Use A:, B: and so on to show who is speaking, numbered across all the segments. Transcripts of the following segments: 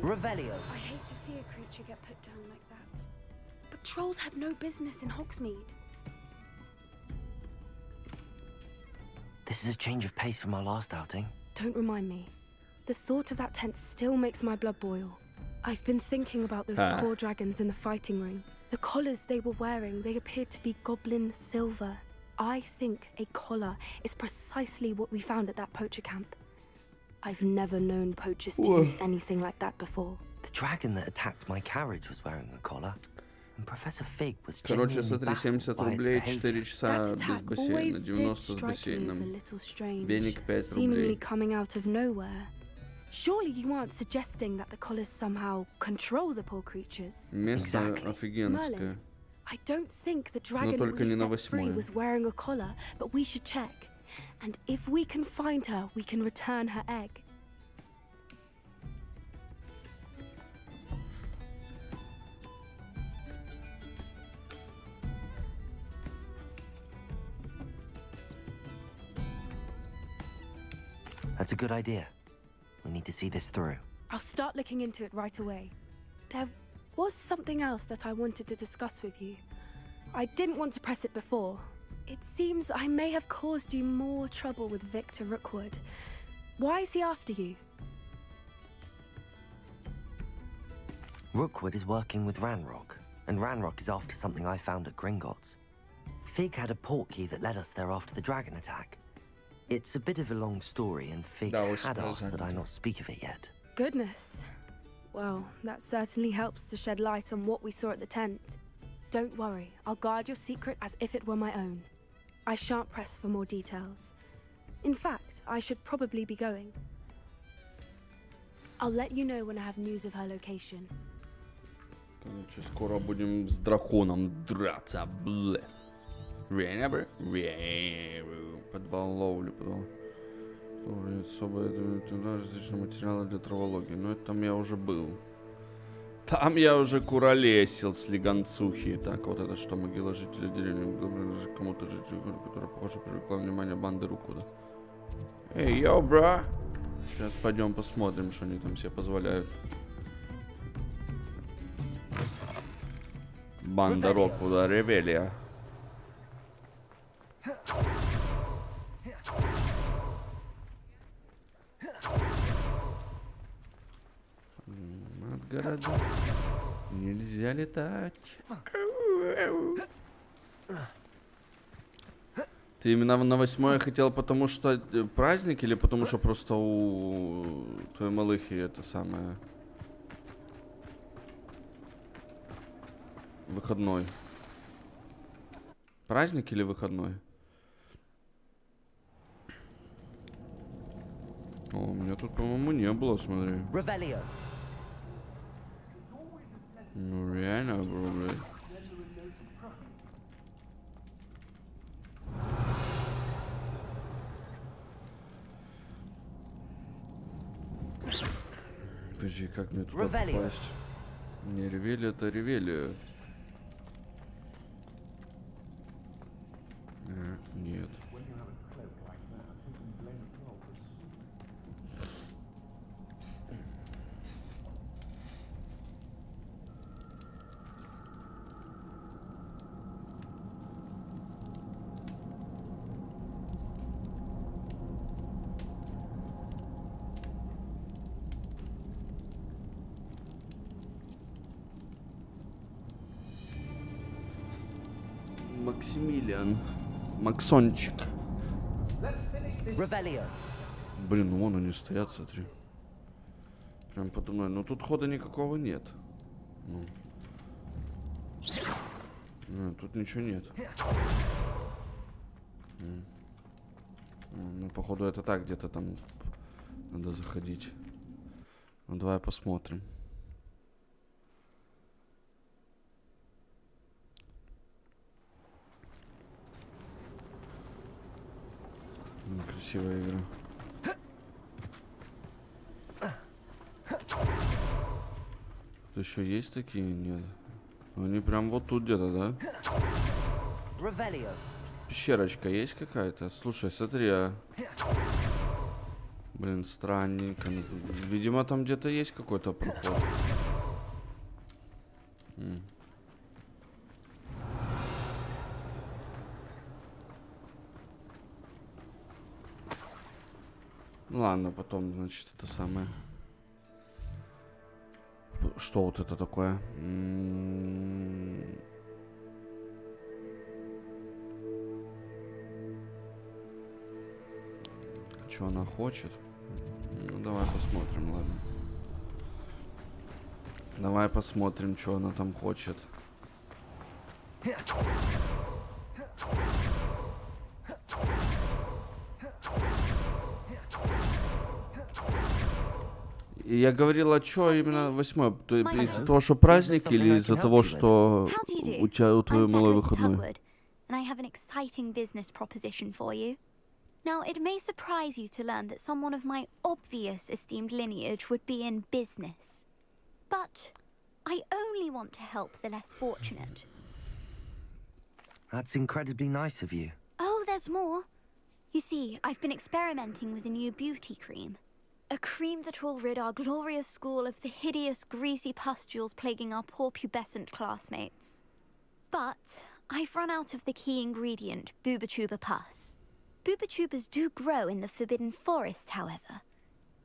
A: Revelio.
B: I hate to see a creature get put down like that. But trolls have no business in Hogsmeade.
A: This is a change of pace from our last outing.
B: Don't remind me. The thought of that tent still makes my blood boil. I've been thinking about those poor dragons in the fighting ring. The collars they were wearing, they appeared to be goblin silver. I think a collar is precisely what we found at that poacher camp. I've never known poachers to use anything like that before.
A: The dragon that attacked my carriage was wearing a collar. And Professor Fig was
C: Короче,
A: genuinely
C: смотри,
A: baffled
C: 70
A: by its
C: рублей,
A: behavior.
C: 4 часа
B: That
C: без
B: attack
C: бассейна,
B: always did
C: 90 с
B: strike me as a
C: бассейном.
B: little strange,
C: Веник 5
B: seemingly
C: рублей.
B: coming out of nowhere. Surely you aren't suggesting that the collars somehow control the poor creatures?
C: Место
A: Exactly.
C: офигенское.
B: Merlin, I don't think the dragon
C: только не на
B: we set free
C: 8-е.
B: was wearing a collar, but we should check. And if we can find her, we can return her egg.
A: That's a good idea. We need to see this through.
B: I'll start looking into it right away. There was something else that I wanted to discuss with you. I didn't want to press it before. It seems I may have caused you more trouble with Victor Rookwood. Why is he after you?
A: Rookwood is working with Ranrock, and Ranrock is after something I found at Gringotts. Fig had a portkey that led us there after the dragon attack. It's a bit of a long story, and Fig had asked that I not speak of it yet.
B: Goodness. Well, that certainly helps to shed light on what we saw at the tent. Don't worry, I'll guard your secret as if it were my own. I shan't press for more details. In fact, I should probably be going. I'll let you know when I have news of her location.
C: Короче, скоро будем с драконом драться, блэ. Подвал ловли, подвал. Особо туда различные материалы для травологии. Но это там я уже был. Там я уже куролесил с лиганцухи. Так, вот это что, могила жителей деревни. Кому-то жителей, которая, похоже, привлекла внимание банды Рукуда. Эй, йоу, бра! Сейчас пойдем посмотрим, что они там себе позволяют. Банда Роквуда, ревелия. Над городом нельзя летать. Ты именно на 8 хотел, потому что праздник, или потому что просто у твоей малыхи это самое выходной? Праздник или выходной? О, у меня тут, по-моему, не было, смотри.
A: Revelio.
C: Ну реально, бро, блядь. Подожди, как мне туда попасть? Не ревели, это ревели. Нет. Максимилиан. Максончик.
A: Revelio.
C: Блин, ну вон они стоят, смотри. Прям подо мной. Но тут хода никакого нет. Ну. Тут ничего нет. Ну, походу, это так, где-то там надо заходить. Ну, давай посмотрим. Красивая игра. Тут еще есть такие? Нет. Они прям вот тут где-то, да?
A: Revelio.
C: пещерочка есть какая-то? Слушай, смотри, а... Блин, странненько. Видимо, там где-то есть какой-то проход. Ну ладно, потом, значит, это самое. Что вот это такое? Что она хочет? Ну давай посмотрим, ладно. Давай посмотрим, что она там хочет. И я говорила, что именно 8-й? Из-за того, что праздник, или из-за того, что у тебя у твоей малой выходной?
D: Now, it may surprise you to learn that someone of my obvious esteemed lineage would be in business. But I only want to help the less fortunate.
A: That's incredibly nice of you.
D: Oh, there's more. You see, I've been experimenting with a new beauty cream. A cream that will rid our glorious school of the hideous, greasy pustules plaguing our poor pubescent classmates. But I've run out of the key ingredient, booba-tuba pus. Booba-tubas do grow in the Forbidden Forest, however.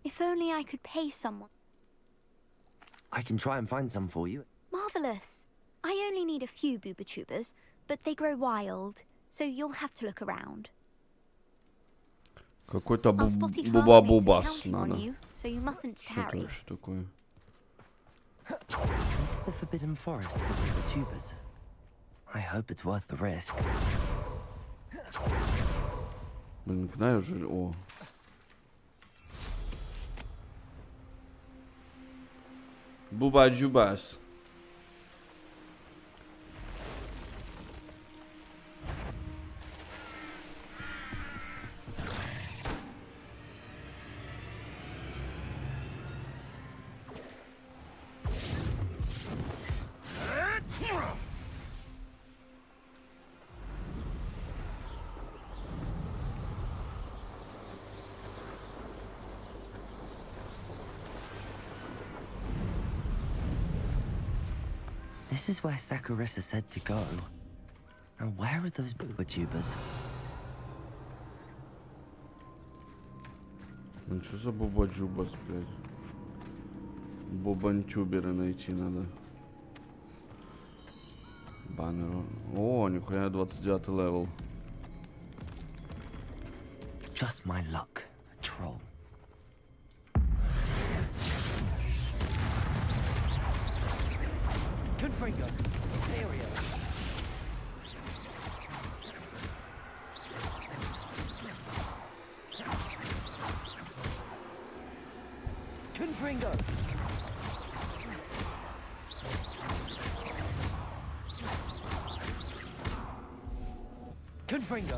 D: If only I could pay someone.
A: I can try and find some for you.
D: Marvelous. I only need a few booba-tubas, but they grow wild, so you'll have to look around.
C: Какой-то буба-бубас надо.
D: So you mustn't tarry.
C: Что такое?
A: Into the Forbidden Forest for the tubers. I hope it's worth the risk.
C: Блин, куда я уже... О. Буба-джубас.
A: This is where Sakurissa said to go. Now where are those booba-tubers?
C: Ну что за буба-джубас, блядь? Бубантюберы найти надо. Баннер. О, нихуя, 29 левел.
A: Just my luck, a troll. Confringo, Ethereal. Confringo. Confringo.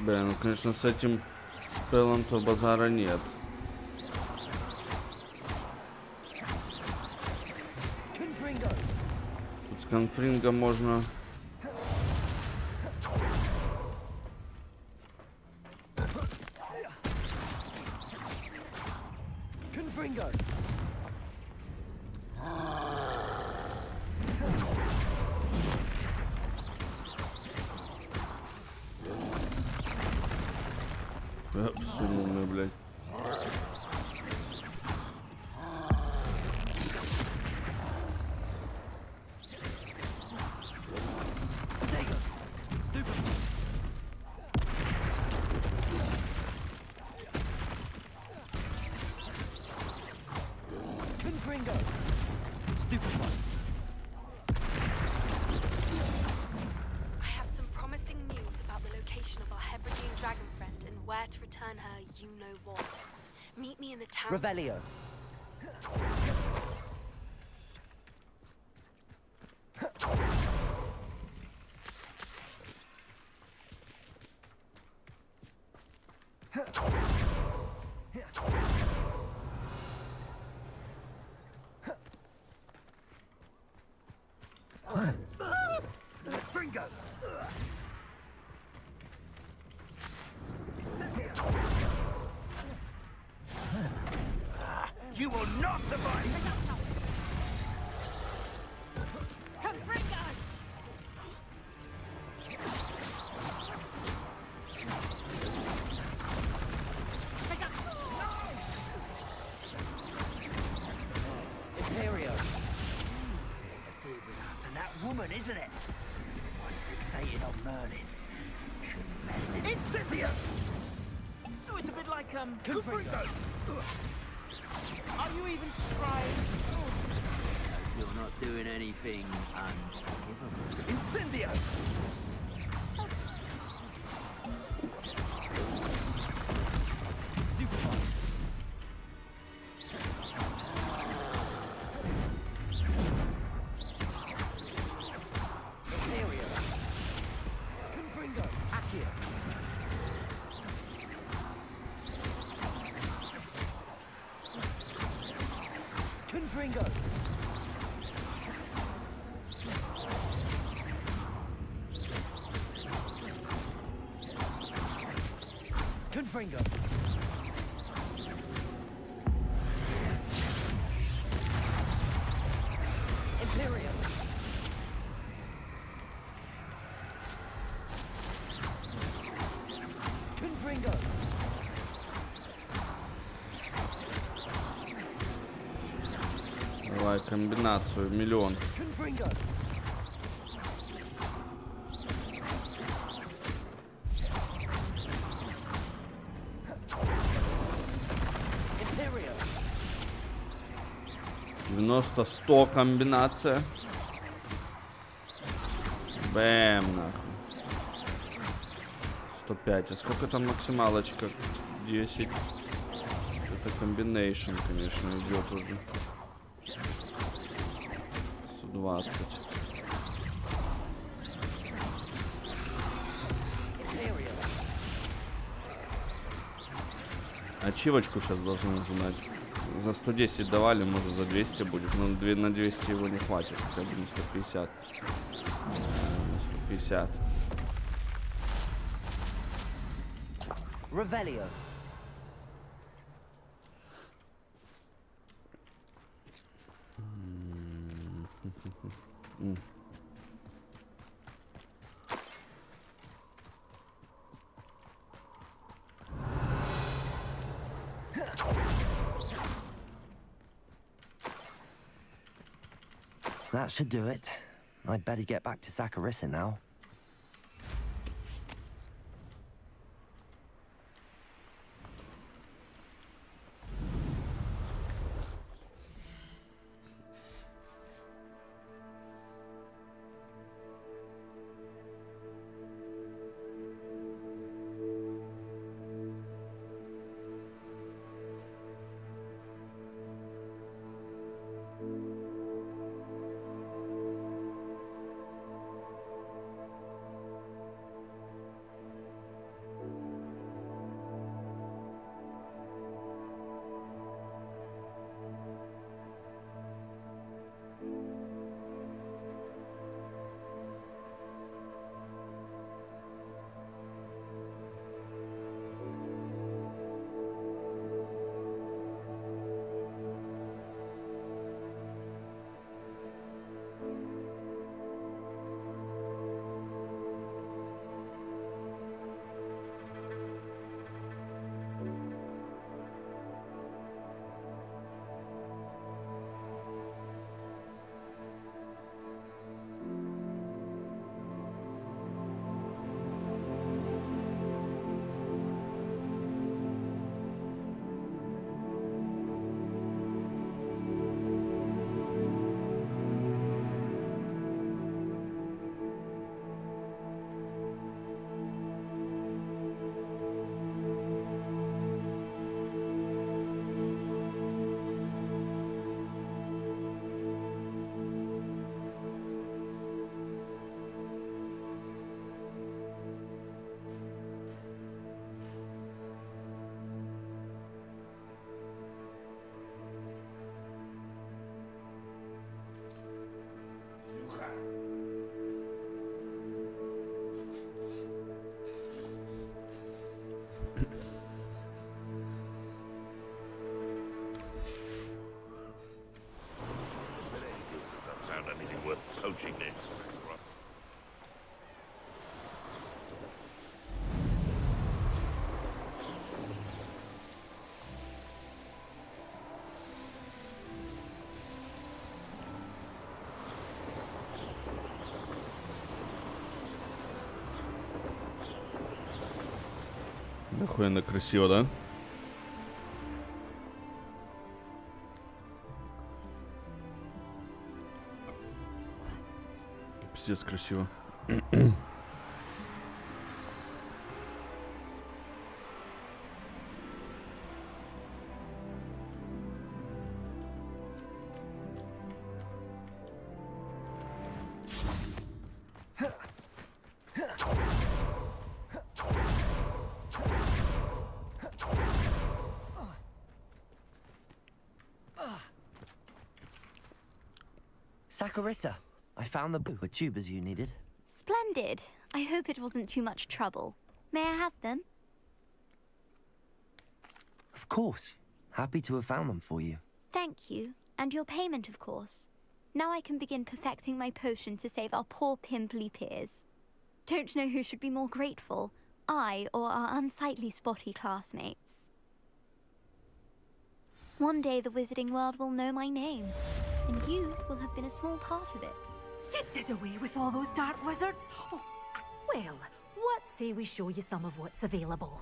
C: Бля, ну конечно с этим спеллом то базара нет. Тут с конфрингом можно... Абсолютно, блядь.
A: Revelio.
E: will not survive. Woman, isn't it? One fixated on Merlin. Shouldn't meddle in. Incendio! Oh, it's a bit like Confringo. Are you even trying? You're not doing anything unforgivable. Incendio! Stupefy. Confringo. Confringo. Imperial. Confringo.
C: Давай комбинацию, миллион. Девяносто, 100 комбинация. Бэм, нахуй. 105. А сколько там максималочка? 10. Это комбинейшн, конечно, идет уже. 120. Ачивочку сейчас должны нажимать. За 110 давали, может за 200 будет. Но на 200 его не хватит. Хотя бы на 150. На 150.
A: Revelio. That should do it. I'd better get back to Saccharissa now.
C: Охуенно красиво, да? Пиздец красиво.
A: Saccharissa, I found the book with tubers you needed.
D: Splendid. I hope it wasn't too much trouble. May I have them?
A: Of course. Happy to have found them for you.
D: Thank you. And your payment, of course. Now I can begin perfecting my potion to save our poor pimply peers. Don't know who should be more grateful, I or our unsightly spotty classmates. One day the wizarding world will know my name, and you will have been a small part of it.
F: You did away with all those dark wizards? Oh, well, what say we show you some of what's available?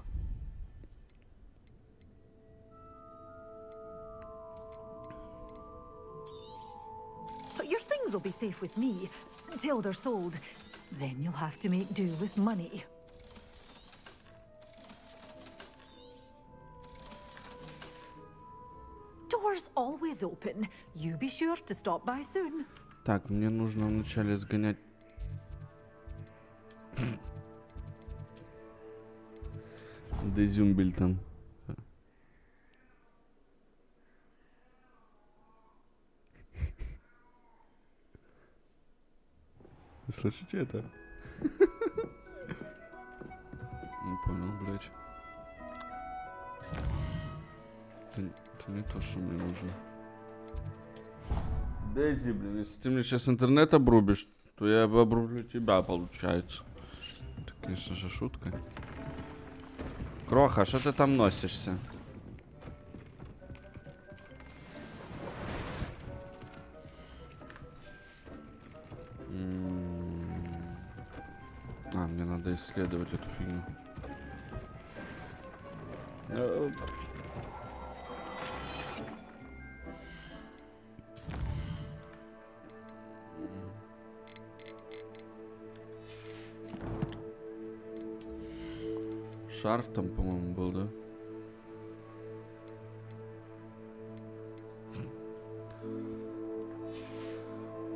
F: But your things will be safe with me, till they're sold. Then you'll have to make do with money. Doors always open. You be sure to stop by soon.
C: Так, мне нужно вначале сгонять... Дезюмбель там. Вы слышите это? Не понял, блядь. Это не то, что мне нужно. Дейзи, блин, если ты мне сейчас интернет обрубишь, то я обрублю тебя, получается. Это, конечно же, шутка. Кроха, что ты там носишься? А, мне надо исследовать эту фигню. Шарф там, по-моему, был, да?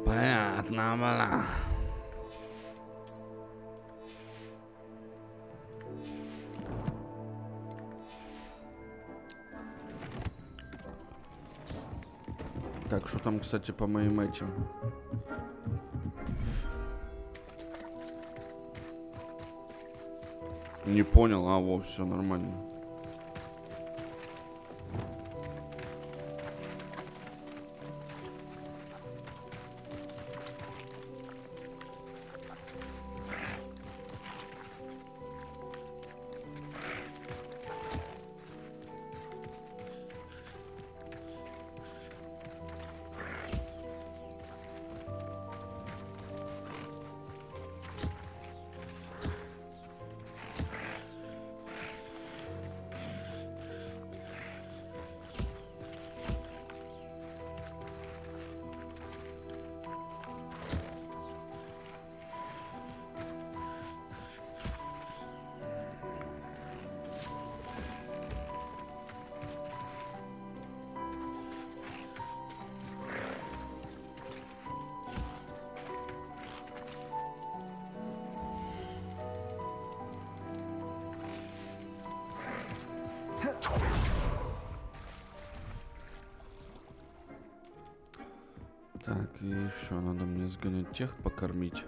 C: Понятно, бля. Так, что там, кстати, по моим этим? Не понял, а во, все нормально. Так, и еще надо мне сгонять тех покормить.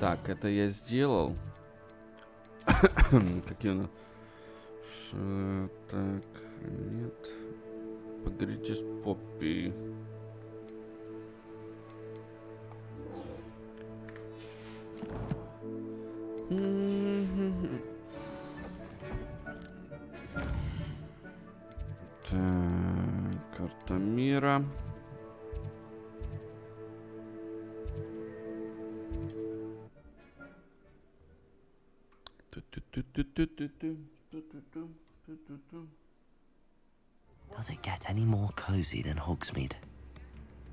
C: Так, это я сделал. Какие у нас? Так, нет. Поговорите с Поппи. Так, карта мира.
A: Does it get any more cozy than Hogsmeade?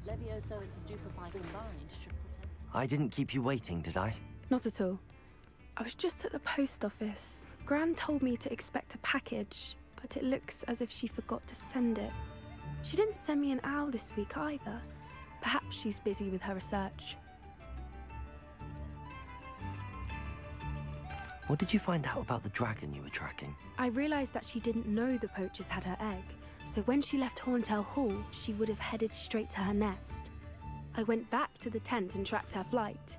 G: Levioso and stupefied mind should protect.
A: I didn't keep you waiting, did I?
B: Not at all. I was just at the post office. Gran told me to expect a package, but it looks as if she forgot to send it. She didn't send me an owl this week either. Perhaps she's busy with her research.
A: What did you find out about the dragon you were tracking?
B: I realized that she didn't know the poachers had her egg, so when she left Horntail Hall, she would have headed straight to her nest. I went back to the tent and tracked her flight.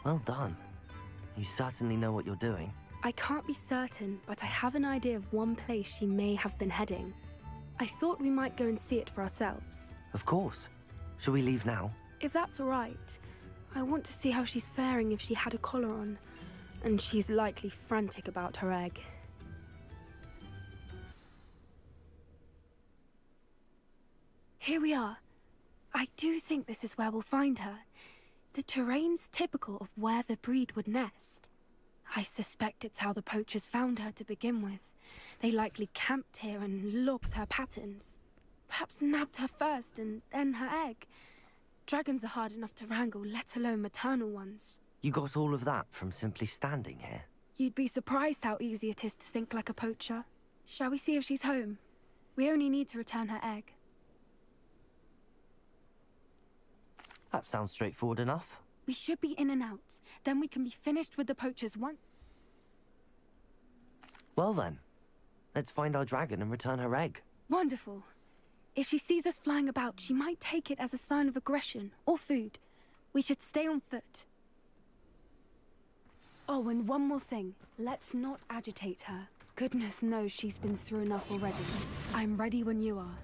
A: Well done. You certainly know what you're doing.
B: I can't be certain, but I have an idea of one place she may have been heading. I thought we might go and see it for ourselves.
A: Of course. Shall we leave now?
B: If that's all right, I want to see how she's faring if she had a collar on. And she's likely frantic about her egg. Here we are. I do think this is where we'll find her. The terrain's typical of where the breed would nest. I suspect it's how the poachers found her to begin with. They likely camped here and logged her patterns. Perhaps nabbed her first and then her egg. Dragons are hard enough to wrangle, let alone maternal ones.
A: You got all of that from simply standing here?
B: You'd be surprised how easy it is to think like a poacher. Shall we see if she's home? We only need to return her egg.
A: That sounds straightforward enough.
B: We should be in and out. Then we can be finished with the poachers once.
A: Well then, let's find our dragon and return her egg.
B: Wonderful. If she sees us flying about, she might take it as a sign of aggression or food. We should stay on foot. Oh, and one more thing. Let's not agitate her. Goodness knows she's been through enough already. I'm ready when you are.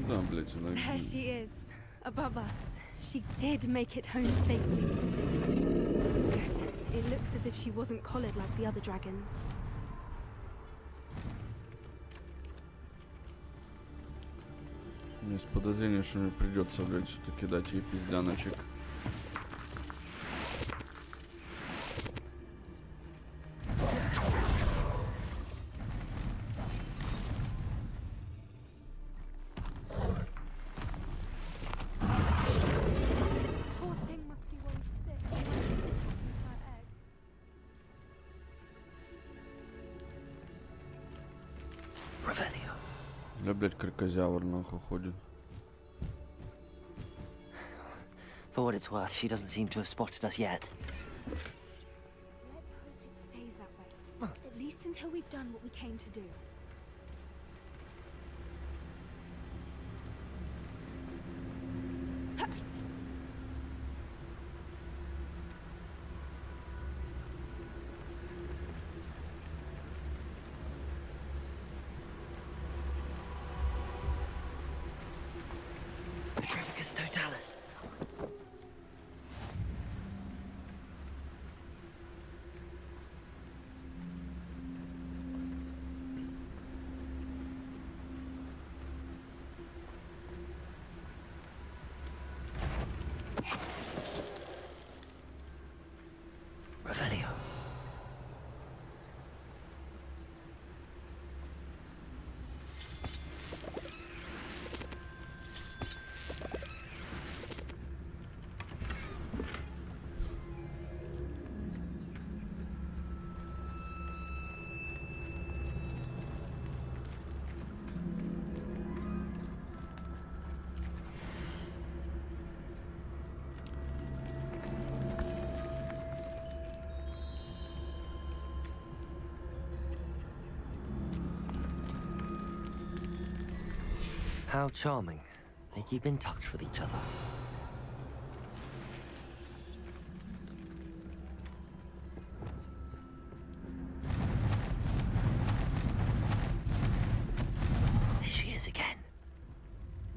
C: Да, блять, она...
B: There she is, above us. She did make it home safely. Good. It looks as if she wasn't collared like the other dragons.
C: У меня есть подозрение, что мне придется, блядь, все-таки дать ей пиздяночек. Да, блядь, крикозявр нахуй ходит.
A: For what it's worth, she doesn't seem to have spotted us yet.
B: Let's hope it stays that way. At least until we've done what we came to do.
A: Petrificus totalis. Revelio. How charming. They keep in touch with each other. There she is again.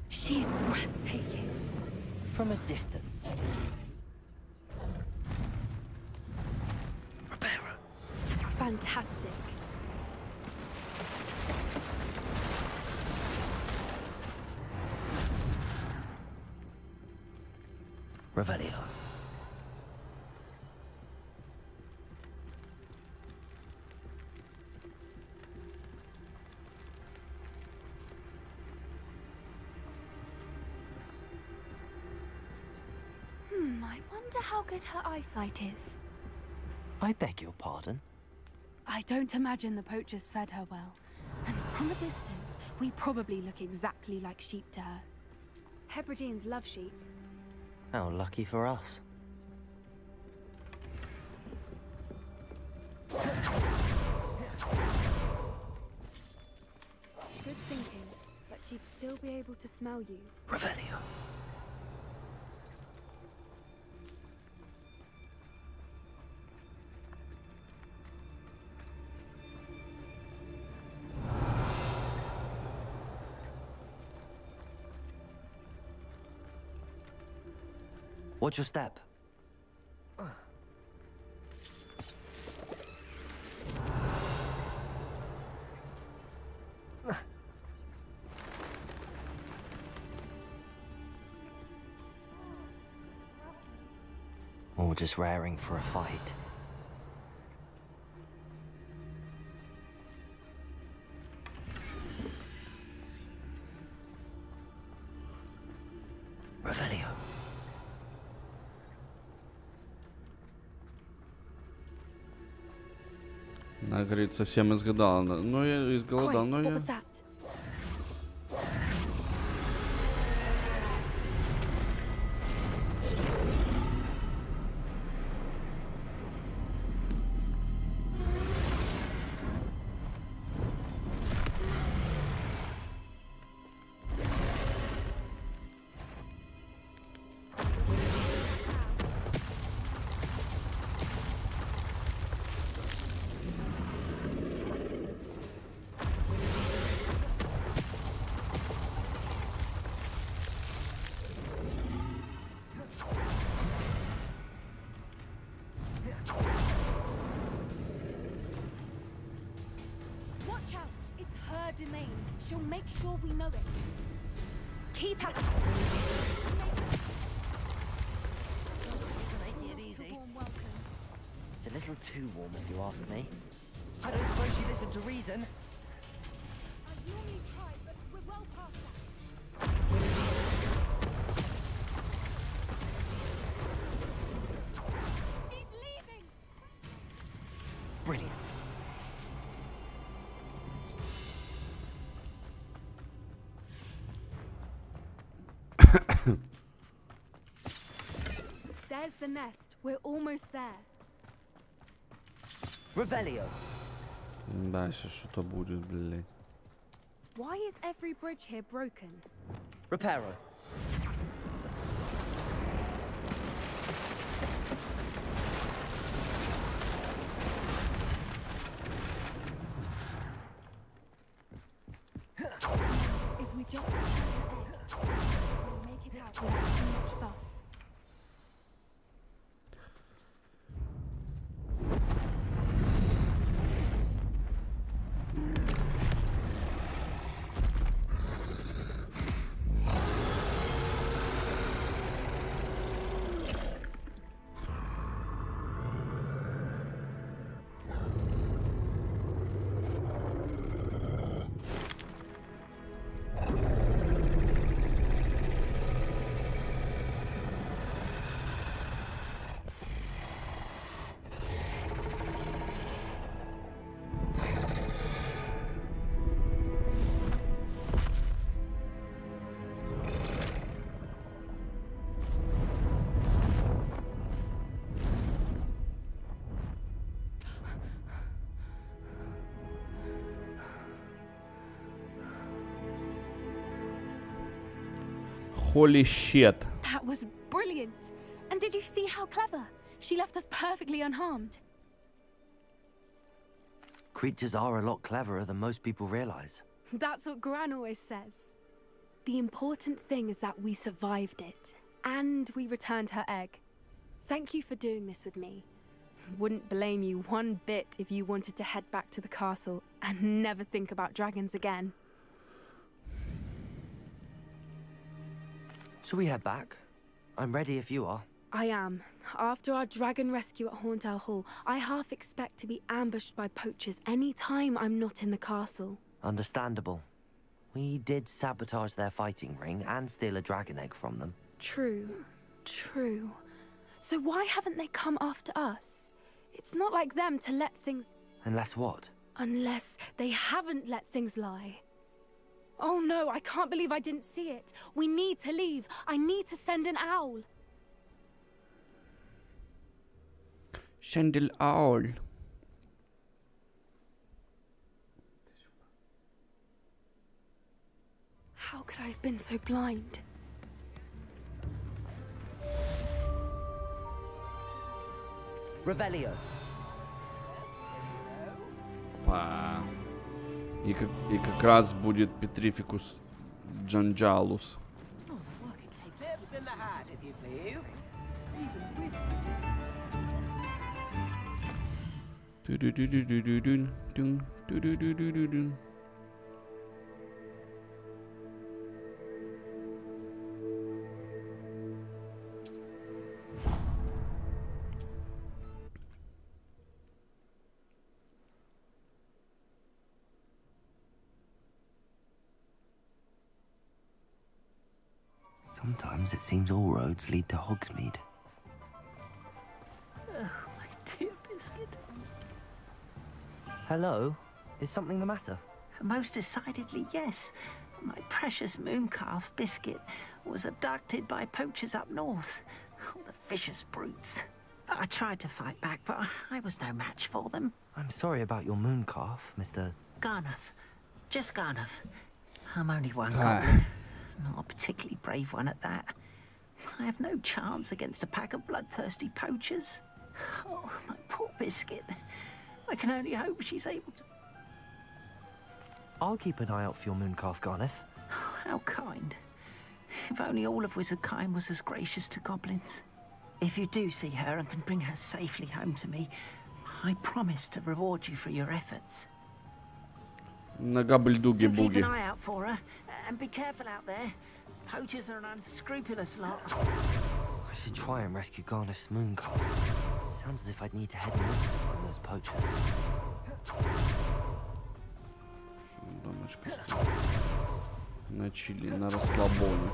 B: She's breathtaking.
A: From a distance. Rebecca.
B: Fantastic.
A: Revelio.
D: I wonder how good her eyesight is.
A: I beg your pardon?
B: I don't imagine the poachers fed her well. And from a distance, we probably look exactly like sheep to her. Hebrideans love sheep.
A: How lucky for us.
B: Good thinking, but she'd still be able to smell you.
A: Revelio. Watch your step. Or just raring for a fight. Revelio.
C: Она говорит, совсем изгадала. Ну, я изголодал, но
B: What
C: я...
B: was that?
D: Watch out! It's her domain. She'll make sure we know it. Keep at it.
A: Taking it easy.
D: Warm welcome.
A: It's a little too warm if you ask me.
E: I don't suppose you listen to reason.
D: I normally try, but we're well past that. She's leaving!
A: Brilliant.
B: There's the nest. We're almost there.
A: Revelio.
C: Дальше что-то будет, блядь.
B: Why is every bridge here broken?
A: Reparo.
B: If we just return the egg, we'll make it out without too much fuss.
C: Holy shit.
B: That was brilliant. And did you see how clever? She left us perfectly unharmed.
A: Creatures are a lot cleverer than most people realize.
B: That's what Gran always says. The important thing is that we survived it. And we returned her egg. Thank you for doing this with me. Wouldn't blame you one bit if you wanted to head back to the castle and never think about dragons again.
A: Shall we head back? I'm ready if you are.
B: I am. After our dragon rescue at Hauntow Hall, I half expect to be ambushed by poachers any time I'm not in the castle.
A: Understandable. We did sabotage their fighting ring and steal a dragon egg from them.
B: True. True. So why haven't they come after us? It's not like them to let things...
A: Unless what?
B: Unless they haven't let things lie. Oh no, I can't believe I didn't see it. We need to leave. I need to send an owl.
C: Send an owl.
B: How could I have been so blind?
A: Revelio.
C: Па. И как раз будет Петрификус Джанджалус.
A: Sometimes it seems all roads lead to Hogsmeade.
E: Oh, my dear biscuit.
A: Hello? Is something the matter?
E: Most decidedly, yes. My precious mooncalf, Biscuit, was abducted by poachers up north. Oh, the vicious brutes. I tried to fight back, but I was no match for them.
A: I'm sorry about your mooncalf, Mr.
E: Garnuff. Just Garnuff. I'm only one goblin. Not a particularly brave one at that. I have no chance against a pack of bloodthirsty poachers. Oh, my poor Biscuit. I can only hope she's able to...
A: I'll keep an eye out for your mooncalf, Garniff.
E: Oh, how kind. If only all of Wizardkind was as gracious to goblins. If you do see her and can bring her safely home to me, I promise to reward you for your efforts.
C: На габельдуге-буге.
E: Keep an eye out for her, and be careful out there. Poachers are an unscrupulous lot.
A: I should try and rescue Garniff's mooncalf. Sounds as if I'd need to head north to find those poachers.
C: На чили, на расслабоне.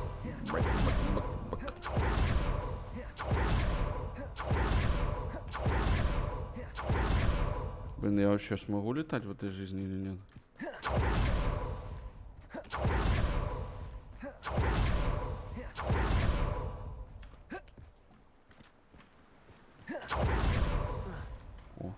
C: Блин, я вообще смогу летать в этой жизни или нет? О.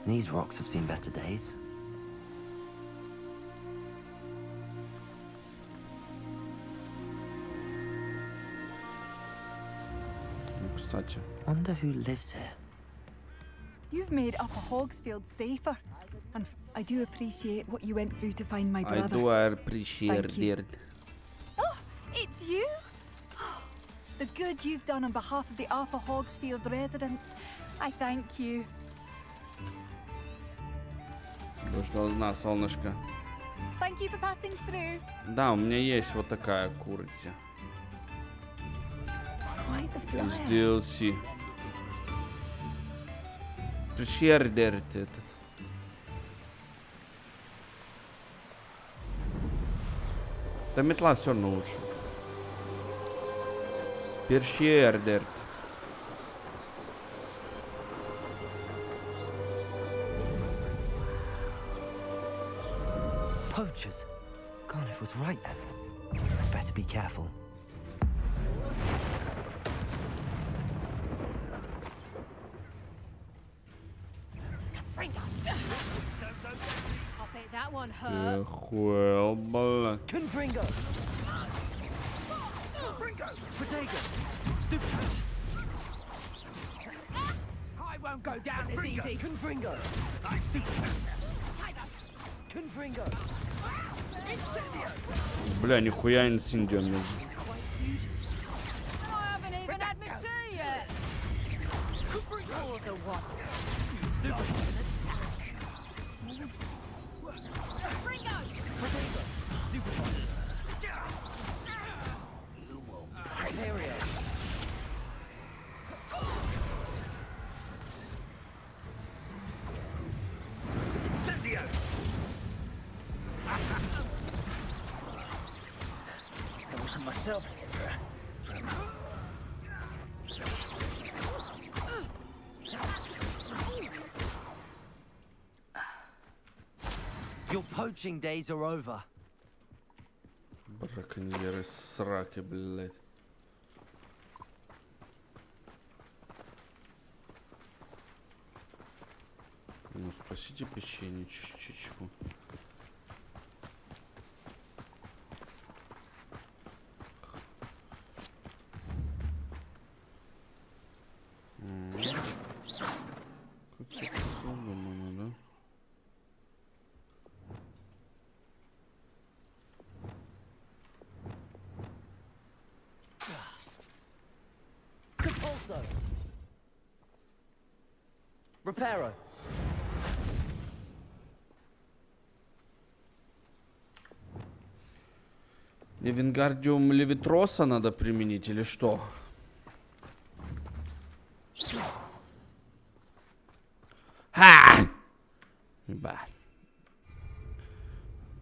A: These rocks have seen better days.
C: Кстати.
A: Wonder who lives here.
H: You've made Upper Hogsfield safer, and I do appreciate what you went through to find my brother.
C: I do appreciate it.
H: Oh, it's you? The good you've done on behalf of the Upper Hogsfield residents. I thank you.
C: Что на, солнышко?
H: Thank you for passing through.
C: Да, у меня есть вот такая курица.
H: Quite the flyer.
C: Из DLC. Пришердерит этот. Да метла все равно лучше. Першердерт.
A: Poachers. Garniff was right then. I'd better be careful.
H: That one hurt.
C: Охуел, бля.
A: Confringo. Protego. Stupid. I won't go down as easy. Confringo. I see. Confringo.
C: Бля, нихуя инсиндио мне.
H: I haven't even had my tea yet. Oh, the what?
A: Your poaching days are over.
C: Браконьеры сраки, блядь. Ну, спасите печенье, чуть-чуть. Как-то сломано, да?
A: Repulso. Reparo.
C: Мне Вингардиум Левитроса надо применить или что? Ха! Ебать.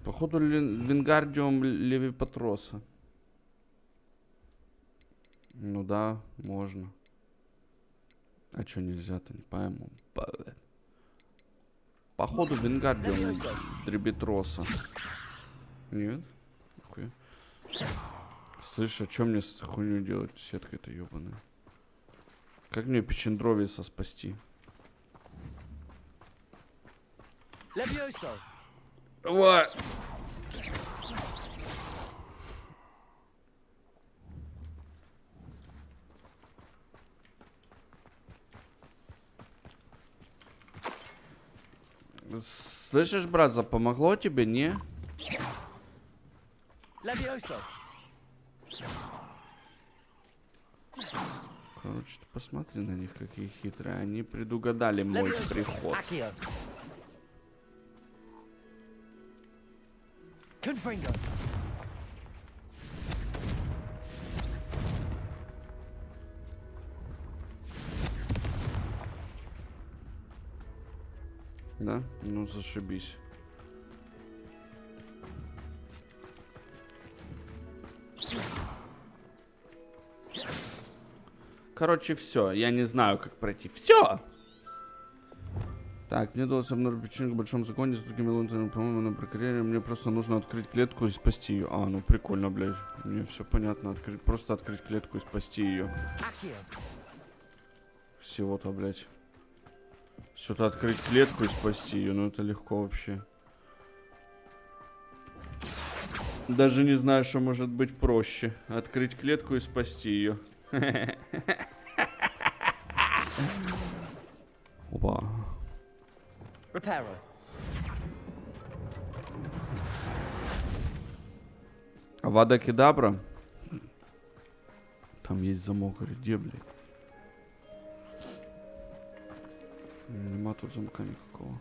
C: Походу Вингардиум Левипатроса. Ну да, можно. А чё нельзя-то, не пойму. Походу Вингардиум Дребитроса. Нет? Окей. Слышь, а чё мне с хуйню делать? Сетка-то ёбаная. Как мне Печендровиса спасти? Давай! Слышишь, браза, помогло тебе, не? Короче, ты посмотри на них, какие хитрые. Они предугадали мой приход. Да? Ну, зашибись. Короче, все. Я не знаю, как пройти. Все! Так, мне удалось обнаружить причину к большому законе с другими лунтами. По-моему, на прокурение. Мне просто нужно открыть клетку и спасти ее. А, ну прикольно, блядь. Мне все понятно. Просто открыть клетку и спасти ее. Всего-то, блядь. Что-то открыть клетку и спасти ее. Ну это легко вообще. Даже не знаю, что может быть проще. Открыть клетку и спасти ее. Опа. Авада Кедабра. Там есть замок, или где, блядь? Нема тут замка никакого.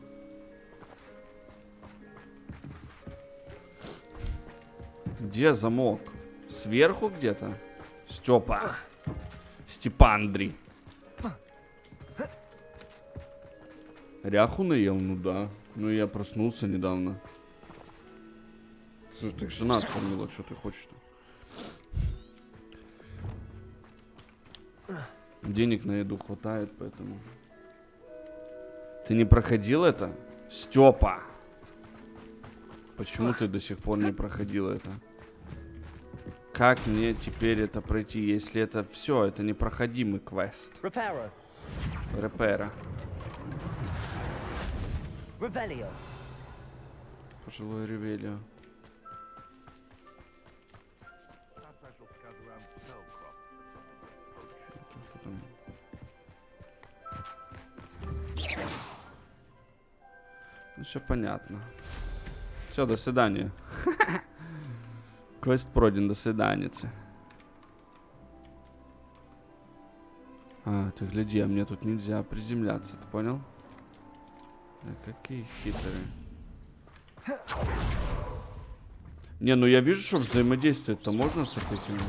C: Где замок? Сверху где-то? Степа. Степандрий. Ряху наел? Ну да. Ну я проснулся недавно. Слушай, так жена откормила, что ты хочешь-то? Денег на еду хватает, поэтому... Ты не проходил это? Степа! Почему ты до сих пор не проходил это? Как мне теперь это пройти, если это все, это непроходимый квест? Репера. Пожилой Ревелио. Ну, все понятно. Все, до свидания. Квест пройден, до свиданицы. А, ты гляди, а мне тут нельзя приземляться, ты понял? Да какие хитрые. Не, ну я вижу, что взаимодействовать-то можно с этими.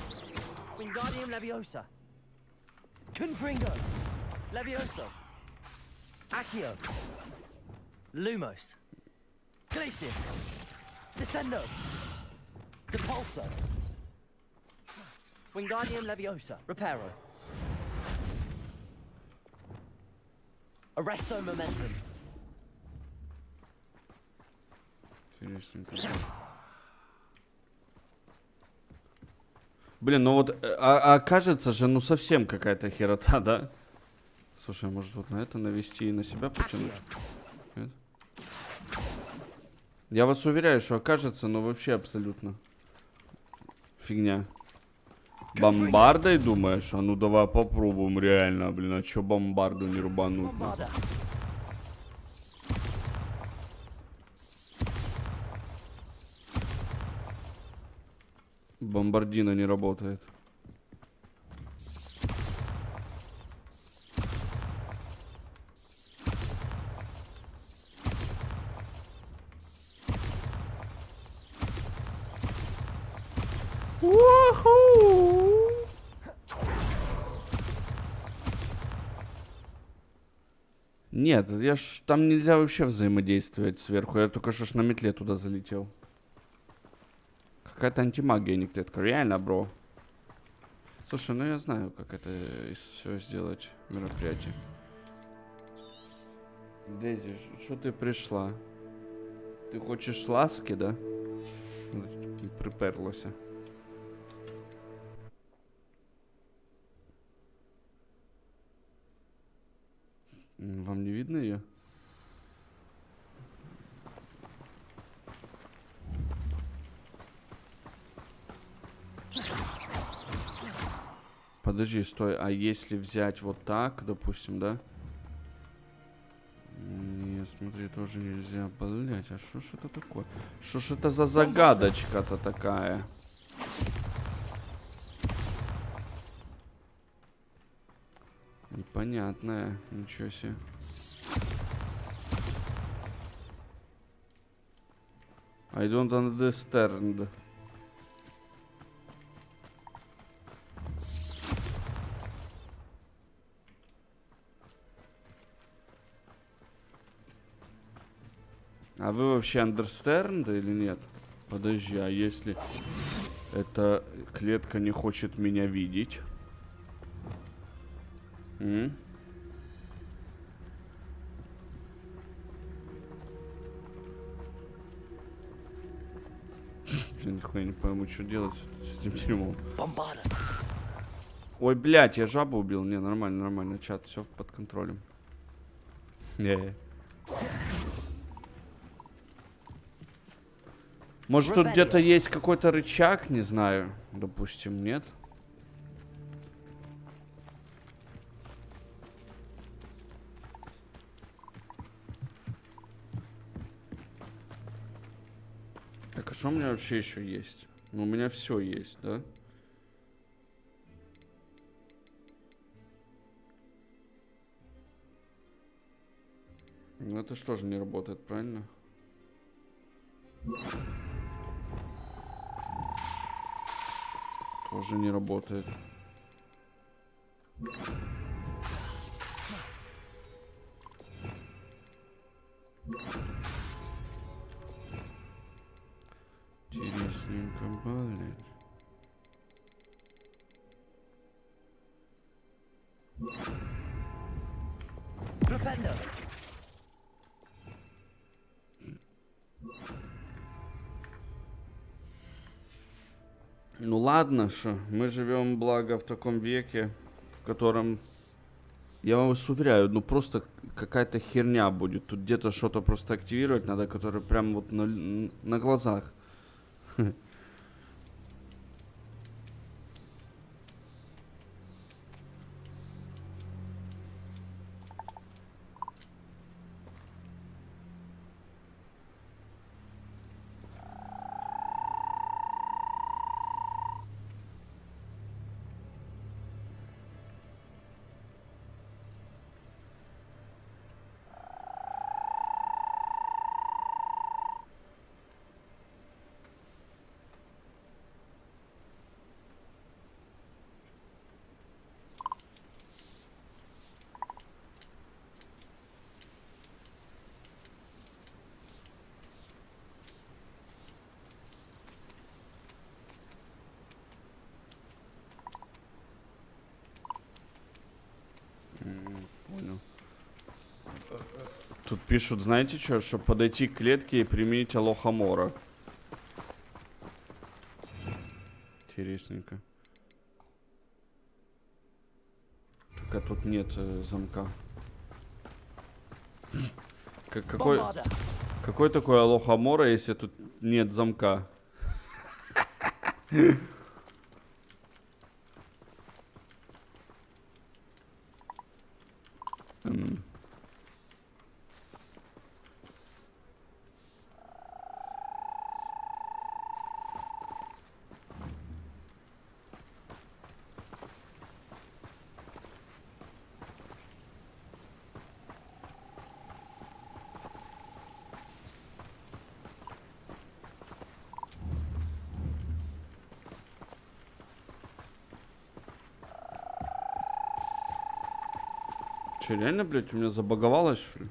I: Lumos, Glacius, Descendo, Depulso, Wingardium Leviosa, Reparo, Arresto Momentum.
C: Интересненько. Блин, ну вот, кажется же, ну совсем какая-то херота, да? Слушай, может вот на это навести и на себя потянуть? Нет? Я вас уверяю, что окажется, ну вообще абсолютно фигня. Бомбардой думаешь? А ну давай попробуем реально, блин, а чё бомбарду не рубануть? Бомбардина не работает. Нет, я ж там нельзя вообще взаимодействовать сверху. Я только что ж на метле туда залетел. Какая-то антимагия, не клетка. Реально, бро. Слушай, ну я знаю, как это все сделать мероприятие. Дейзи, что ты пришла? Ты хочешь ласки, да? Приперлася. Вам не видно ее? Подожди, стой, а если взять вот так, допустим, да? Не, смотри, тоже нельзя. Блять, а что ж это такое? Что ж это за загадочка-то такая? Непонятная, ничего себе. I don't understand. А вы вообще understand или нет? Подожди, а если эта клетка не хочет меня видеть? Блин, нихуя не пойму, что делать с этим дерьмом. Ой, блядь, я жабу убил. Не, нормально, нормально, чат, все под контролем. Может, тут где-то есть какой-то рычаг, не знаю, допустим, нет? Так, а что у меня вообще еще есть? Ну, у меня все есть, да? Ну, это что же не работает, правильно? Тоже не работает. Интересненько, блядь. Ну ладно, что мы живем, благо, в таком веке, в котором, я вас уверяю, ну просто какая-то херня будет. Тут где-то что-то просто активировать надо, которое прям вот на глазах. Понял. Тут пишут, знаете что, чтобы подойти к клетке и применить алохамора. Интересненько. Только тут нет замка. Какой такой алохамора, если тут нет замка? Че, реально, блядь, у меня забаговалось, что ли?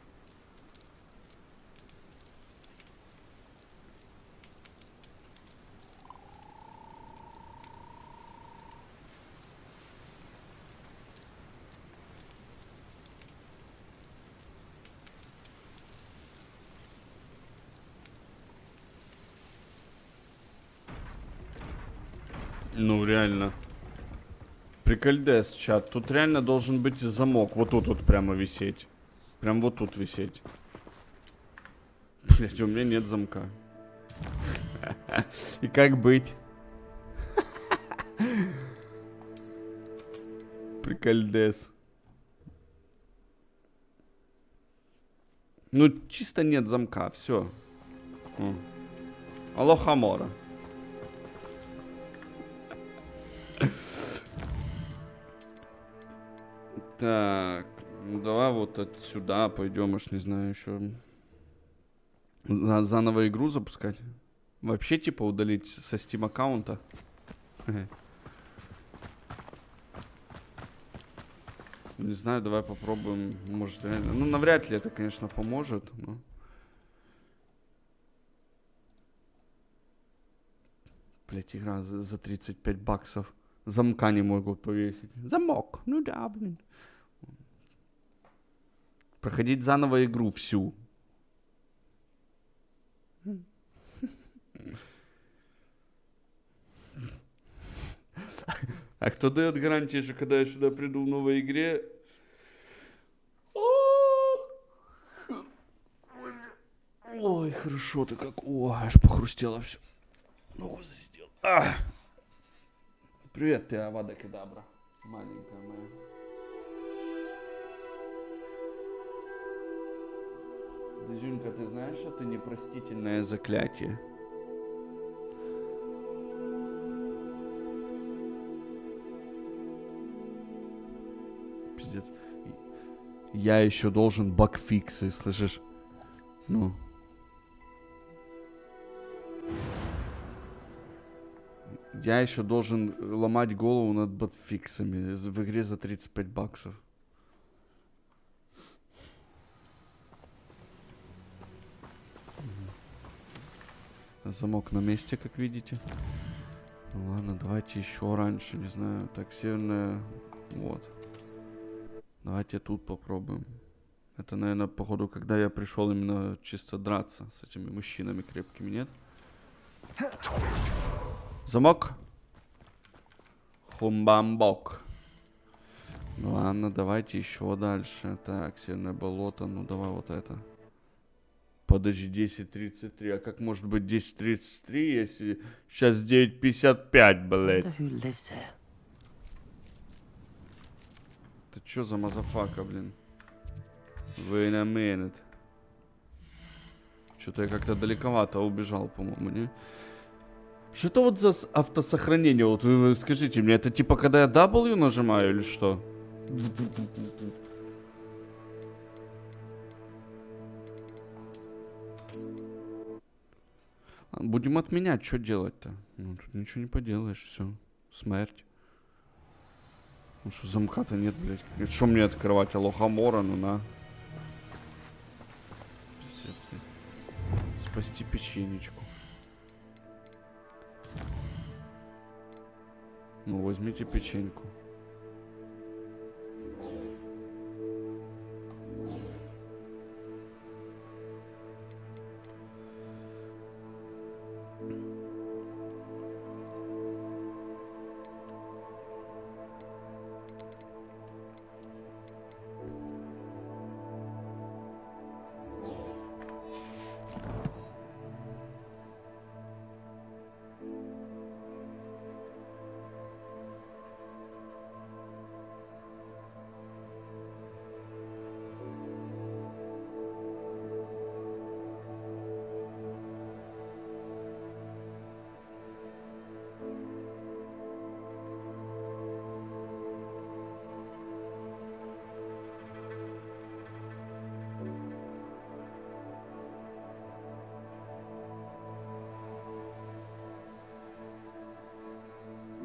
C: Ну, реально. Прикольдес, чат. Тут реально должен быть замок. Вот тут вот прямо висеть. Прям вот тут висеть. Блять, у меня нет замка. И как быть? Прикольдес. Ну, чисто нет замка, все. Алохамора. Так, давай вот отсюда пойдем, аж не знаю, еще заново игру запускать. Вообще, типа, удалить со Steam аккаунта. Не знаю, давай попробуем. Может, реально. Ну, навряд ли это, конечно, поможет. Но... Блять, игра за 35 баксов. Замка не могут повесить. Замок. Ну да, блин. Проходить заново игру всю. А кто дает гарантии, что когда я сюда приду в новой игре... Ой, хорошо-то как... О, аж похрустело все. Ногу засидел. Привет, ты Авада Кедабра. Маленькая моя. Дизюнька, ты знаешь, что это непростительное заклятие? Пиздец. Я еще должен багфиксы, слышишь? Ну. Я еще должен ломать голову над багфиксами в игре за 35 баксов. Замок на месте, как видите. Ну ладно, давайте еще раньше, не знаю. Так, северная... Вот. Давайте тут попробуем. Это, наверное, походу, когда я пришел именно чисто драться с этими мужчинами крепкими, нет? Замок. Хумбамбок. Ну ладно, давайте еще дальше. Так, северное болото, ну давай вот это. Подожди, 10:33. А как может быть 10:33, если сейчас 9:55, блядь? Это что за мазафака, блин? Wait a minute. Что-то я как-то далековато убежал, по-моему, не? Что это вот за автосохранение? Вот вы скажите мне, это типа когда я W нажимаю или что? Будем отменять, что делать-то? Ну, тут ничего не поделаешь, все. Смерть. Ну что, замка-то нет, блядь. Что мне открывать? Алохамора, ну на. Спасти печенечку. Ну, возьмите печеньку.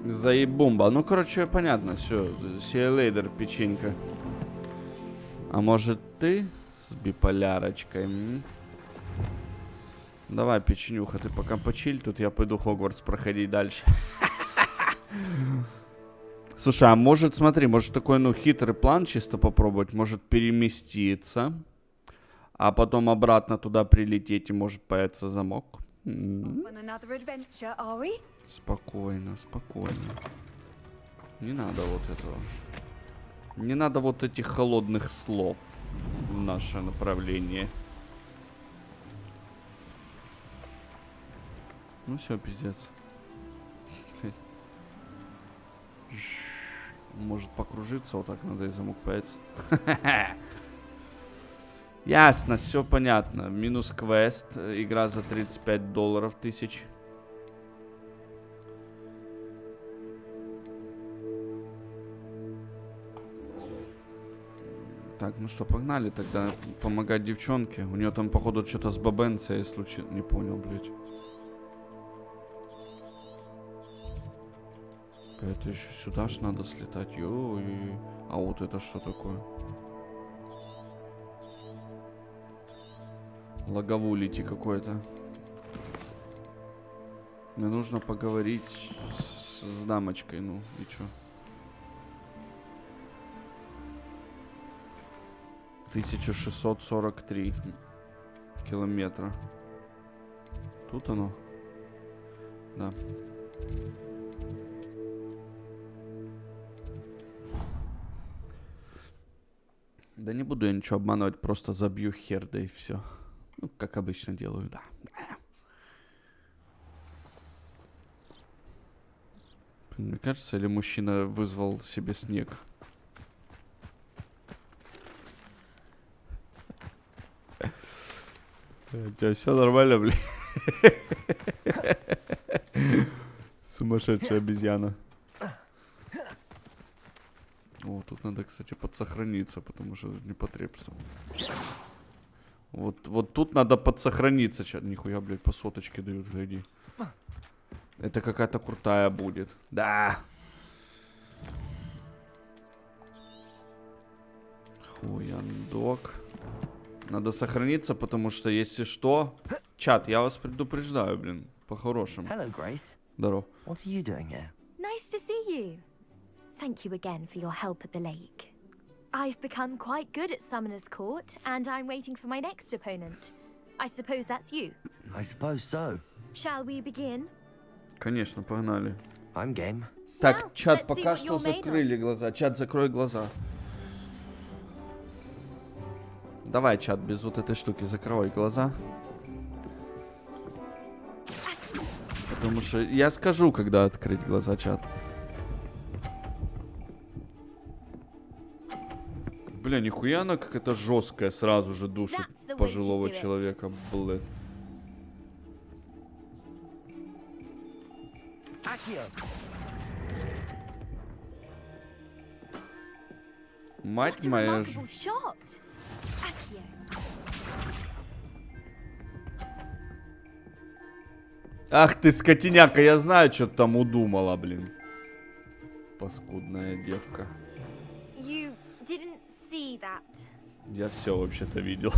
C: Заебумба. Ну, короче, понятно, все. See you later, печенька. А может ты с биполярочкой? Давай, печенюха, ты пока почиль. Тут я пойду Хогвартс проходить дальше. Слушай, а может, смотри, может такой, ну, хитрый план чисто попробовать. Может переместиться. А потом обратно туда прилететь и может появиться замок. Спокойно, спокойно. Не надо вот этого. Не надо вот этих холодных слов в наше направление. Ну все, пиздец. Может покружиться вот так, надо и замок появится. Ясно, все понятно. Минус квест. Игра за $35 тысяч. Так, ну что, погнали тогда помогать девчонке. У нее там, походу, что-то с бабенцией случилось. Не понял, блядь. Это еще сюда ж надо слетать. Ой. А вот это что такое? Лаговулити какой-то. Мне нужно поговорить с дамочкой. Ну, и чё? 1643 километра. Тут оно? Да. Да не буду я ничего обманывать, просто забью хер, да и все. Ну, как обычно делаю, да. Мне кажется, или мужчина вызвал себе снег? У тебя все нормально, блин? Сумасшедшая обезьяна. О, тут надо, кстати, подсохраниться, потому что непотребство. Вот тут надо подсохраниться. Нихуя, блядь, по соточке дают, гляди. Это какая-то крутая будет. Да. Хуяндок. Надо сохраниться, потому что, если что... Чат, я вас предупреждаю, блин, по-хорошему.
A: Hello, Grace.
C: Здорово.
A: What are you doing here?
D: Nice to see you. Thank you again for your help at the lake. I've become quite good at Summoner's Court, and I'm waiting for my next opponent. I suppose that's you.
A: I suppose so.
D: Shall we begin?
C: Конечно, погнали.
A: I'm game.
C: Так, чат, пока что закрыли глаза. Чат, закрой глаза. Давай, чат, без вот этой штуки закрой глаза. Потому что я скажу, когда открыть глаза, чат. Бля, нихуя она какая-то жесткая, сразу же душит пожилого человека. Блин. Мать моя ж... Ах ты, скотиняка, я знаю, что ты там удумала, блин. Паскудная девка. Я все вообще-то видел.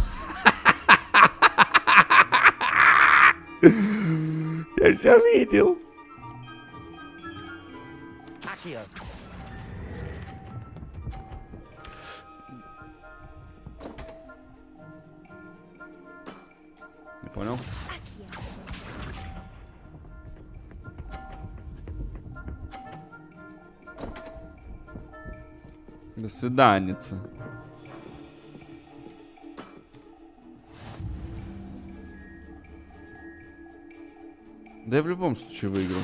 C: Я все видел. Не понял? До свиданица. Да я в любом случае выиграл.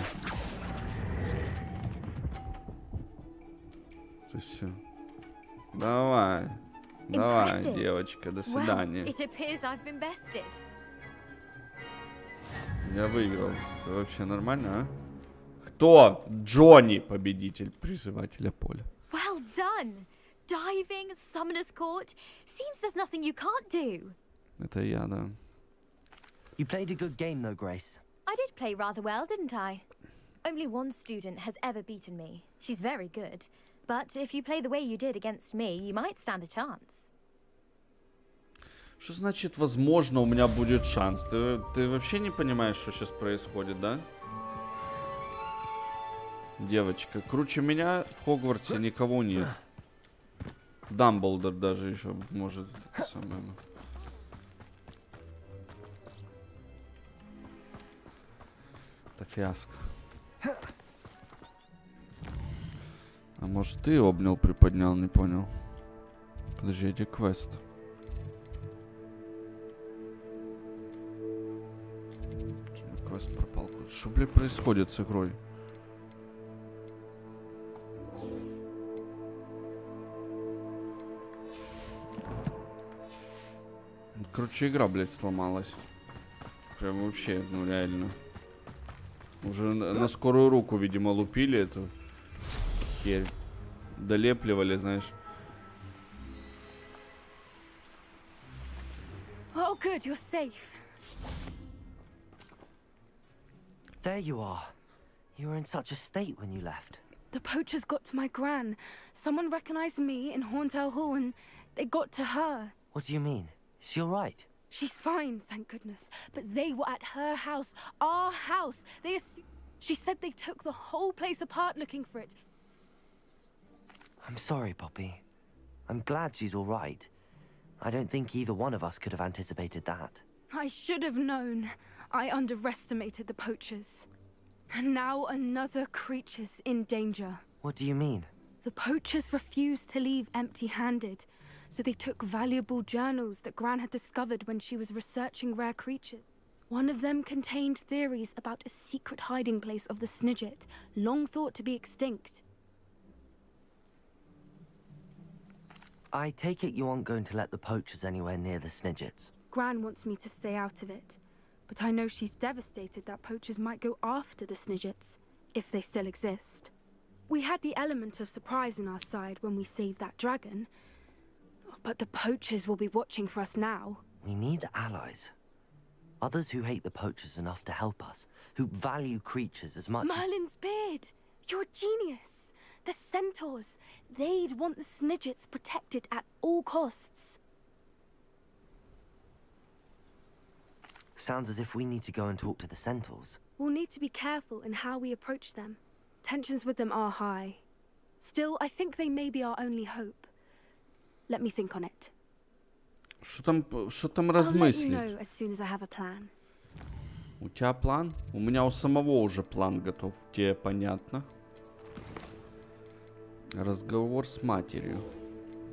C: Все. Давай. Давай, девочка, до свидания. Я выиграл. Это вообще нормально, а? Кто? Джонни, победитель призывателя поля.
D: Well done. Diving, summoner's court. Seems there's nothing you can't do.
C: Это я, да.
A: You played a good game though, Grace.
D: I did play rather well, didn't I? Only one student has ever beaten me. She's very good. But if you play the way you did against me, you might stand a chance.
C: Что значит, возможно, у меня будет шанс? Ты вообще не понимаешь, что сейчас происходит, да? Девочка, круче меня в Хогвартсе никого нет. Дамблдор даже еще может. Самое... Это фиаско. А может ты обнял, приподнял, не понял. Подожди, где квест? Квест пропал. Что, блядь, происходит с игрой? Короче, игра, блядь, сломалась. Прям вообще, ну реально. Уже на скорую руку, видимо, лупили эту херь. Долепливали, знаешь.
B: Oh, good, you're safe.
A: There you are. You were in such a state when you left.
B: The poachers got to my gran. Someone recognized me in Horntail Hall and they got to her.
A: What do you mean? Is she all right?
B: She's fine, thank goodness. But they were at her house, our house. She said they took the whole place apart looking for it.
A: I'm sorry, Poppy. I'm glad she's all right. I don't think either one of us could have anticipated that.
B: I should have known. I underestimated the poachers. And now another creature's in danger.
A: What do you mean?
B: The poachers refused to leave empty-handed. So they took valuable journals that Gran had discovered when she was researching rare creatures. One of them contained theories about a secret hiding place of the Snidget, long thought to be extinct.
A: I take it you aren't going to let the poachers anywhere near the Snidgets.
B: Gran wants me to stay out of it. But I know she's devastated that poachers might go after the Snidgets, if they still exist. We had the element of surprise on our side when we saved that dragon. But the poachers will be watching for us now.
A: We need allies. Others who hate the poachers enough to help us, who value creatures as much
B: Merlin's beard! You're a genius! The centaurs! They'd want the Snidgets protected at all costs.
A: Sounds as if we need to go and talk to the centaurs.
B: We'll need to be careful in how we approach them. Tensions with them are high. Still, I think they may be our only hope. Let me think on it.
C: Что там
B: I'll let you
C: размыслить?
B: know as soon as I have a plan.
C: У тебя план? У меня у самого уже план готов. Тебе понятно? Разговор с матерью.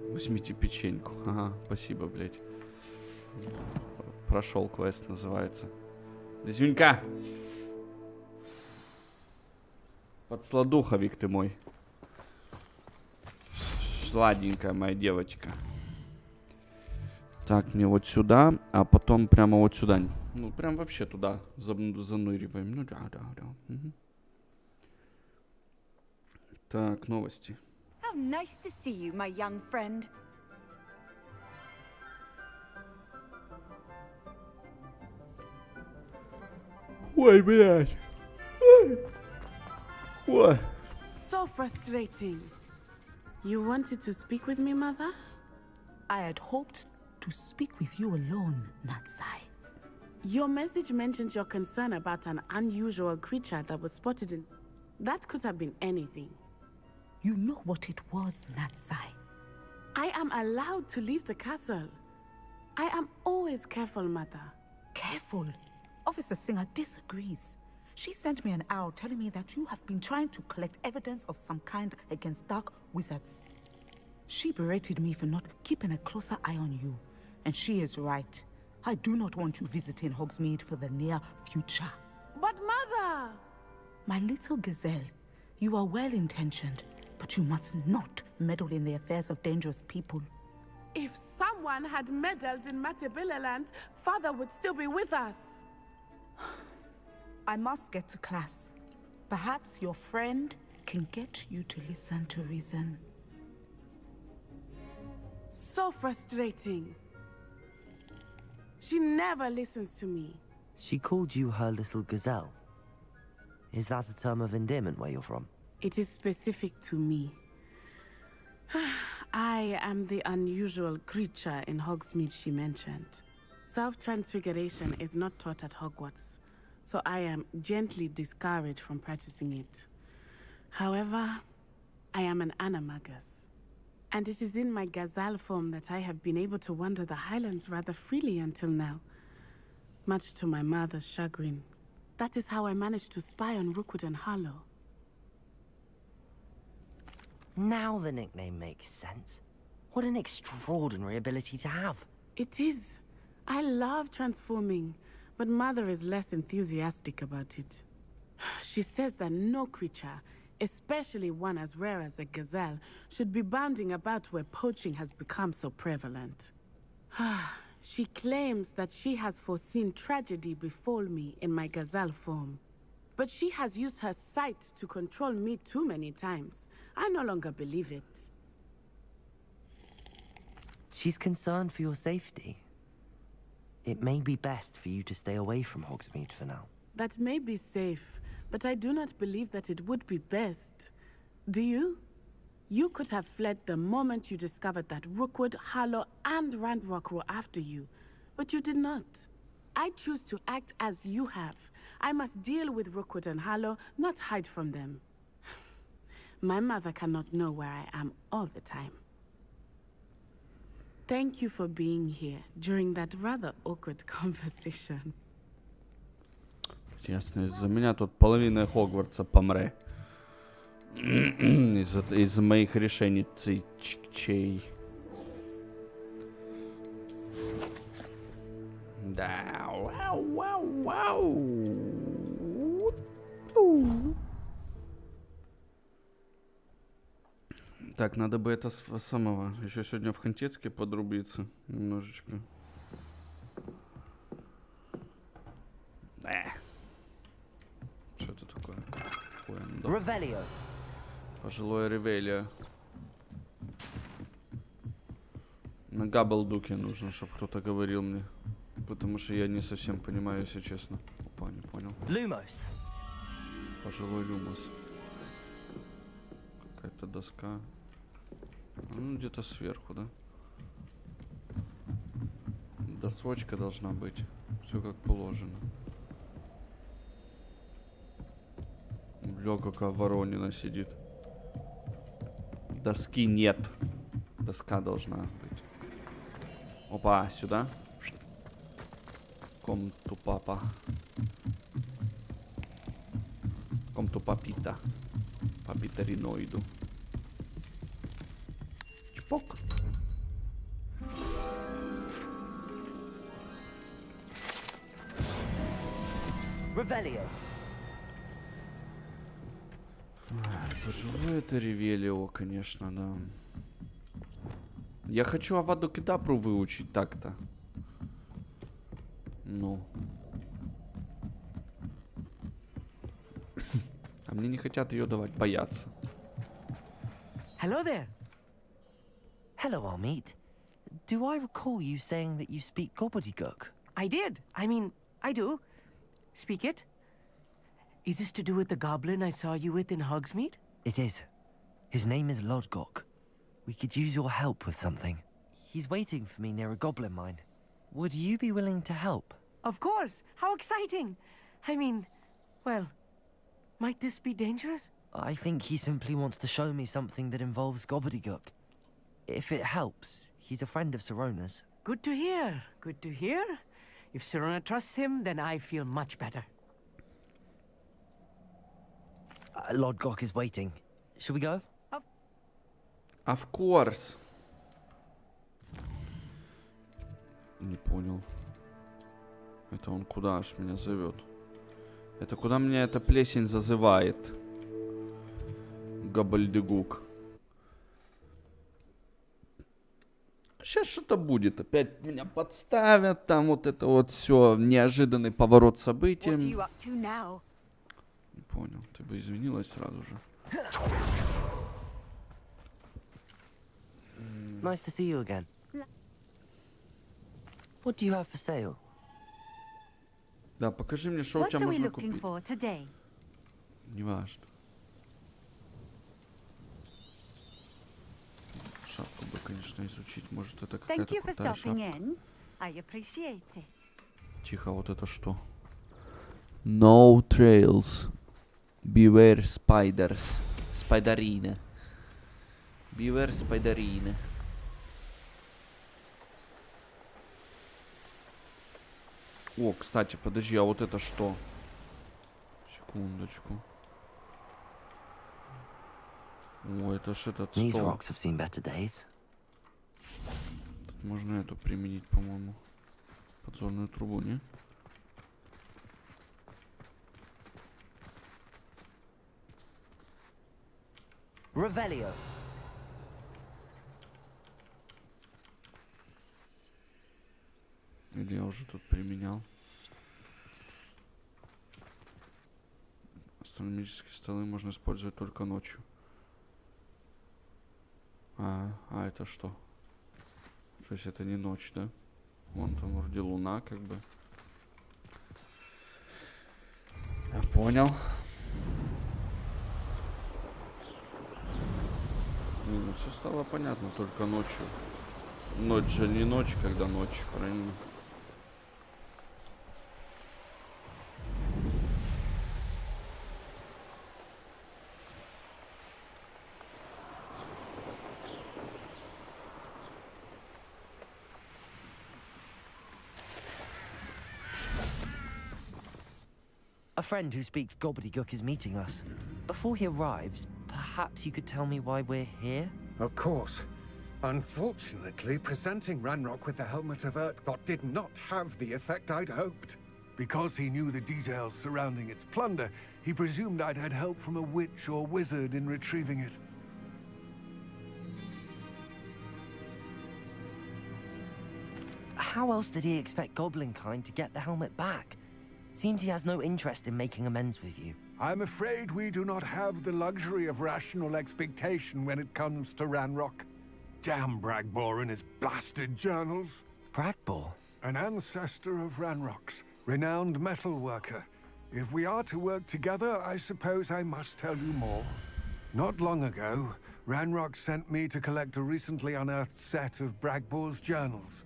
C: Возьмите печеньку. Ага, спасибо, блядь. Прошел квест, называется. Дезюнька! Подсладуховик ты мой. Сладенькая моя девочка. Так, мне вот сюда, а потом прямо вот сюда. Ну, прям вообще туда зануриваем. Ну, да. Угу. Так, новости.
H: How nice to see you, my young friend.
C: Ой, блядь. Ой.
J: So frustrating. You wanted to speak with me, Mother?
F: I had hoped to speak with you alone, Natsai.
J: Your message mentioned your concern about an unusual creature that was spotted in... That could have been anything.
F: You know what it was, Natsai.
J: I am allowed to leave the castle. I am always careful, Mother.
F: Careful. Officer Singer disagrees. She sent me an owl telling me that you have been trying to collect evidence of some kind against dark wizards. She berated me for not keeping a closer eye on you. And she is right. I do not want you visiting Hogsmeade for the near future.
J: But Mother!
F: My little gazelle, you are well-intentioned, but you must not meddle in the affairs of dangerous people.
J: If someone had meddled in Matabeleland, Father would still be with us.
F: I must get to class. Perhaps your friend can get you to listen to reason.
J: So frustrating. She never listens to me.
A: She called you her little gazelle. Is that a term of endearment where you're from?
J: It is specific to me. I am the unusual creature in Hogsmeade she mentioned. Self-transfiguration is not taught at Hogwarts, so I am gently discouraged from practicing it. However, I am an animagus, and it is in my gazelle form that I have been able to wander the Highlands rather freely until now, much to my mother's chagrin. That is how I managed to spy on Rookwood and Harlow.
A: Now the nickname makes sense. What an extraordinary ability to have.
J: It is. I love transforming, but Mother is less enthusiastic about it. She says that no creature, especially one as rare as a gazelle, should be bounding about where poaching has become so prevalent. She claims that she has foreseen tragedy befall me in my gazelle form. But she has used her sight to control me too many times. I no longer believe it.
A: She's concerned for your safety. It may be best for you to stay away from Hogsmeade for now.
J: That may be safe, but I do not believe that it would be best. Do you? You could have fled the moment you discovered that Rookwood, Harlow, and Ranrock were after you, but you did not. I choose to act as you have. I must deal with Rookwood and Harlow, not hide from them. My mother cannot know where I am all the time. Thank you for being here during that rather awkward conversation.
C: Ясно, из-за меня тут половина Хогвартса помре. Из-за моих решений чей. Да, вау. Так, надо бы это самого. Еще сегодня в Хантецке подрубиться немножечко. Что это такое?
I: Ревелио.
C: Пожилое ревелио. На габлдуке нужно, чтобы кто-то говорил мне. Потому что я не совсем понимаю, если честно. Опа, не понял.
I: Lumos.
C: Пожилой люмос. Какая-то доска. Ну, где-то сверху, да? Досочка должна быть. Все как положено. Бля, какая воронина сидит. Доски нет. Доска должна быть. Опа, сюда. Комту папа. Комту папита. Папита риноиду. Пок.
I: Revelio.
C: Пожилое это Ревелио, конечно, да. Я хочу Аваду Кедабру выучить так-то. Ну. А мне не хотят ее давать, боятся.
I: Hello there.
A: Hello, Armeet. Do I recall you saying that you speak gobbledygook?
I: I did. I mean, I do. Speak it. Is this to do with the goblin I saw you with in Hogsmeade?
A: It is. His name is Lodgok. We could use your help with something. He's waiting for me near a goblin mine. Would you be willing to help?
I: Of course. How exciting. I mean, well, might this be dangerous?
A: I think he simply wants to show me something that involves gobbledygook. If it helps, he's a friend of Sirona's.
I: Good to hear. Good to hear. If Sirona trusts him, then I feel much better.
A: Lodgok is waiting. Shall we go?
C: Of course. Не понял. Это он куда аж меня зовет? Это куда меня эта плесень зазывает? Габальдегук. Сейчас что-то будет. Опять меня подставят. Там вот это вот все. Неожиданный поворот событий. Не понял. Ты бы извинилась сразу же.
A: Nice to see you again. What do you have for sale?
C: Да, покажи мне, что у тебя можно купить. Не важно. Шапку бы, конечно, изучить. Может, это какая-то крутая шапка. Тихо, вот это что? No trails. Beware spiders. Спайдерины. Beware спайдерины. О, кстати, подожди, а вот это что? Секундочку. О, это ж этот стол. Тут можно эту применить, по-моему. Подзорную трубу, не?
I: Revelio.
C: Или я уже тут применял. Астрономические столы можно использовать только ночью. А это что? То есть это не ночь, да? Вон там вроде луна, как бы. Я понял. Ну, все стало понятно, только ночью. Ночь же не ночь, когда ночь, правильно?
A: A friend who speaks gobbledygook is meeting us. Before he arrives, perhaps you could tell me why we're here?
K: Of course. Unfortunately, presenting Ranrock with the helmet of Urtkot did not have the effect I'd hoped. Because he knew the details surrounding its plunder, he presumed I'd had help from a witch or wizard in retrieving it.
A: How else did he expect Goblinkind to get the helmet back? Seems he has no interest in making amends with you.
K: I'm afraid we do not have the luxury of rational expectation when it comes to Ranrock. Damn Bragbor and his blasted journals.
A: Bragbor?
K: An ancestor of Ranrock's, renowned metal worker. If we are to work together, I suppose I must tell you more. Not long ago, Ranrock sent me to collect a recently unearthed set of Bragbor's journals.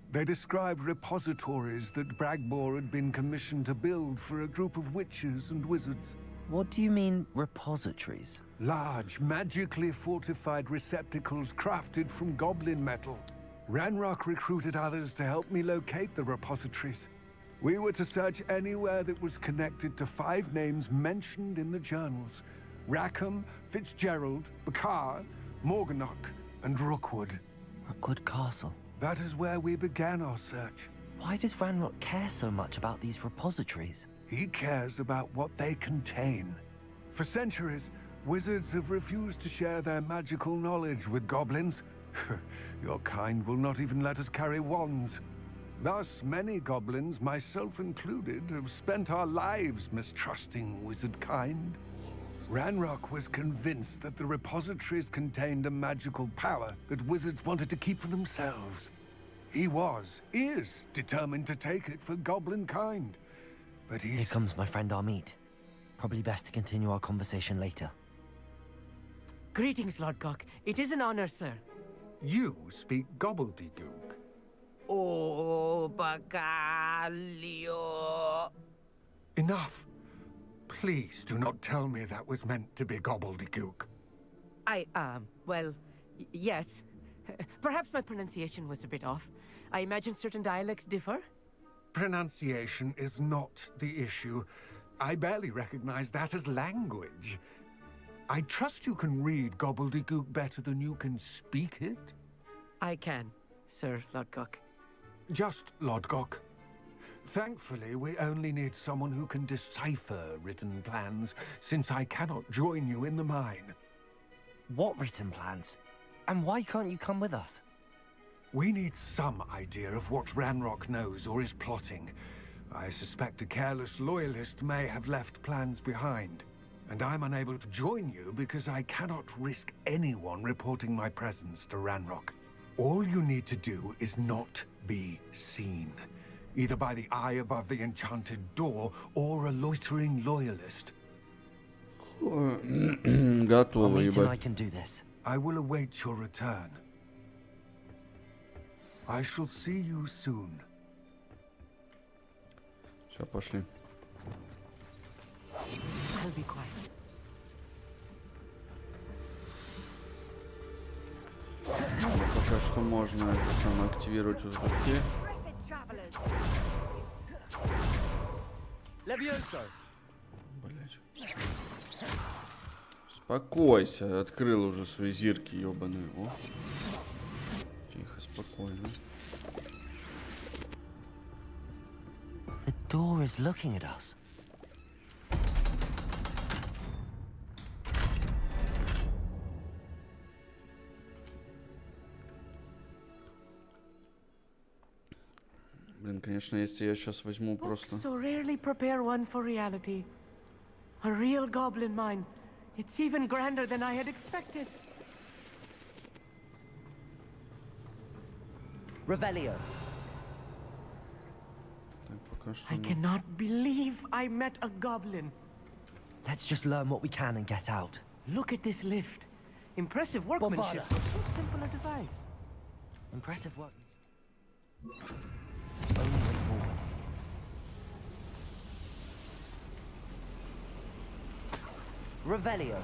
K: They described repositories that Bragbor had been commissioned to build for a group of witches and wizards.
A: What do you mean, repositories?
K: Large, magically fortified receptacles crafted from goblin metal. Ranrock recruited others to help me locate the repositories. We were to search anywhere that was connected to 5 names mentioned in the journals. Rackham, Fitzgerald, Bakar, Morganach, and Rookwood.
A: Rookwood Castle.
K: That is where we began our search.
A: Why does Ranrock care so much about these repositories?
K: He cares about what they contain. For centuries, wizards have refused to share their magical knowledge with goblins. Your kind will not even let us carry wands. Thus, many goblins, myself included, have spent our lives mistrusting wizard kind. Ranrock was convinced that the repositories contained a magical power that wizards wanted to keep for themselves. He is determined to take it for goblin kind. But
A: Here comes my friend Amit. Probably best to continue our conversation later.
I: Greetings, Lord Cock. It is an honor, sir.
K: You speak gobbledygook.
I: Oh, Bacalio.
K: Enough. Please do not tell me that was meant to be gobbledygook.
I: Well, yes. Perhaps my pronunciation was a bit off. I imagine certain dialects differ.
K: Pronunciation is not the issue. I barely recognize that as language. I trust you can read gobbledygook better than you can speak it?
I: I can, Sir Lodgok.
K: Just Lodgok. Thankfully, we only need someone who can decipher written plans, since I cannot join you in the mine.
A: What written plans? And why can't you come with us?
K: We need some idea of what Ranrock knows or is plotting. I suspect a careless loyalist may have left plans behind. And I'm unable to join you because I cannot risk anyone reporting my presence to Ranrock. All you need to do is not be seen. Either by the eye above the enchanted door or a loitering loyalist.
C: Готово,
A: ебать. I can do this.
K: I will await your return. I shall see you soon.
C: Все, пошли.
I: I'll be quiet.
C: Пока что можно это самое активировать узбеки. Блять. Успокойся, открыл уже свои зирки, ёбаные. О. Тихо, спокойно.
A: The door is looking at us.
C: Блин, конечно, если я сейчас возьму просто...
I: So rarely prepare one for reality. A real goblin mine. It's even grander than I had expected. Revelio.
C: Так, пока что...
I: I cannot believe I met a goblin.
A: Let's just learn what we can and get out.
I: Look at this lift. Impressive workmanship for so simple a device.
A: Impressive work. It's the only way forward.
I: Revelio.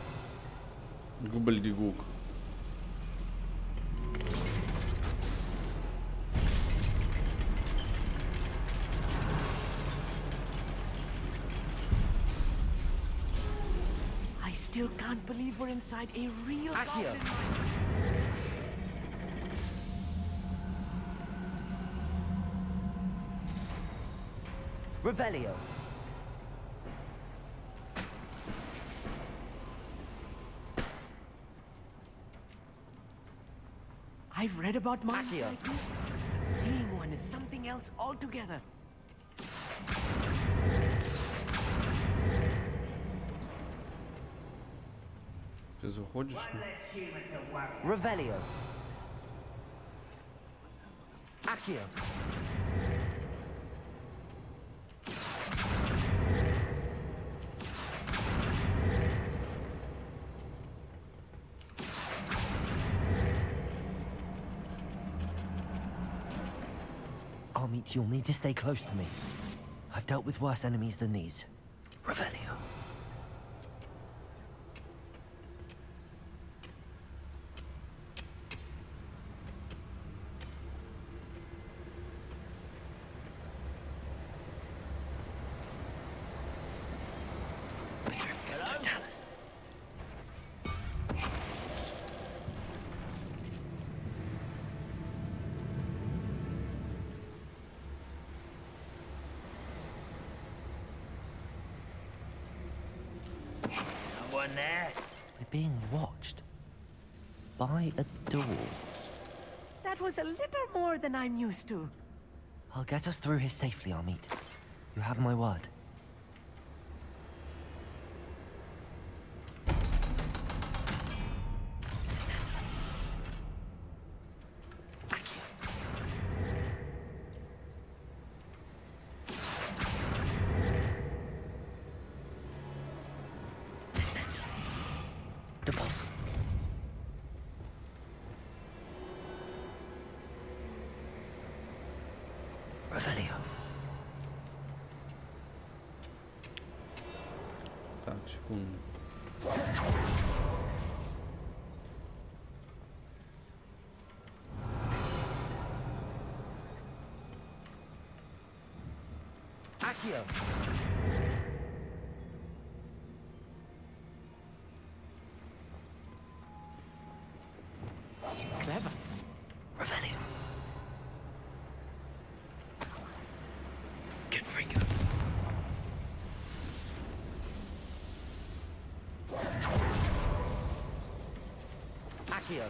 C: Губль-дигук.
I: I still can't believe we're inside a real goblin mine. Revelio. I've read about mines like this. Seeing one is something else altogether.
C: Ты заходишь?
I: Revelio. Accio.
A: Amit, you'll need to stay close to me. I've dealt with worse enemies than these. Revelio.
E: one there.
A: We're being watched. By a door.
I: That was a little more than I'm used to.
A: I'll get us through here safely, Amit. You have my word. Deposit. Revelio.
C: Так, секунду.
I: Accio. Clever.
A: Revelio. Confringo.
I: Accio.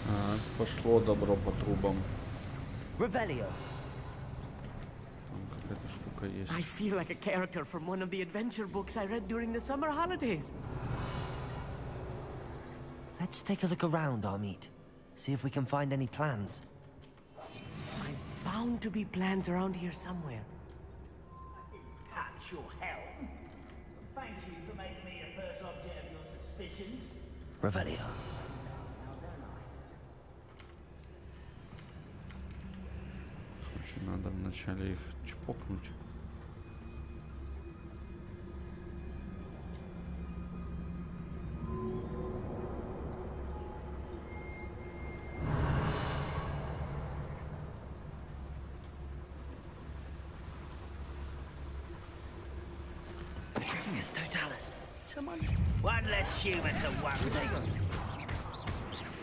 C: Так, пошло добро по трубам.
I: Revelio.
C: Там какая-то штука есть.
I: I feel like a character from one of the adventure books I read during the summer holidays.
A: Let's take a look around, Amit. See if we can find any plans.
I: Bound to be plans around here somewhere.
E: Touch your helm. Thank you for making me the first object of your suspicions.
A: Revelio.
C: Короче, надо вначале их чпокнуть.
A: Trivius totalis. Someone.
E: One less human to worry.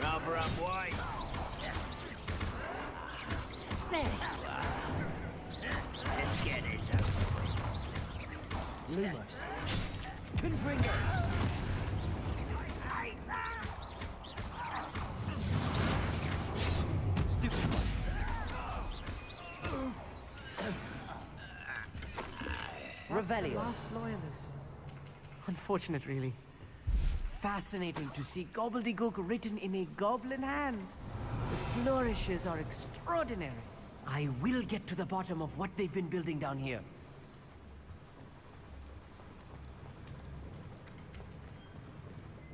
E: Rather unwise. There you are. Let's get this over.
I: Lumos. Confringo. Stupid one. Revelio. Last loyalist. Unfortunate, really. Fascinating to see gobbledygook written in a goblin hand. The flourishes are extraordinary. I will get to the bottom of what they've been building down here.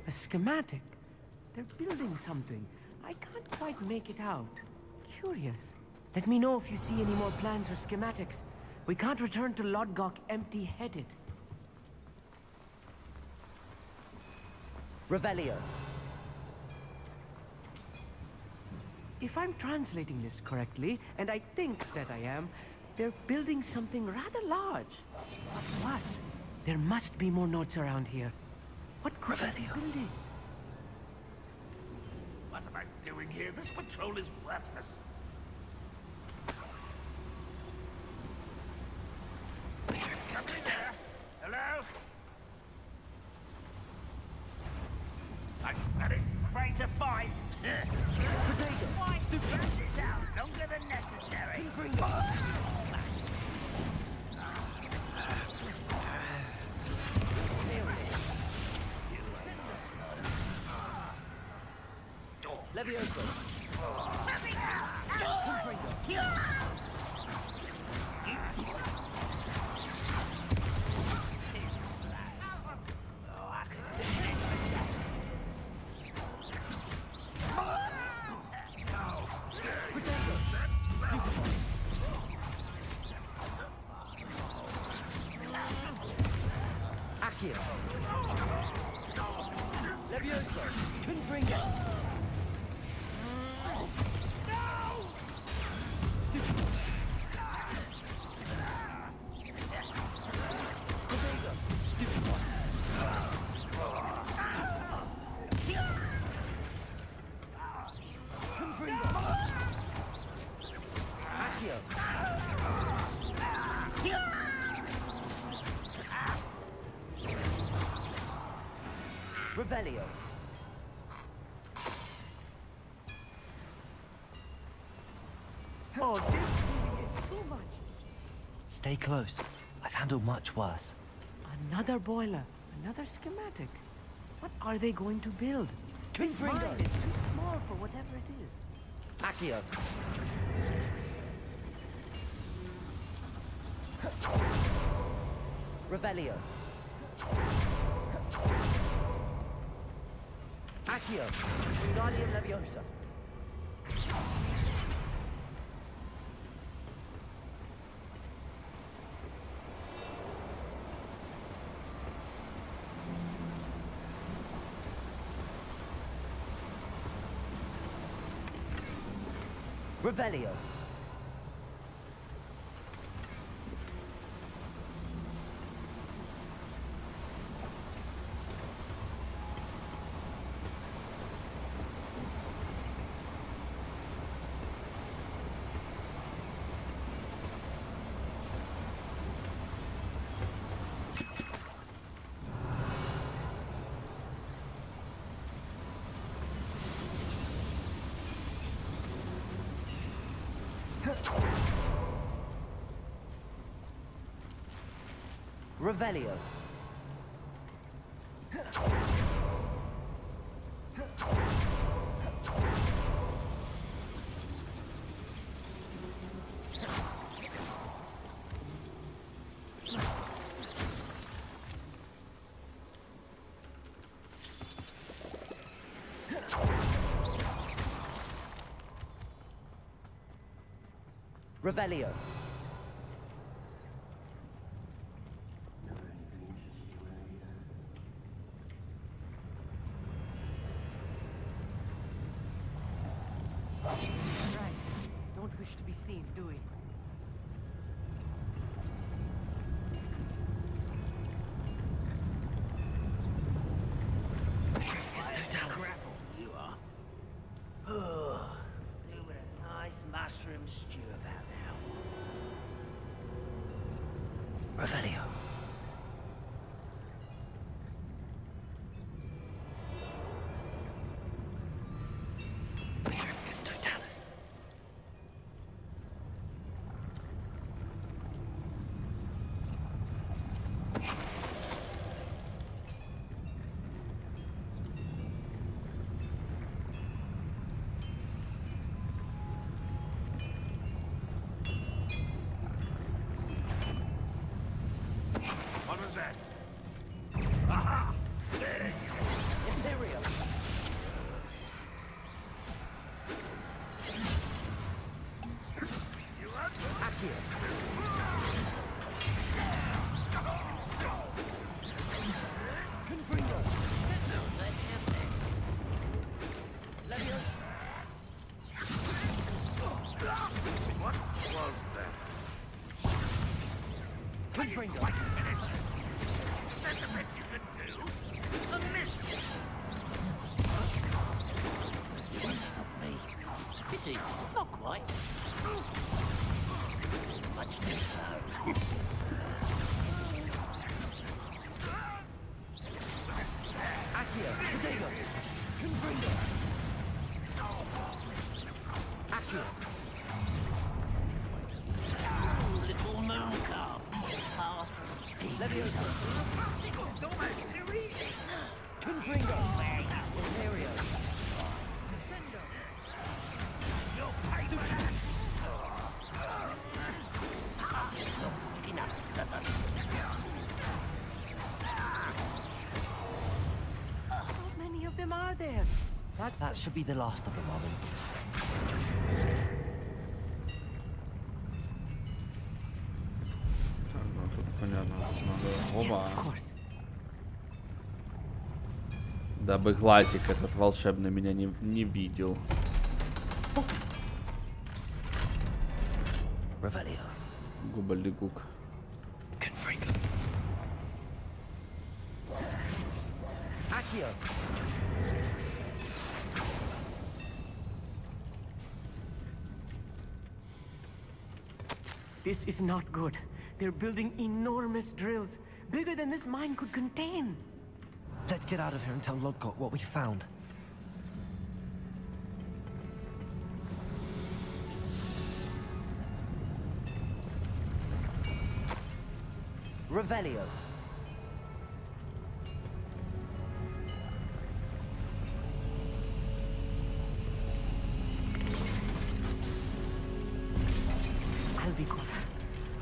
I: A schematic. They're building something. I can't quite make it out. Curious. Let me know if you see any more plans or schematics. We can't return to Lodgok empty-headed. Revelio. If I'm translating this correctly, and I think that I am, they're building something rather large. But what? There must be more notes around here. What could they be building?
E: What am I doing here? This patrol is worthless. Hello? I'm running. Afraid to fight. Why to drag this out longer than necessary?
I: Levioso. Levioso. Confringo.
A: Revelio.
I: Oh, this really is too much.
A: Stay close. I've handled much worse.
I: Another boiler, another schematic. What are they going to build? His mind is too small for whatever it is.
A: Accio. Revelio. Accio. Wingardium Leviosa. Revelio. Revelio. Revelio.
I: Right. Don't wish to be seen, do we?
E: You are. Oh, do with a nice mushroom stew about now.
A: Revelio.
K: What was that?
E: Not quite. Much too slow.
A: Accio. Potato. Confringo. Accio.
E: Little moon calf. Half.
A: Leviosa.
E: It's almost too easy.
A: Confringo. Ontario.
I: How many of them are there?
A: That should be the last of them, Robbins.
C: Ну, тут понятно, надо...
A: Yes,
C: Оба.
A: of course.
C: Дабы глазик этот волшебный меня не видел.
A: Revelio.
C: Губалигук.
A: Confringo. Accio.
I: This is not good. They're building enormous drills, bigger than this mine could contain.
A: Let's get out of here and tell Lodgok what we found. Revelio.
I: I'll be quiet.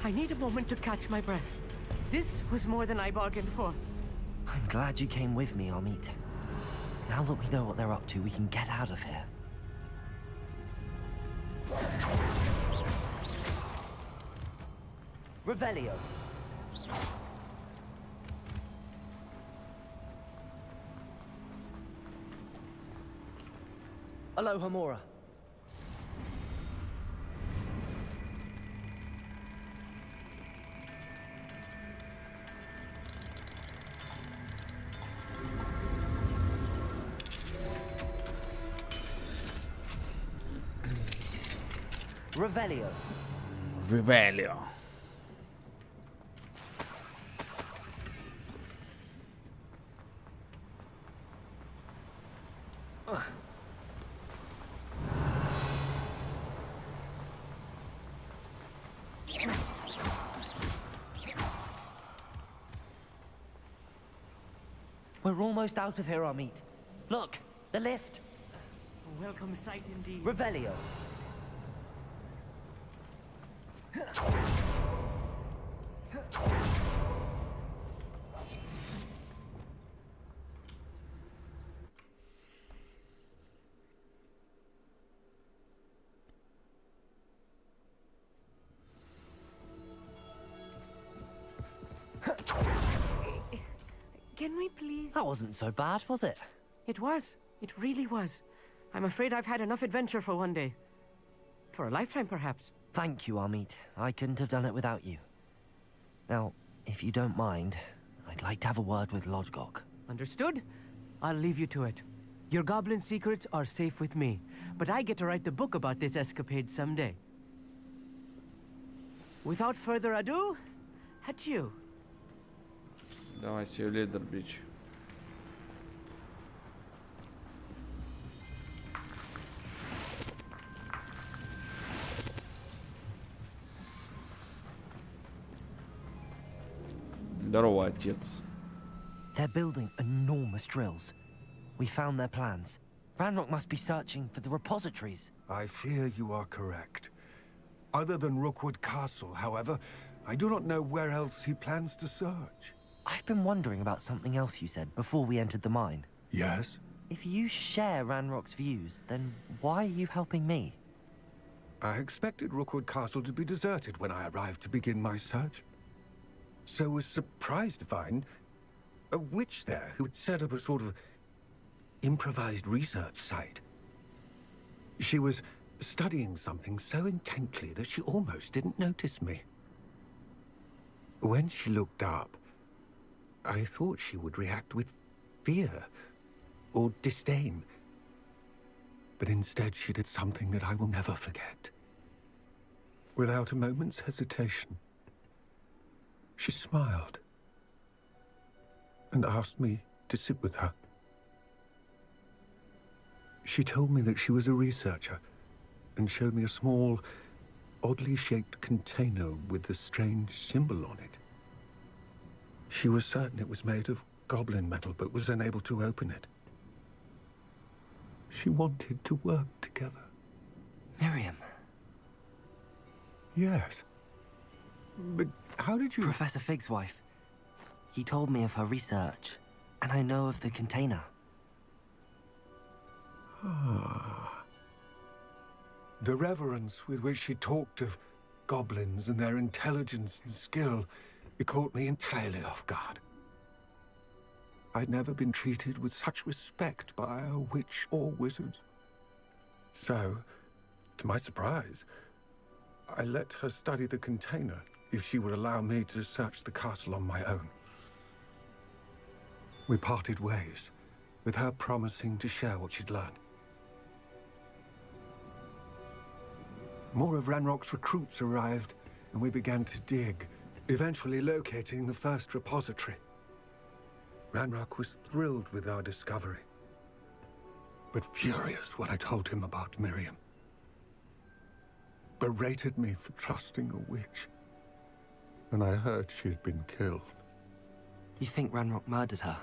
I: I need a moment to catch my breath. This was more than I bargained for.
A: I'm glad you came with me, Amit. Now that we know what they're up to, we can get out of here. Revelio. Aloha Mora. Revelio.
C: Revelio.
A: We're almost out of here, Amit. Look, the lift.
I: A welcome sight indeed.
A: Revelio.
I: Can we please?
A: That wasn't so bad, was it?
I: It was. It really was. I'm afraid I've had enough adventure for one day. For a lifetime, perhaps.
A: Thank you, Amit. I couldn't have done it without you. Now, if you don't mind, I'd like to have a word with Lodgok.
I: Understood? I'll leave you to it. Your goblin secrets are safe with me, but I get to write the book about this escapade someday. Without further ado, adieu.
C: Давай, see you later, bitch. Здорово, отец.
A: They're building enormous drills. We found their plans. Ranrock must be searching for the repositories.
K: I fear you are correct. Other than Rookwood Castle, however, I do not know where else he plans to search.
A: I've been wondering about something else you said before we entered the mine.
K: Yes?
A: If you share Ranrock's views, then why are you helping me?
K: I expected Rookwood Castle to be deserted when I arrived to begin my search. So was surprised to find a witch there who had set up a sort of improvised research site. She was studying something so intently that she almost didn't notice me. When she looked up, I thought she would react with fear or disdain. But instead she did something that I will never forget. Without a moment's hesitation, she smiled and asked me to sit with her. She told me that she was a researcher and showed me a small, oddly shaped container with a strange symbol on it. She was certain it was made of goblin metal, but was unable to open it. She wanted to work together.
A: Miriam.
K: Yes. But how did you...
A: Professor Fig's wife. He told me of her research, and I know of the container.
K: Ah. The reverence with which she talked of goblins and their intelligence and skill, it caught me entirely off guard. I'd never been treated with such respect by a witch or wizard. So, to my surprise, I let her study the container if she would allow me to search the castle on my own. We parted ways, with her promising to share what she'd learned. More of Ranrock's recruits arrived, and we began to dig, eventually locating the first repository. Ranrock was thrilled with our discovery, but furious when I told him about Miriam. Berated me for trusting a witch when I heard she had been killed.
A: You think Ranrock murdered her?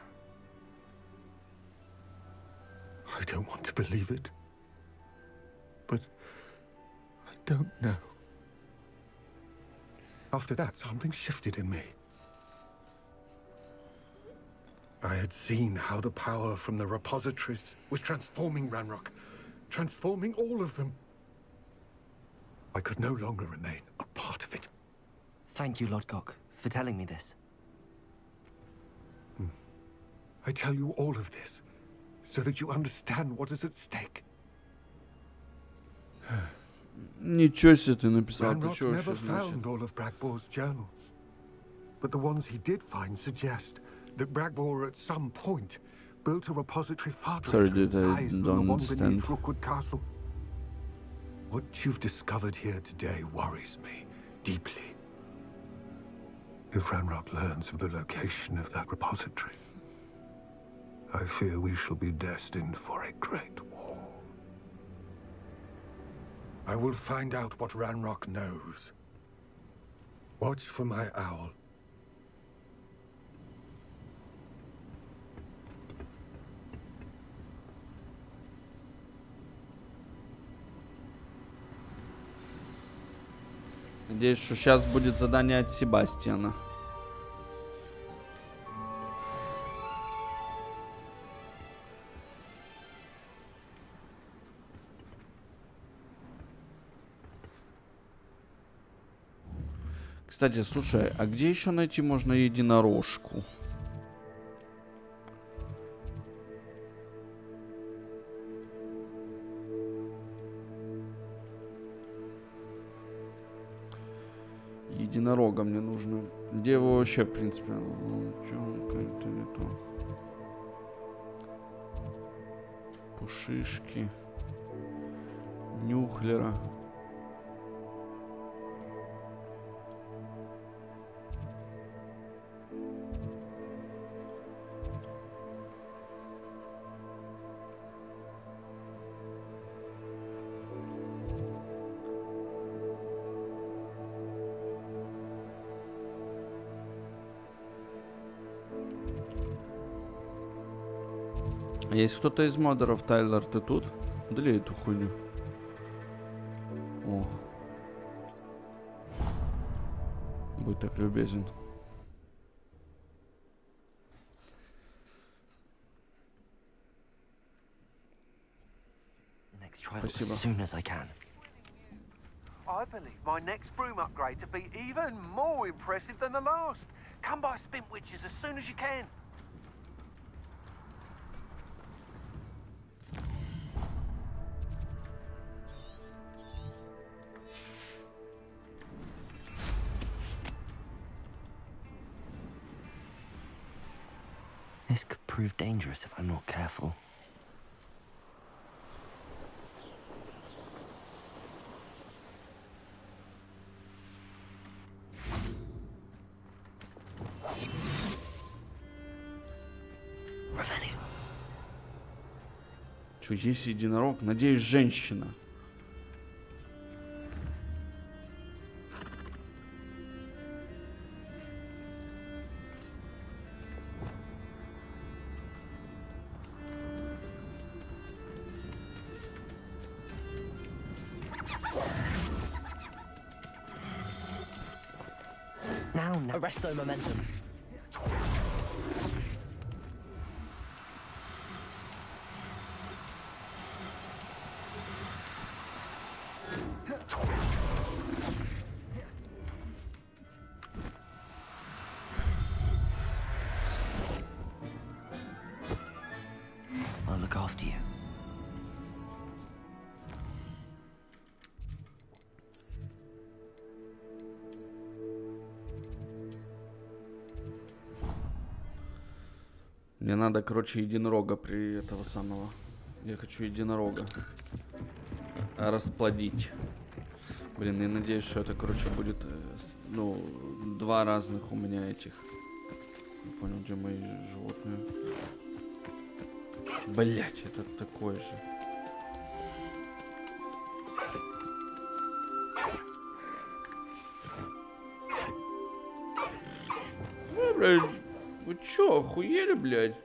K: I don't want to believe it, but I don't know. After that, something shifted in me. I had seen how the power from the repositories was transforming Ranrock, transforming all of them. I could no longer remain a part of it.
A: Thank you, Lodgok, for telling me this.
K: I tell you all of this so that you understand what is at stake.
C: Ничего себе ты написал. Ты
K: Ranrock
C: чё
K: never
C: вообще значит?
K: found all of Bragbor's journals, but the ones he did find suggest that Bragbor at some point built a repository far
C: Sorry,
K: greater in
C: dude, I
K: size than the
C: don't
K: one
C: understand.
K: beneath Rookwood Castle. What you've discovered here today worries me deeply. If Ranrock learns of the location of that repository, I fear we shall be destined for a great war. I will find out what Ranrock knows. Watch for my owl.
C: Надеюсь, что сейчас будет задание от Себастьяна. Кстати, слушай, а где еще найти можно единорожку? Единорога мне нужно. Где его вообще, в принципе? Это не то. Пушишки. Нюхлера. Есть кто-то из модеров, Тайлер, ты тут? Удали эту хуйню. О. Будь так любезен. Спасибо.
A: As soon as I can.
L: I believe my next broom upgrade to be even more impressive than the last. Come by Spint Witches as soon as you can.
A: This could prove dangerous if I'm not careful.
C: Что, есть единорог? Надеюсь, женщина.
A: Arresto momentum. I'll look after you.
C: Мне надо, короче, единорога при этого самого. Я хочу единорога расплодить. Блин, я надеюсь, что это, короче, будет, ну, два разных у меня этих Не понял, где мои животные. Блять, это такой же. Блядь, вы чё, охуели, блядь?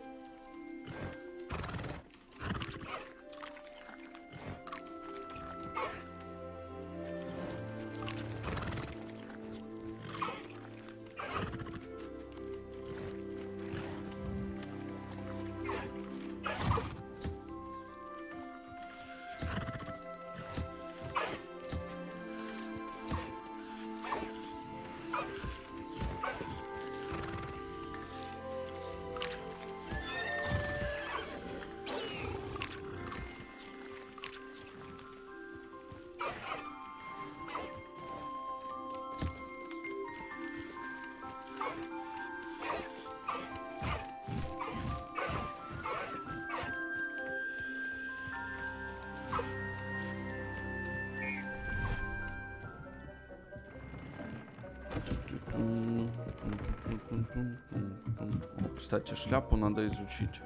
C: Кстати, шляпу надо изучить.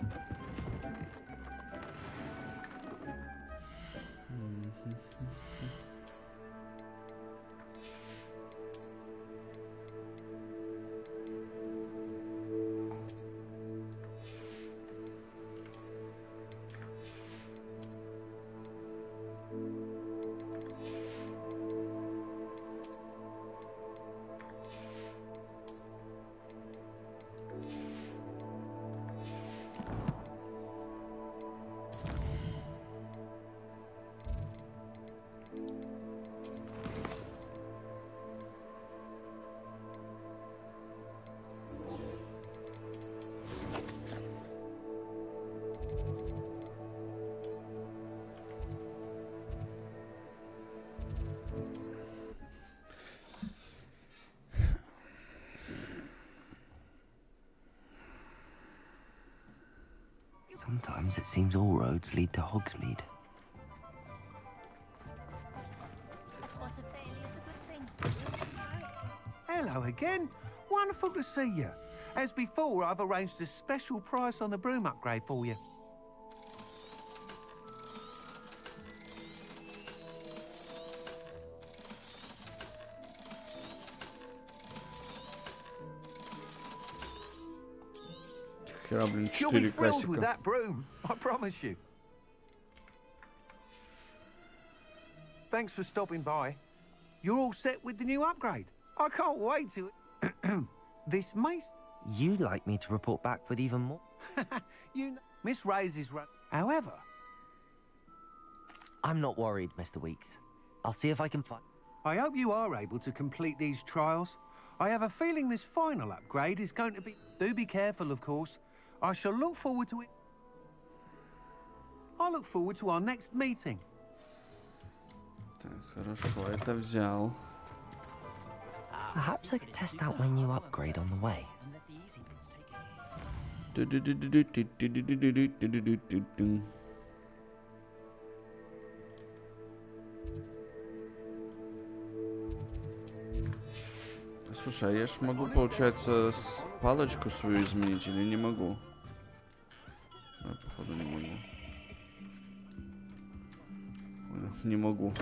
A: Sometimes it seems all roads lead to Hogsmeade.
L: Hello again. Wonderful to see you. As before, I've arranged a special price on the broom upgrade for you. You'll be thrilled with that broom, I promise you. Thanks for stopping by. You're all set with the new upgrade. I can't wait to... This may...
A: You'd like me to report back with even more?
L: You know, Miss Ray's is run... However...
A: I'm not worried, Mr. Weeks. I'll see if I can find...
L: I hope you are able to complete these trials. I have a feeling this final upgrade is going to be... Do be careful, of course. I shall look forward to it. I look forward to our next meeting.
C: Так, хорошо, это взял.
A: Perhaps I could test out my new upgrade on the way.
C: Слушай, а я ж могу, получается, палочку свою изменить или не могу? Да, походу не могу. Не могу.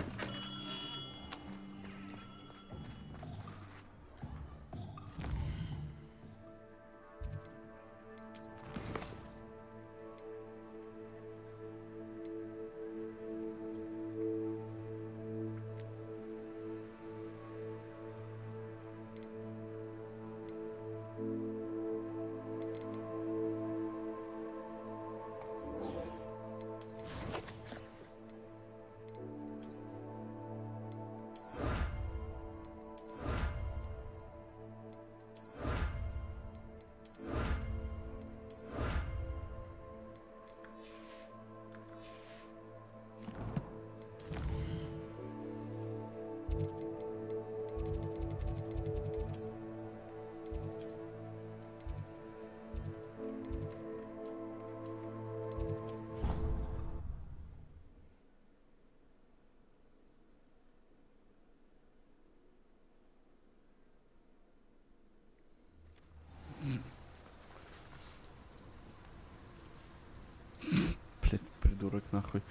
C: придурок, нахуй.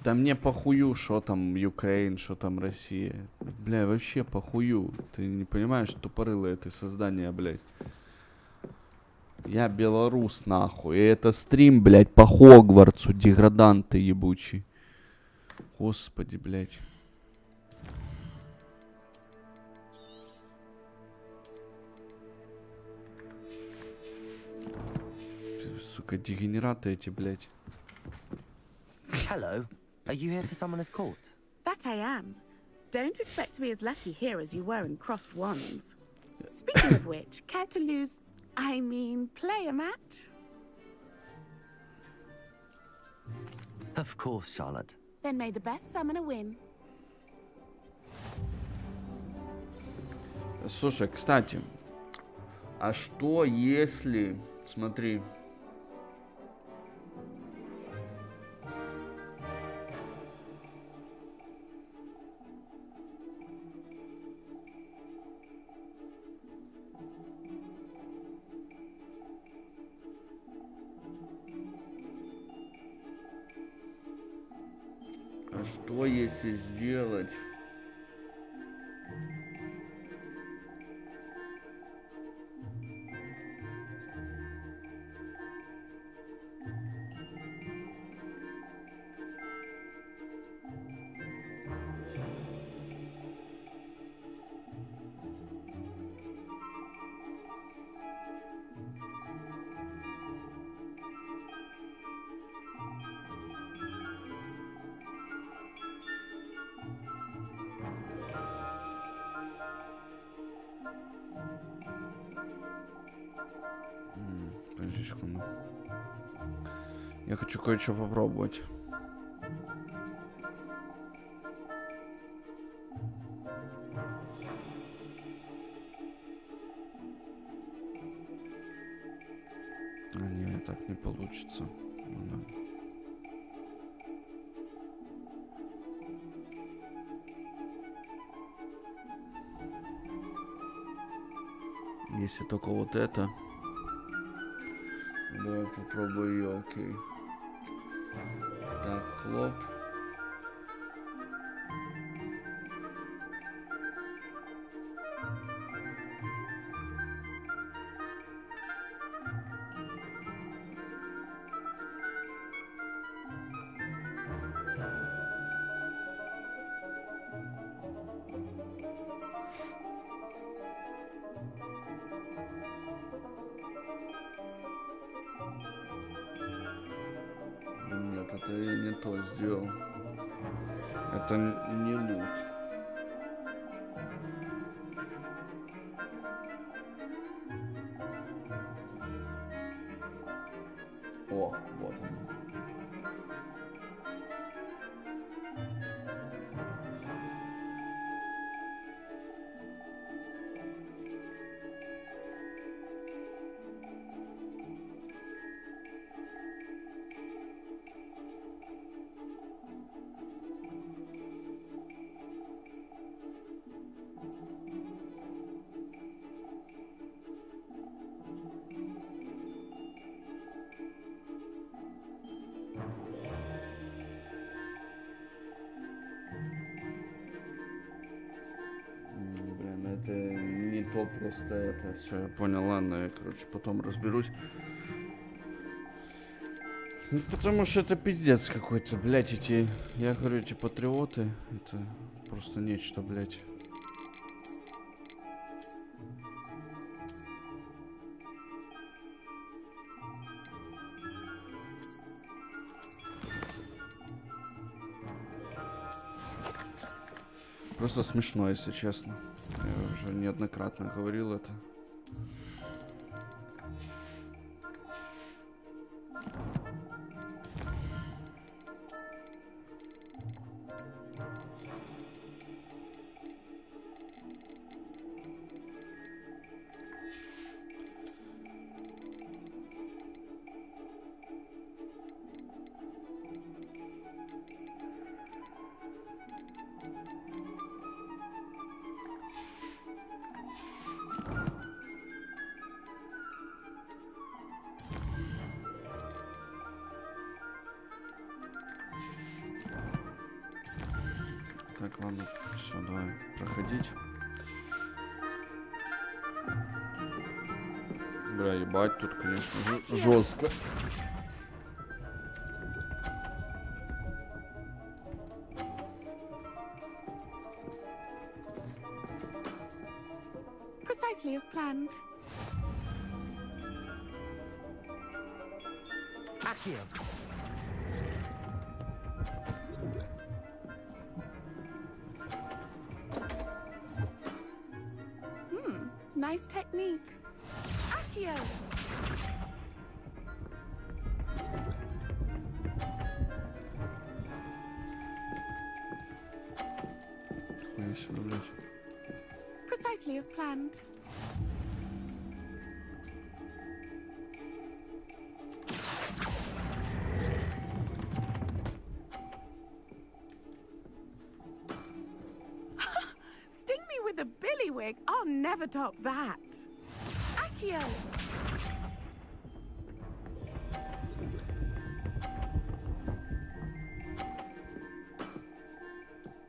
C: Да мне похую, что там Украина, что там Россия. Бля, вообще похую. Ты не понимаешь, тупорылое ты создание, блядь. Я белорус, нахуй. И это стрим, блядь, по Хогвартсу, деграданты ебучий. Господи, блядь. Сука, дегенераты эти, блядь.
A: Hello. Are you here for someone as court?
J: That I am. Don't expect to be as lucky here as you were in Crossed Wands. Speaking of which, care to lose, I mean, play a match?
A: Of course, Charlotte.
J: Then may the best summoner win.
C: Слушай, кстати, а что если... Смотри. А что если сделать? Подожди секунду. Я хочу кое-что попробовать. А не, так не получится. Ну, да. Если только вот это. Давай попробую ее, окей. Так, хлоп. Нет, это я не то сделал. Это не лут. О, вот он. Блин, это не то, просто это. Все, я понял, ладно, я, короче, потом разберусь. Ну, потому что это пиздец какой-то, блядь, эти, я говорю, эти патриоты, это просто нечто, блядь. Просто смешно, если честно. Я уже неоднократно говорил это. Так, ладно, все, давай проходить. Бля, ебать, тут, конечно, жестко.
J: Precisely as planned.
L: Accio.
J: Nice technique. Accio. Precisely as planned. Sting me with a billywig. I'll never top that. Accio.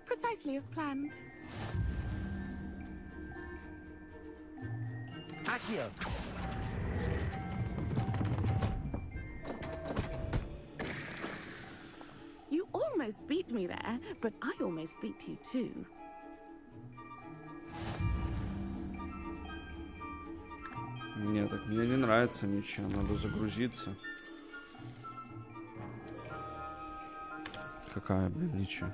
J: Precisely as planned.
L: Accio.
J: You almost beat me there, but I almost beat you too.
C: Нет, так мне не нравится ничего, надо загрузиться. Какая, блин, ничего.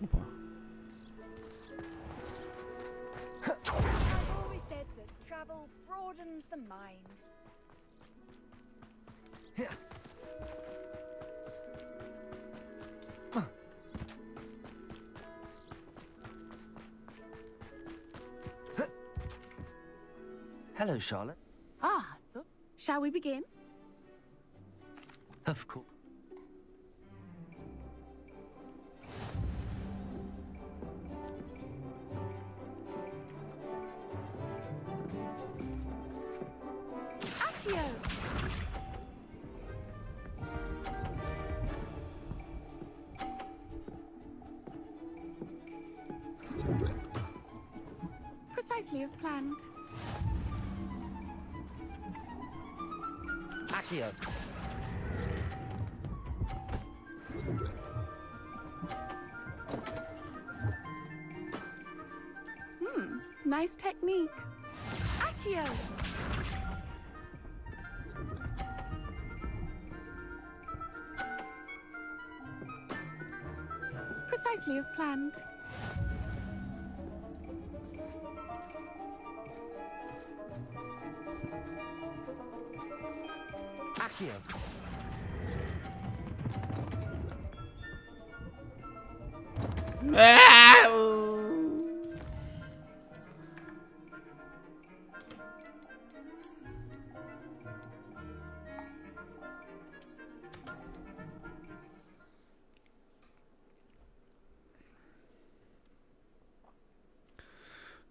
C: Опа.
H: I've always said that travel broadens the mind.
A: Hello, Charlotte.
J: Ah, shall we begin?
A: Of course.
J: Accio. Precisely as planned.
L: Accio.
J: Nice technique. Accio. Precisely as planned.
L: Accio.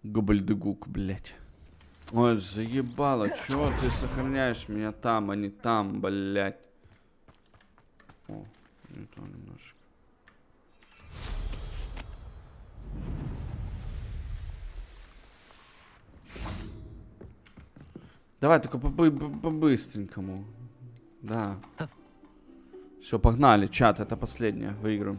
C: Гобальдегук, блять. Ой, заебало, чё ты сохраняешь меня там, а не там, блять. О, не то немножко. Давай, только по-быстренькому. Да. Все, погнали, чат, это последнее, выиграем.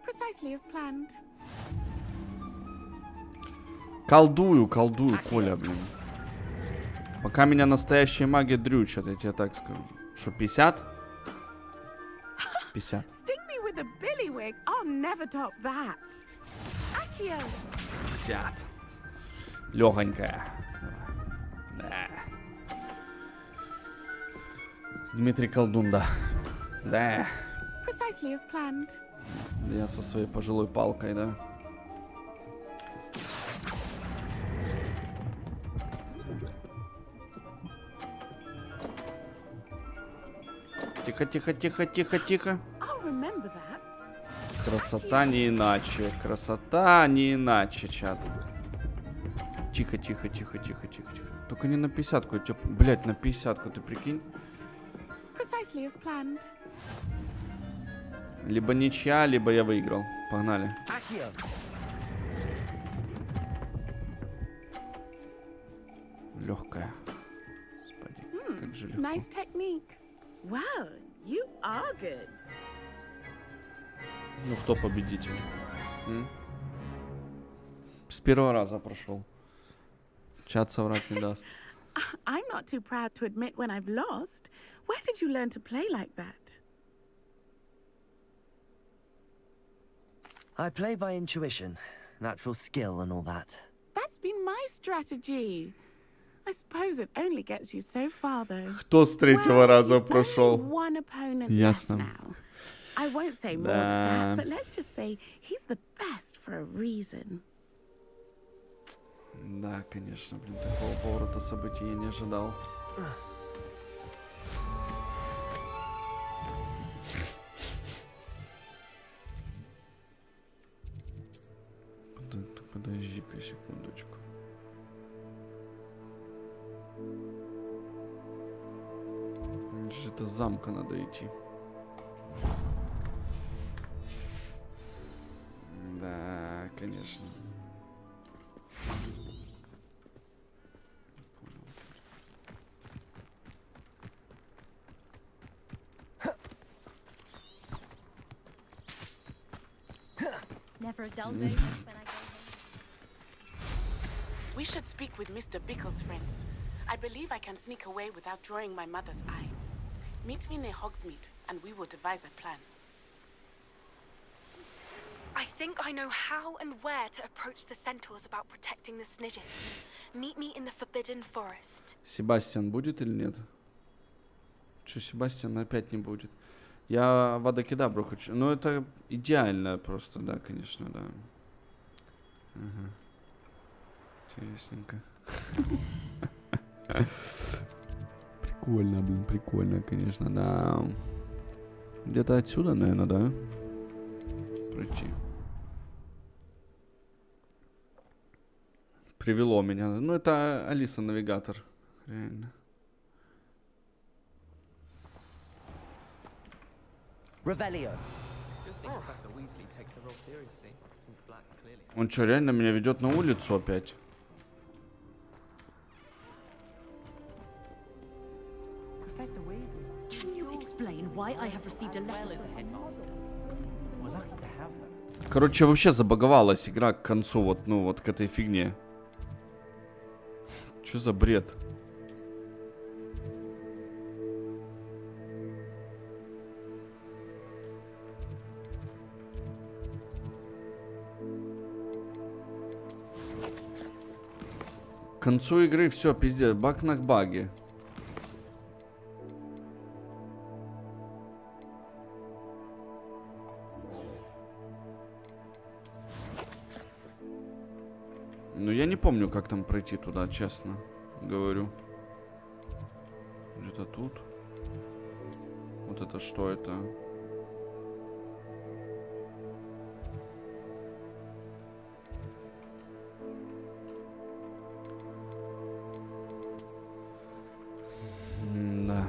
J: Precisely as planned.
C: Колдую, Коля, блин. Пока меня настоящая магия дрючат, я тебе так скажу. Что, 50? 50.
J: Sting me with a billywig. I'll never top that. Accio.
C: 50. Легонькая. Да. Дмитрий Колдун, да. Да.
J: Precisely as planned.
C: Я со своей пожилой палкой, да. Тихо, тихо, тихо, тихо, тихо.
J: I'll remember that.
C: Красота не иначе. Красота не иначе, чат. Тихо, тихо, тихо, тихо, тихо, тихо. Только не на 50-ку. Блять, на 50-ку, ты прикинь?
J: Precisely as planned.
C: Либо ничья, либо я выиграл. Погнали. Легкая. Господи, как же легко.
J: Nice technique. Well, you are good.
C: Ну, кто победитель? С первого раза прошел. Чат соврать не даст.
J: I'm not too proud to admit when I've lost. Where did you learn to play like that?
A: I play by intuition, natural skill and all that.
J: That's been my strategy. I suppose it only gets you so far, though.
C: Кто с третьего раза
J: You've only
C: прошел?
J: one opponent
C: Ясно.
J: left now. I won't say more than that, but let's just say he's the best for a reason.
C: Да, конечно, блин, такого поворота событий я не ожидал. Подожди-ка секундочку. Где-то замка надо идти. Да, конечно.
D: Never a dull day when I go home.
J: We should speak with Mr. Bickle's friends. I believe I can sneak away without drawing my mother's eye. Meet me near Hogsmeade, and we will devise a plan.
B: I think I know how and where to approach the centaurs about protecting the Snidgets. Meet me in the Forbidden Forest.
C: Себастьян будет или нет? Че, Себастьян опять не будет? Я в Адакедабру хочу. Ну, это идеально просто, да, конечно, да. Ага. Интересненько. Прикольно, блин, прикольно, конечно, да. Где-то отсюда, наверное, да? Пройти. Привело меня. Ну, это Алиса-навигатор. Реально. Он что, реально меня ведет на улицу опять? Короче, вообще забаговалась игра к концу, вот, ну, вот к этой фигне. Что за бред? К концу игры все, пиздец, баг на баге. Ну, я не помню, как там пройти туда, честно говорю. Где-то тут. Вот это что это? Да.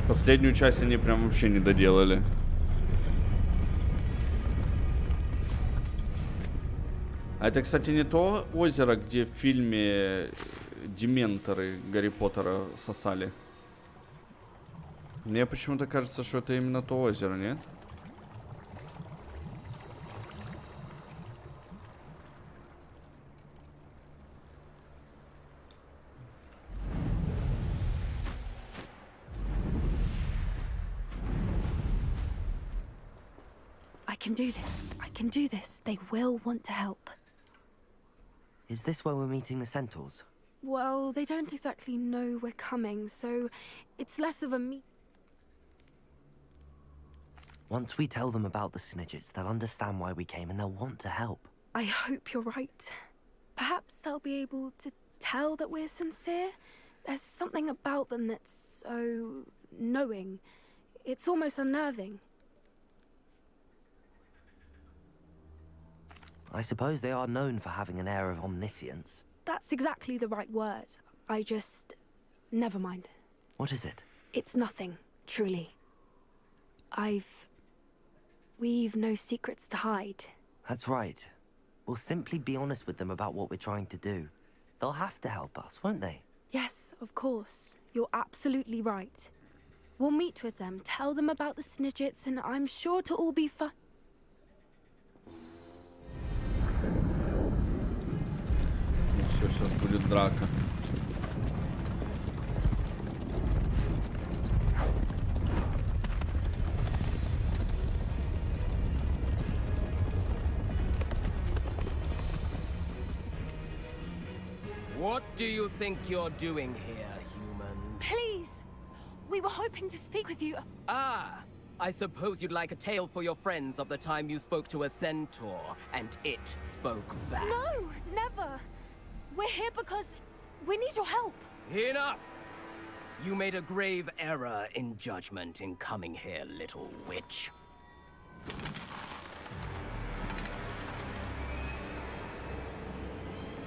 C: Последнюю часть они прям вообще не доделали. А это, кстати, не то озеро, где в фильме дементоры Гарри Поттера сосали. Мне почему-то кажется, что это именно то озеро, нет?
B: I can do this. I can do this. They will want to help.
A: Is this where we're meeting the centaurs?
B: Well, they don't exactly know we're coming, so it's less of a meet.
A: Once we tell them about the Snidgets, they'll understand why we came and they'll want to help.
B: I hope you're right. Perhaps they'll be able to tell that we're sincere. There's something about them that's so knowing. It's almost unnerving.
A: I suppose they are known for having an air of omniscience.
B: That's exactly the right word. I just... never mind.
A: What is it?
B: It's nothing, truly. We've no secrets to hide.
A: That's right. We'll simply be honest with them about what we're trying to do. They'll have to help us, won't they?
B: Yes, of course. You're absolutely right. We'll meet with them, tell them about the Snidgets, and I'm sure to all be fine.
C: Ну все, сейчас будет драка.
M: What do you think you're doing here, humans?
B: Please! We were hoping to speak with you.
M: Ah! I suppose you'd like a tale for your friends of the time you spoke to a centaur, and it spoke back.
B: No, never. We're here because we need your help.
M: Enough! You made a grave error in judgment in coming here, little witch.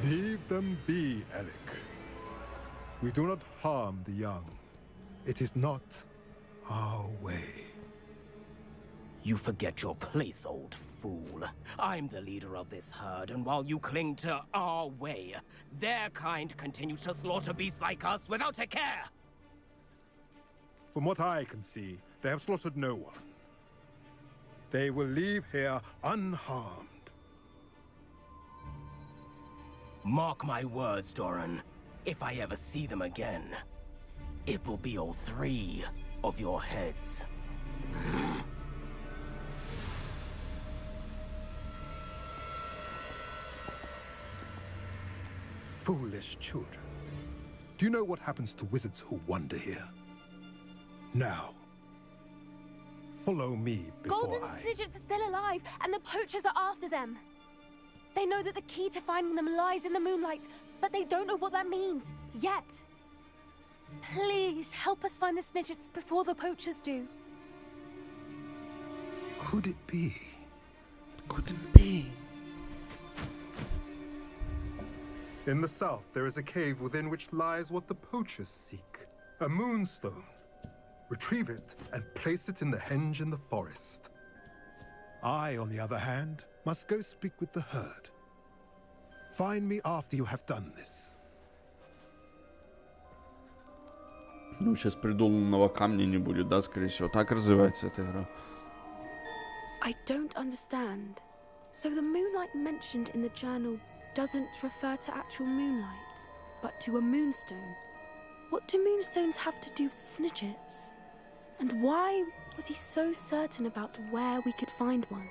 N: Leave them be, Alec. We do not harm the young. It is not our way.
M: You forget your place, old fool. I'm the leader of this herd, and while you cling to our way, their kind continues to slaughter beasts like us without a care!
N: From what I can see, they have slaughtered no one. They will leave here unharmed.
M: Mark my words, Doran. If I ever see them again, it will be all 3 of your heads.
N: Foolish children. Do you know what happens to wizards who wander here? Now, follow me before
B: Golden Snidgets are still alive, and the poachers are after them. They know that the key to finding them lies in the moonlight, but they don't know what that means, yet. Please, help us find the Snidgets before the poachers do.
N: Could it be?
C: Could it be?
N: In the south, there is a cave within which lies what the poachers seek. A moonstone. Retrieve it and place it in the henge in the forest. I, on the other hand, must go speak with the herd. Find me after you have done this.
C: Ну, сейчас придуманного камня не будет, да, скорее всего. Так развивается эта игра.
B: I don't understand. So the moonlight mentioned in the journal doesn't refer to actual moonlight, but to a moonstone. What do moonstones have to do with Snidgets? And why was he so certain about where we could find one?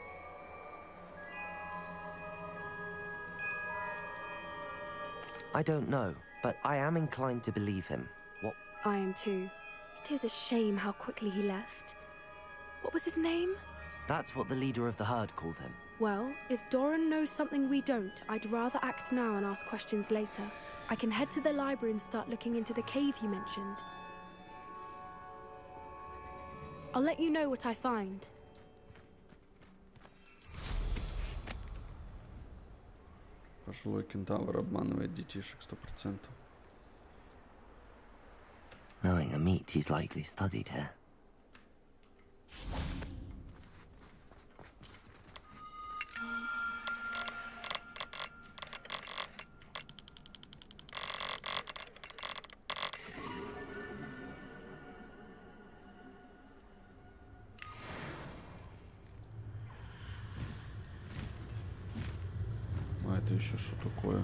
A: I don't know, but I am inclined to believe him. What?
B: I am too. It is a shame how quickly he left. What was his name?
A: That's what the leader of the herd called him.
B: Well, if Doran knows something we don't, I'd rather act now and ask questions later. I can head to the library and start looking into the cave you mentioned. I'll let you know what I find.
C: Пожилой кентавр обманывает детишек 100%.
A: Knowing a meat, he's likely studied here.
C: А это еще что такое?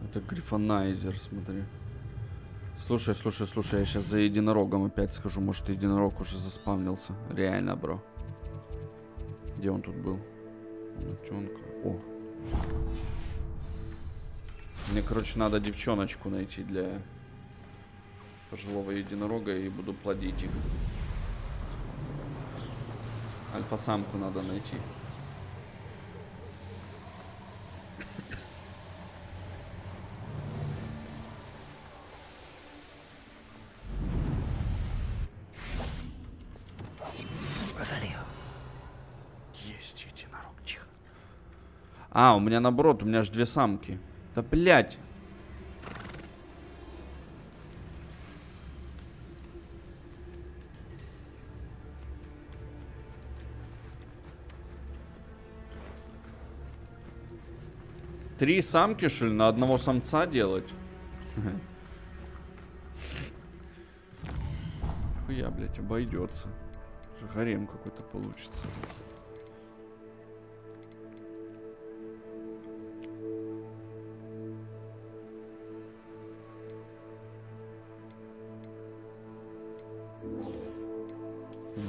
C: Это грифонайзер, смотри. Слушай, я сейчас за единорогом опять схожу. Может, единорог уже заспавнился. Реально, бро. Где он тут был? Утенка. О. Мне, короче, надо девчоночку найти для пожилого единорога и буду плодить их. Альфа-самку надо найти. Есть единорог, тихо. А, у меня наоборот, у меня аж 2 самки. Да блять. Три самки, что ли, на одного самца делать? Хуя, блять, обойдется. Гарем какой-то получится.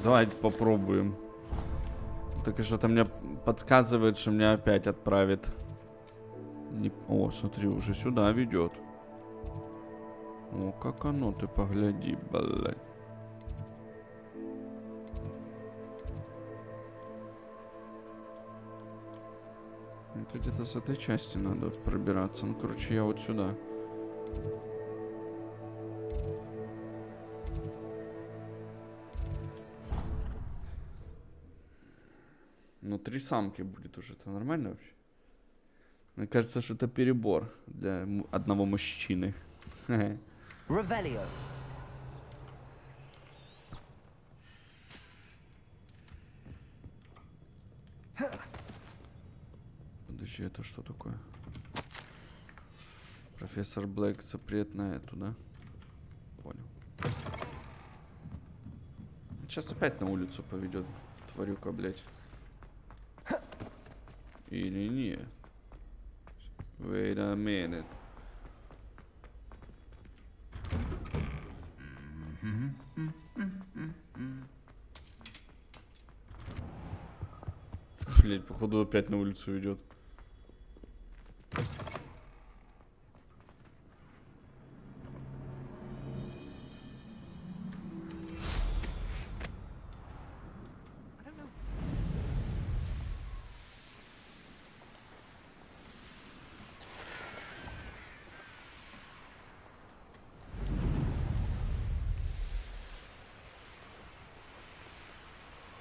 C: Давайте попробуем. Так что-то мне подсказывает, что меня опять отправит. Не... О, смотри, уже сюда ведет. О, как оно, ты погляди, блядь. Это где-то с этой части надо пробираться. Ну, короче, я вот сюда. Ну, 3 самки будет уже. Это нормально вообще? Мне кажется, что это перебор для одного мужчины.
A: Revelio.
C: Подожди, это что такое? Профессор Блэк запрет на эту, да? Понял. Сейчас опять на улицу поведет тварюка, блядь. Или нет? Wait a minute. Блять, походу опять на улицу ведет.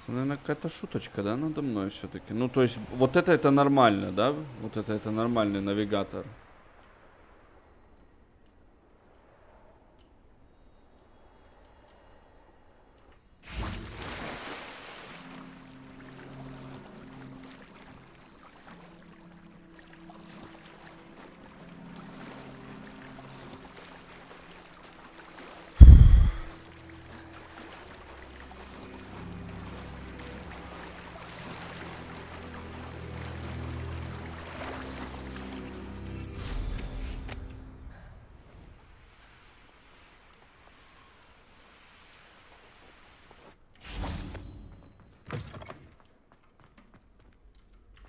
C: Наверное, какая-то шуточка, да, надо мной все-таки. Ну, то есть, вот это нормально, да? Вот это нормальный навигатор.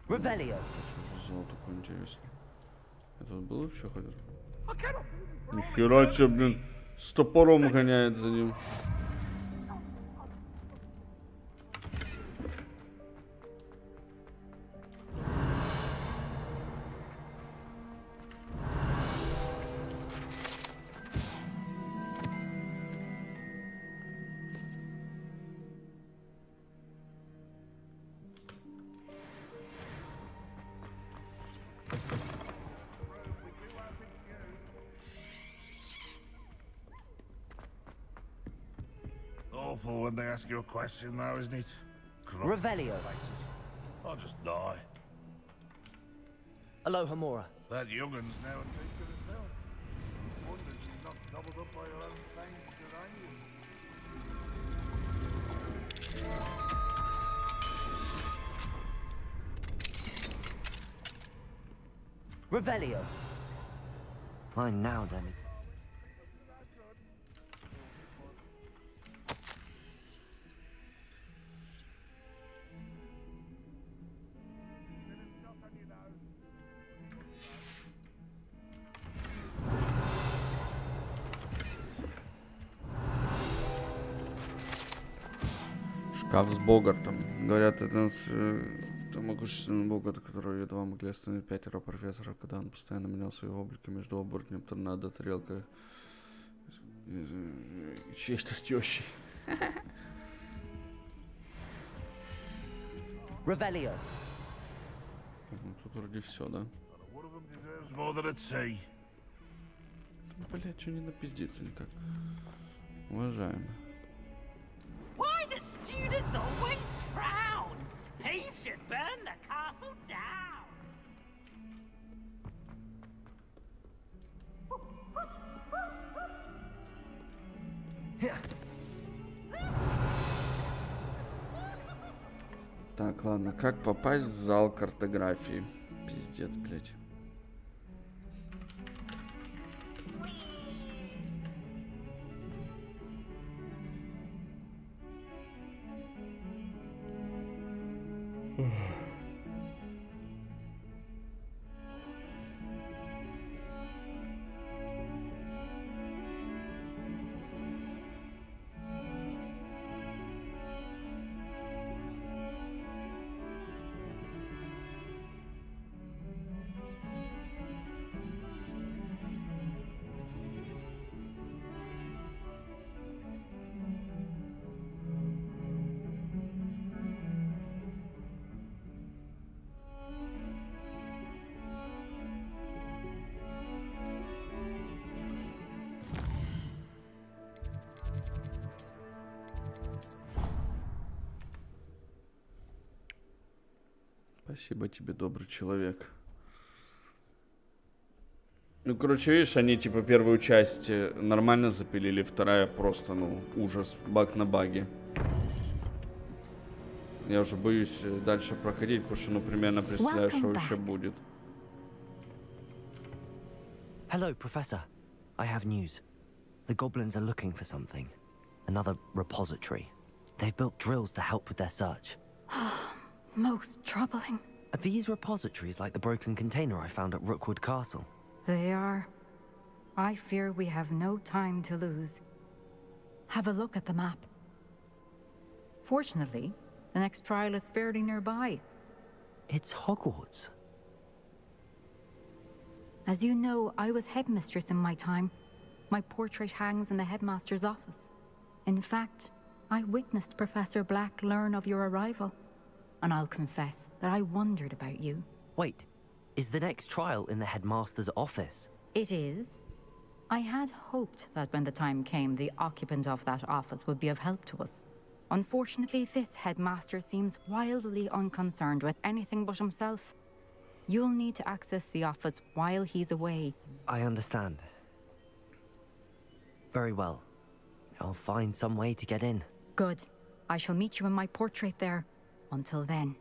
A: Revelio.
C: Что за зал такой интересный? Это был вообще хоть? Нихера себе, блин, с топором гоняет за ним.
O: Awful when they ask you a question, though, isn't it?
A: Revelio.
O: I'll just die.
A: Aloha Mora.
O: That youngun's now and then good as hell. Wonder she's not gobbled up by her own fangs uranium.
A: Revelio. Fine now, Demi.
C: Шкаф с Богартом. Говорят, это могущественный богат, которого едва могли остановить 5 профессоров, когда он постоянно менял свои облики между оборотнем, торнадо, тарелкой. Чьей-то тещей.
A: Revelio.
C: Ну, тут вроде все, да? Блять, что не напиздиться никак. Уважаем.
P: Why do students always frown? Thieves should burn the castle down.
C: Так, ладно, как попасть в зал картографии? Пиздец, блять. Спасибо тебе, добрый человек. Ну, короче, видишь, они, типа, первую часть нормально запилили, вторая просто, ну, ужас, баг на баге. Я уже боюсь дальше проходить, потому что, ну, примерно представляю, что еще будет.
A: Hello, Professor. I have news. The goblins are looking for something. Another repository. They've built drills to help with their search.
Q: Most troubling.
A: Are these repositories like the broken container I found at Rookwood Castle?
Q: They are. I fear we have no time to lose. Have a look at the map. Fortunately, the next trial is fairly nearby.
A: It's Hogwarts.
Q: As you know, I was headmistress in my time. My portrait hangs in the headmaster's office. In fact, I witnessed Professor Black learn of your arrival. And I'll confess that I wondered about you.
A: Wait, is the next trial in the headmaster's office?
Q: It is. I had hoped that when the time came, the occupant of that office would be of help to us. Unfortunately, this headmaster seems wildly unconcerned with anything but himself. You'll need to access the office while he's away.
A: I understand. Very well. I'll find some way to get in.
Q: Good. I shall meet you in my portrait there. Until then.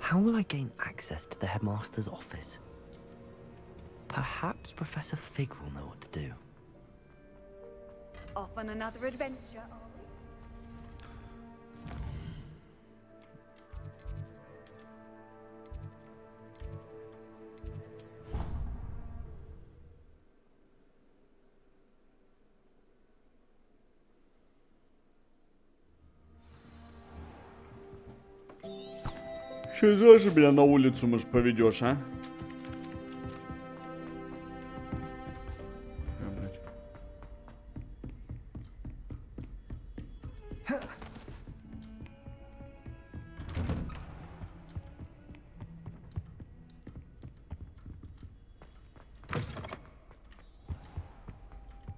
A: How will I gain access to the headmaster's office? Perhaps Professor Fig will know what to do.
H: Off on another adventure, are we?
C: Сейчас тоже меня на улицу, может, поведешь, а?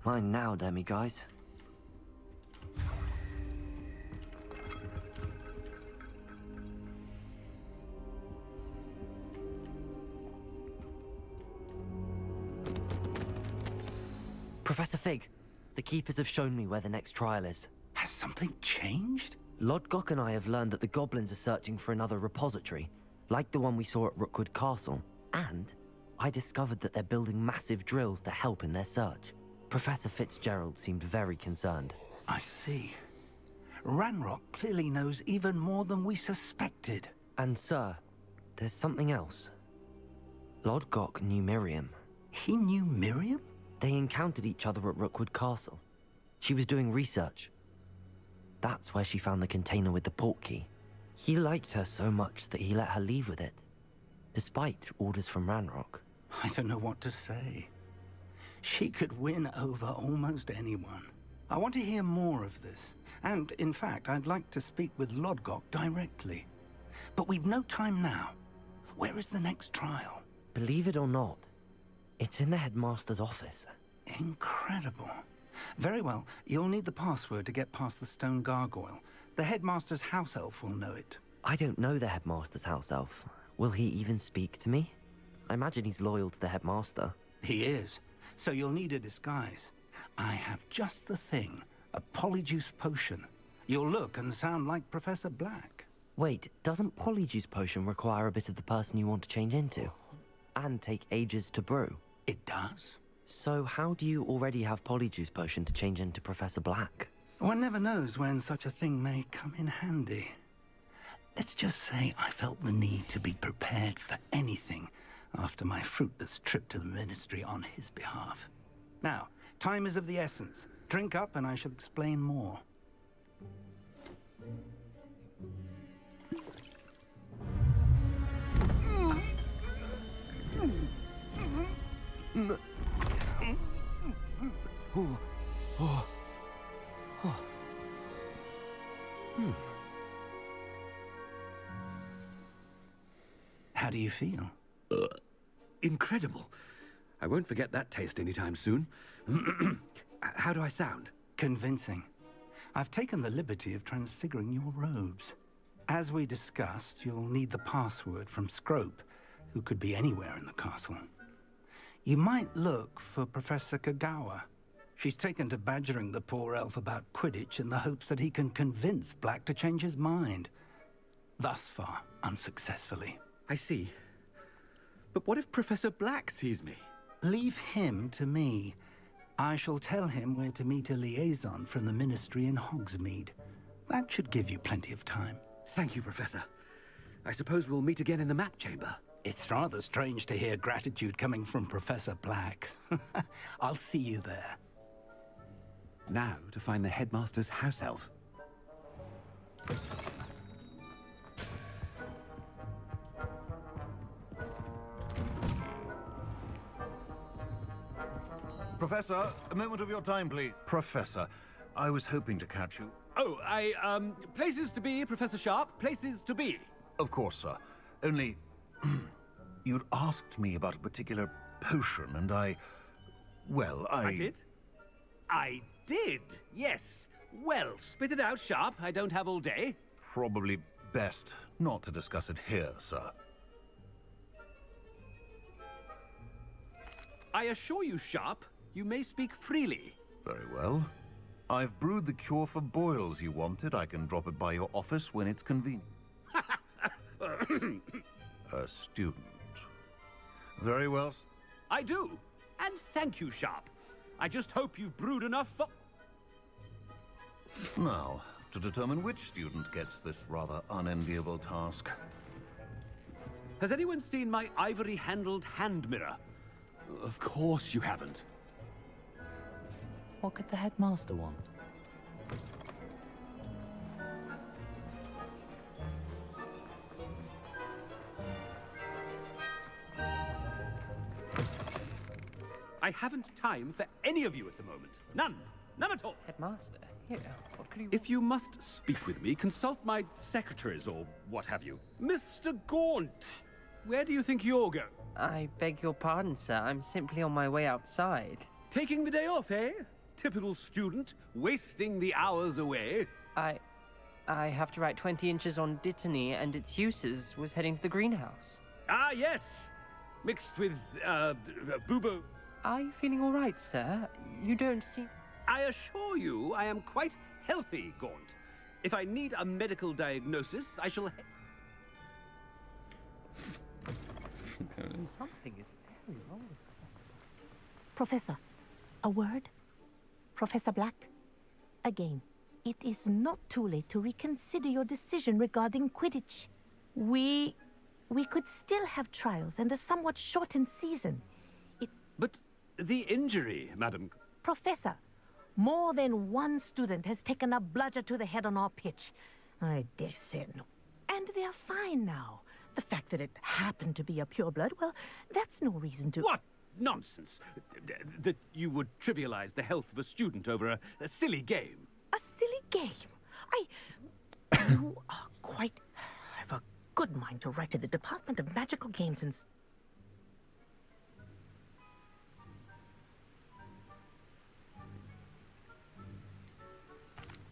A: Mine now, demi-guys. Professor Fig, the keepers have shown me where the next trial is.
E: Has something changed?
A: Lodgok and I have learned that the goblins are searching for another repository, like the one we saw at Rookwood Castle. And I discovered that they're building massive drills to help in their search. Professor Fitzgerald seemed very concerned.
E: I see. Ranrock clearly knows even more than we suspected.
A: And sir, there's something else. Lord Gok knew Miriam.
E: He knew Miriam?
A: They encountered each other at Rookwood Castle. She was doing research. That's where she found the container with the port key. He liked her so much that he let her leave with it, despite orders from Ranrock.
E: I don't know what to say. She could win over almost anyone. I want to hear more of this. And, in fact, I'd like to speak with Lodgok directly. But we've no time now. Where is the next trial?
A: Believe it or not, it's in the headmaster's office.
E: Incredible. Very well. You'll need the password to get past the stone gargoyle. The headmaster's house elf will know it.
A: I don't know the headmaster's house elf. Will he even speak to me? I imagine he's loyal to the headmaster.
E: He is. So you'll need a disguise. I have just the thing. A polyjuice potion. You'll look and sound like Professor Black.
A: Wait, doesn't polyjuice potion require a bit of the person you want to change into? And take ages to brew?
E: It does.
A: So how do you already have polyjuice potion to change into Professor Black?
E: One never knows when such a thing may come in handy. Let's just say I felt the need to be prepared for anything after my fruitless trip to the Ministry on his behalf. Now, time is of the essence. Drink up and I shall explain more. How do you feel?
R: Incredible. I won't forget that taste anytime soon. How do I sound?
E: Convincing. I've taken the liberty of transfiguring your robes. As we discussed, you'll need the password from Scrope, who could be anywhere in the castle. You might look for Professor Kagawa. She's taken to badgering the poor elf about Quidditch in the hopes that he can convince Black to change his mind. Thus far, unsuccessfully.
R: I see. But what if Professor Black sees me?
E: Leave him to me. I shall tell him where to meet a liaison from the Ministry in Hogsmeade. That should give you plenty of time.
R: Thank you, Professor. I suppose we'll meet again in the map chamber.
E: It's rather strange to hear gratitude coming from Professor Black. I'll see you there.
R: Now to find the headmaster's house elf.
O: Professor, a moment of your time, please. Professor, I was hoping to catch you.
R: Oh, places to be, Professor Sharp, places to be.
O: Of course, sir. Only, you'd asked me about a particular potion, and I
R: did? I did, yes. Well, spit it out, Sharp. I don't have all day.
O: Probably best not to discuss it here, sir.
R: I assure you, Sharp, you may speak freely.
O: Very well. I've brewed the cure for boils you wanted. I can drop it by your office when it's convenient. A student. Very well.
R: I do. And thank you, Sharp. I just hope you've brewed enough for...
O: Now, to determine which student gets this rather unenviable task.
R: Has anyone seen my ivory-handled hand mirror? Of course you haven't.
S: What could the headmaster want?
R: I haven't time for any of you at the moment. None. None at all.
I: Headmaster, here, what could you...
R: If you must speak with me, consult my secretaries or what have you. Mr. Gaunt, where do you think you're going?
I: I beg your pardon, sir. I'm simply on my way outside.
R: Taking the day off, eh? Typical student, wasting the hours away.
I: I have to write 20 inches on Dittany and its uses. Was heading to the greenhouse.
R: Ah, yes. Mixed with, boo-boo.
I: Are you feeling all right, sir? You don't seem...
R: I assure you I am quite healthy, Gaunt. If I need a medical diagnosis, I shall...
I: Something is very wrong.
T: Professor, a word? Professor Black? Again, it is not too late to reconsider your decision regarding Quidditch. We could still have trials and a somewhat shortened season.
R: But the injury, madam...
T: Professor, more than one student has taken a bludger to the head on our pitch. I dare say no. And they're fine now. The fact that it happened to be a pureblood, well, that's no reason to...
R: What nonsense! That you would trivialize the health of a student over a silly game.
T: A silly game? You are quite... I've a good mind to write to the Department of Magical Games and...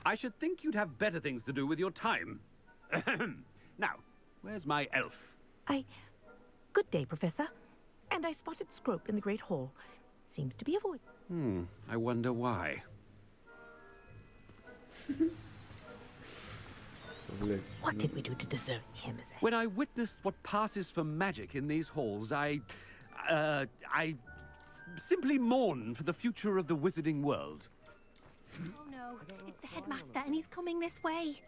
R: I should think you'd have better things to do with your time. Now, where's my elf?
T: Good day, Professor. And I spotted Scrope in the Great Hall. Seems to be avoided.
R: I wonder why.
T: What did we do to deserve him as a...
R: When I witnessed what passes for magic in these halls, I simply mourn for the future of the wizarding world.
D: Oh no, it's the headmaster and he's coming this way.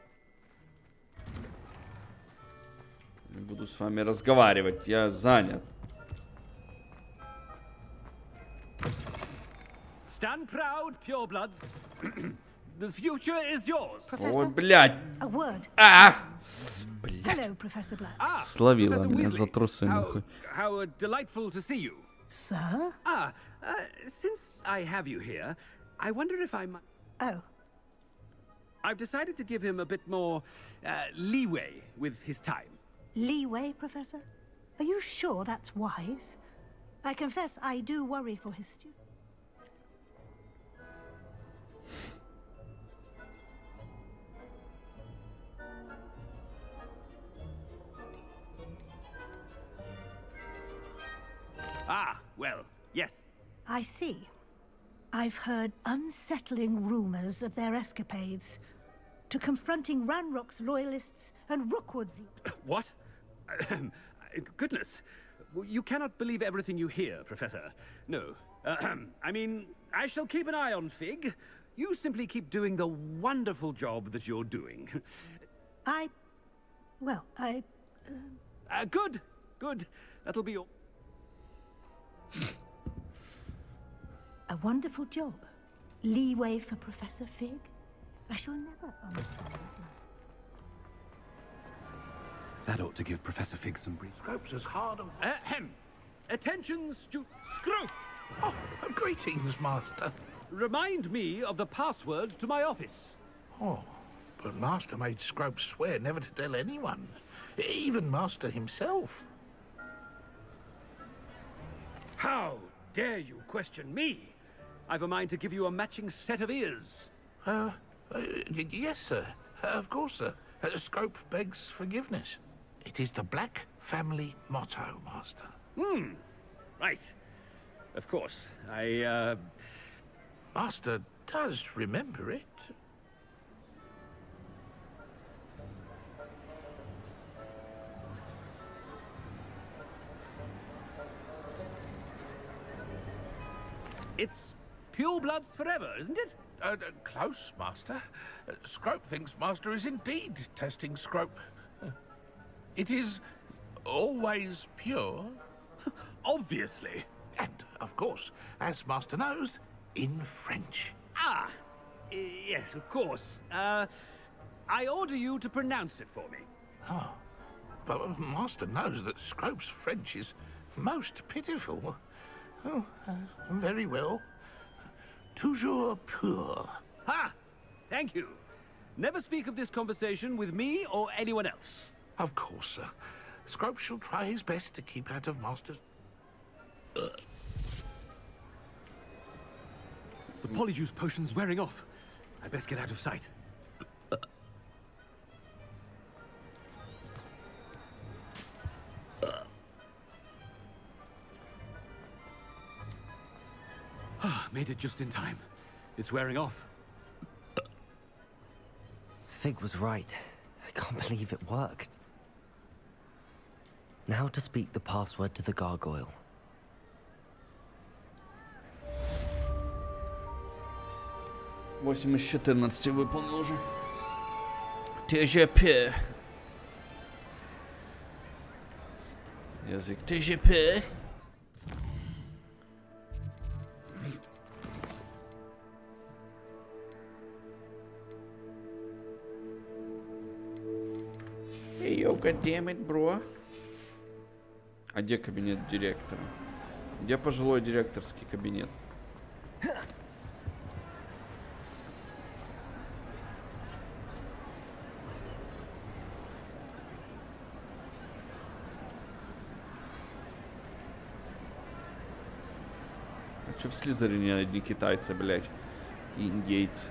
C: Не буду с вами разговаривать, я занят.
R: Stand proud, purebloods. The future is yours.
C: Ой, блядь.
H: A word.
C: Блядь.
H: Hello, Professor Black.
C: Словила меня за трусы, нахуй.
R: How delightful to see you.
H: Sir?
R: Since I have you here, I wonder if I might...
H: Oh.
R: I've decided to give him a bit more leeway with his time.
H: Leeway, Professor? Are you sure that's wise? I confess I do worry for his students.
R: Well, yes.
H: I see. I've heard unsettling rumors of their escapades to confronting Ranrock's loyalists and Rookwood's...
R: What? Goodness. You cannot believe everything you hear, Professor. No. I mean, I shall keep an eye on Fig. You simply keep doing the wonderful job that you're doing. Good. Good. That'll be all.
H: A wonderful job. Leeway for Professor Fig? I shall never understand
R: that ought to give Professor Fig some breathing.
O: Scrope's as hard on...
R: Attention, Scrope!
O: Oh, greetings, Master.
R: Remind me of the password to my office.
O: Oh, but Master made Scrope swear never to tell anyone. Even Master himself.
R: How dare you question me? I've a mind to give you a matching set of ears.
O: Yes, sir. Of course, sir. Scrope begs forgiveness. It is the Black family motto, Master.
R: Right. Of course.
O: Master does remember it.
R: It's purebloods forever, isn't it?
O: Close, Master. Scrope thinks Master is indeed testing Scrope. It is always pure.
R: Obviously.
O: And, of course, as Master knows, in French.
R: Yes, of course. I order you to pronounce it for me.
O: Oh, but Master knows that Scrope's French is most pitiful. Oh, very well. Toujours pur.
R: Ha! Thank you. Never speak of this conversation with me or anyone else.
O: Of course, sir. Scrope shall try his best to keep out of Master's...
R: The polyjuice potion's wearing off. I best get out of sight. Made it just in time. It's wearing off.
A: Fig was right. I can't believe it worked. Now to speak the password to the gargoyle.
C: Восемь из 14 выполнил уже. TGP. Язык TOSHIBA. Hey, yo, goddammit, bro. А где кабинет директора? Где пожилой директорский кабинет? А чё в Слизерине одни китайцы, блять? И индейцы.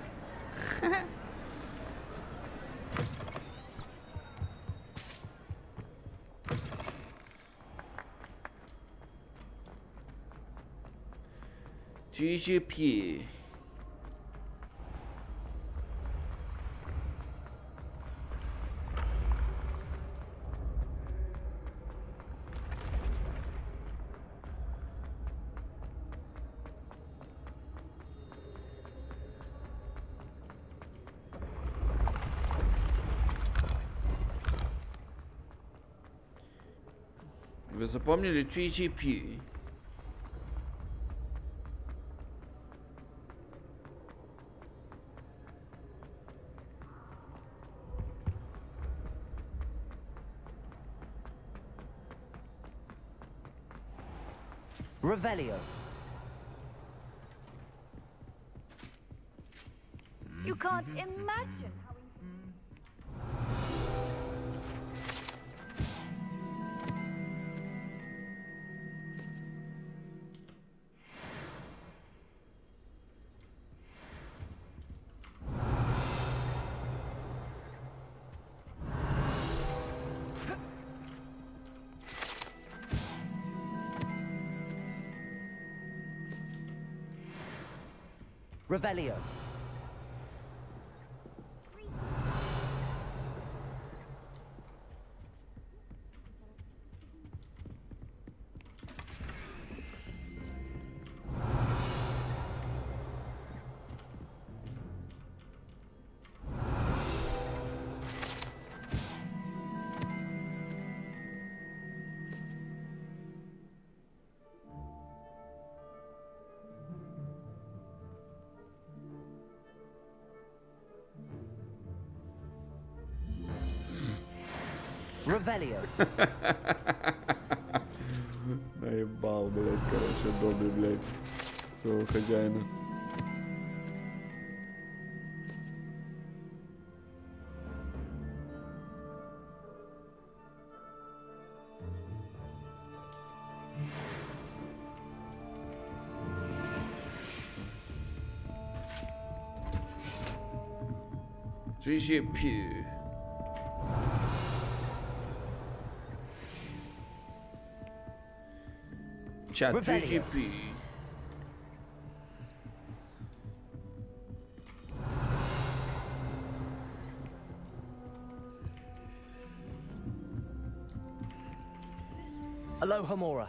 C: TOSHIBA. Вы запомнили TOSHIBA?
A: Revelio.
H: You can't imagine how...
A: Revelio. Revelio.
C: Наебал, блядь, короче, добрый, блядь, своего хозяина. TOSHIBA. Chat TOSHIBA.
A: Aloha Mora.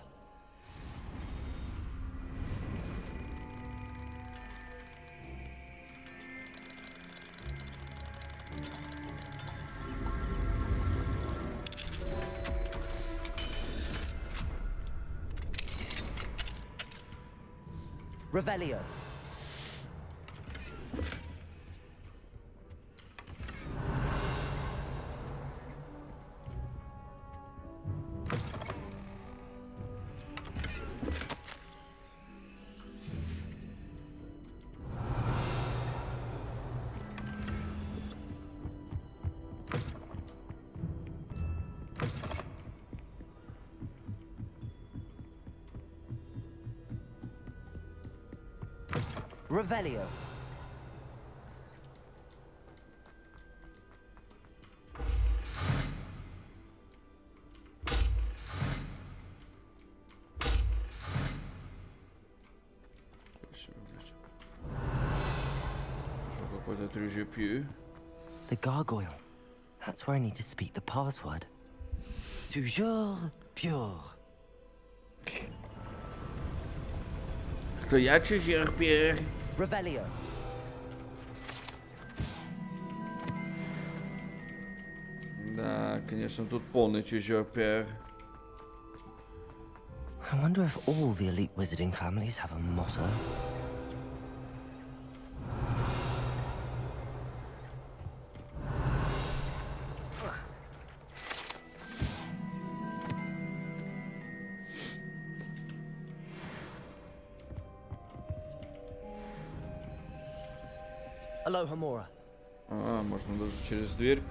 A: Revelio. Revelio.
C: Какой-то TOSHIBA.
A: The gargoyle. That's where I need to speak the password. Toujours pure.
C: Кто я TOSHIBA?
A: Revelio.
C: Да, конечно, тут полный TOSHIBA.
A: I wonder if all the elite wizarding families have a motto.
I: Aloha, Mora.
C: А, можно даже через дверь.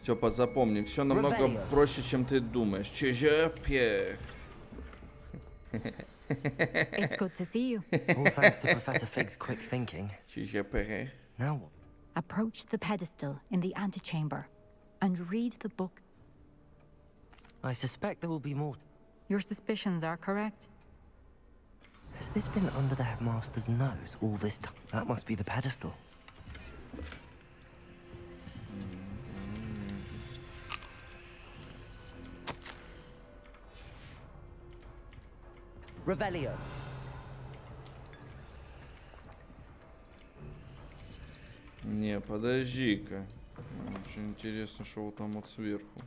C: Степа, запомни, все намного проще, чем ты думаешь. Чижепе.
Q: It's good to see you.
A: All thanks to Professor Fig's quick thinking. Now what?
Q: Approach the pedestal in the antechamber and read the book.
A: I suspect there will be more.
Q: Your suspicions are correct.
A: Has this been under the headmaster's nose all this time? That must be the pedestal.
I: Revelio.
C: Не, подожди-ка. Очень интересно, что вот там вот сверху.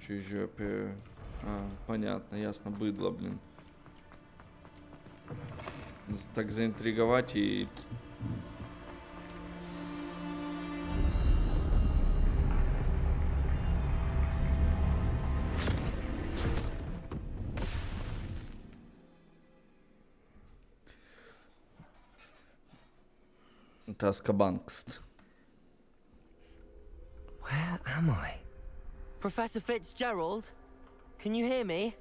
C: Чижопе. А, понятно, ясно, быдло, блин. Так заинтриговать и... Таскабангст.
A: Where am I?
I: Professor Fitzgerald, can you hear me?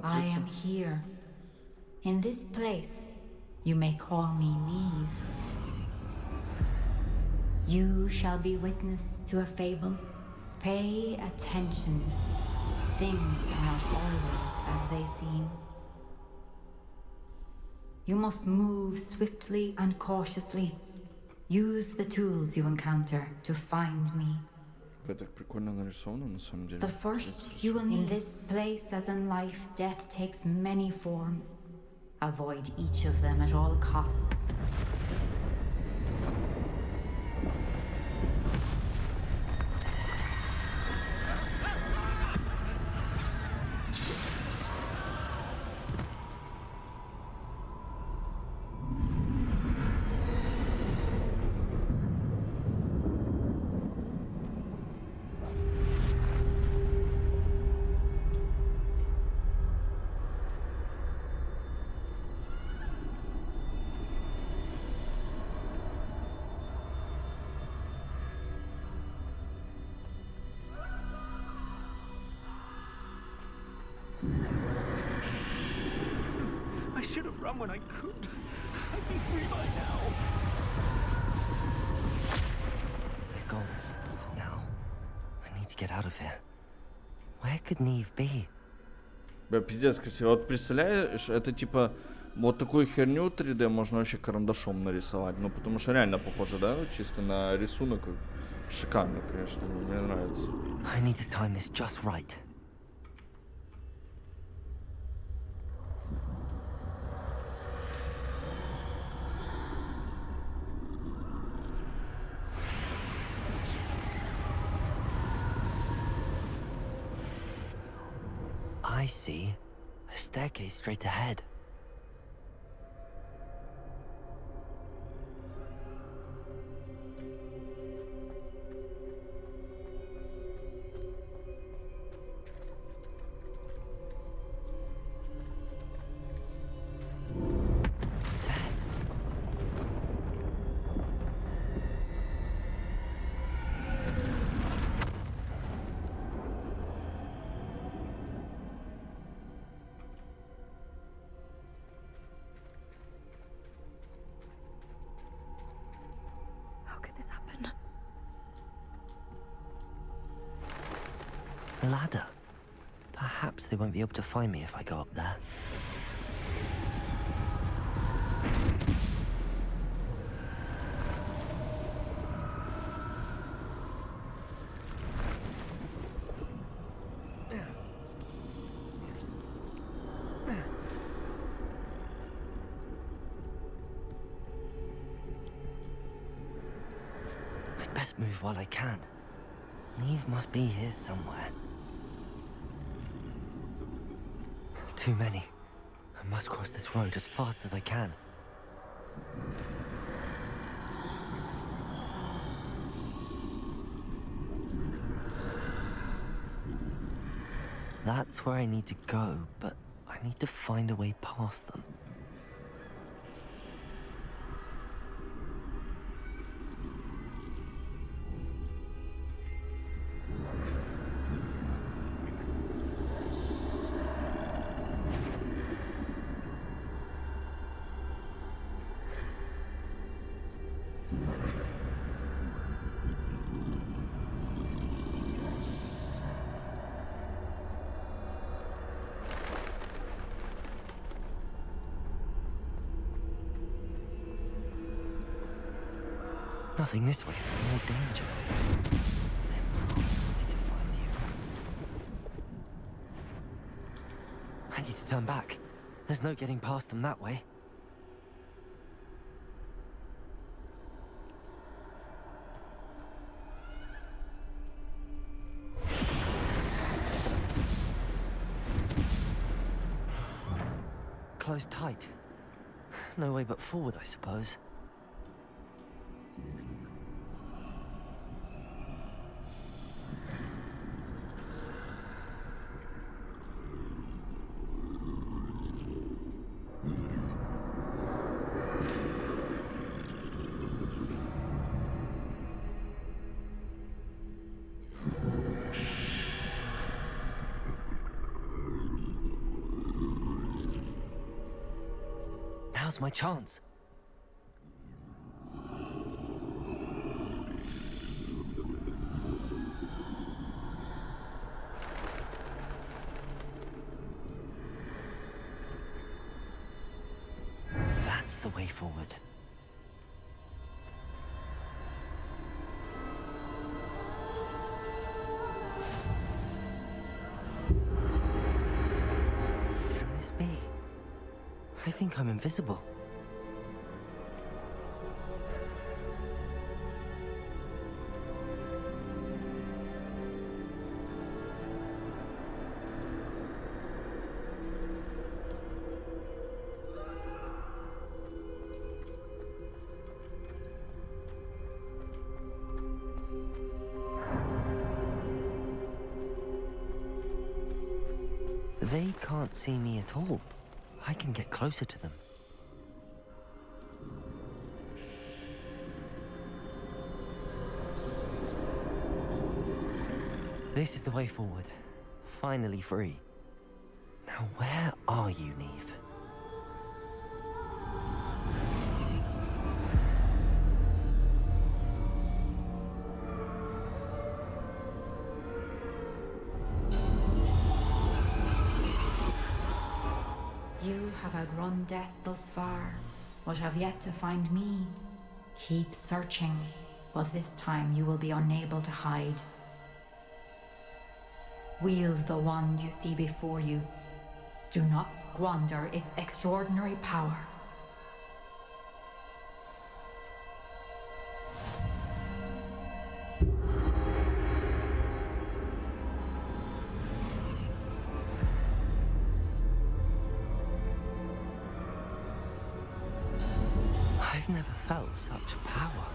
Q: I am here. In this place, you may call me Neve. You shall be witness to a fable. Pay attention. Things are not always as they seem. You must move swiftly and cautiously. Use the tools you encounter to find me.
C: Это прикольно нарисовано, на самом деле.
Q: The first you will need. In this place, as in life, death takes many forms. Avoid each of them at all costs.
P: I should have run when I could. I'd be free by now.
A: They're gone for now. I need to get out of here. Where could Neve be?
C: Бля, пиздец красиво. Вот представляешь, это типа вот такую херню 3D можно вообще карандашом нарисовать. Ну, потому что реально похоже, да? Чисто на рисунок. Шикарно, конечно. Мне нравится.
A: I need to time this just right. I see a staircase straight ahead. Ladder. Perhaps they won't be able to find me if I go up there. move while I can. Neve must be here somewhere. Too many. I must cross this road as fast as I can. That's where I need to go, but I need to find a way past them. Nothing this way, no danger. There must be a way to find you. I need to turn back. There's no getting past them that way. Closed tight. No way but forward, I suppose. Now's my chance. That's the way forward. Can this be? I think I'm invisible. They can't see me at all. I can get closer to them. This is the way forward. Finally free. Now where are you, Neve?
Q: You have outrun death thus far, but have yet to find me. Keep searching, but this time you will be unable to hide. Wield the wand you see before you. Do not squander its extraordinary power.
A: I've never felt such power.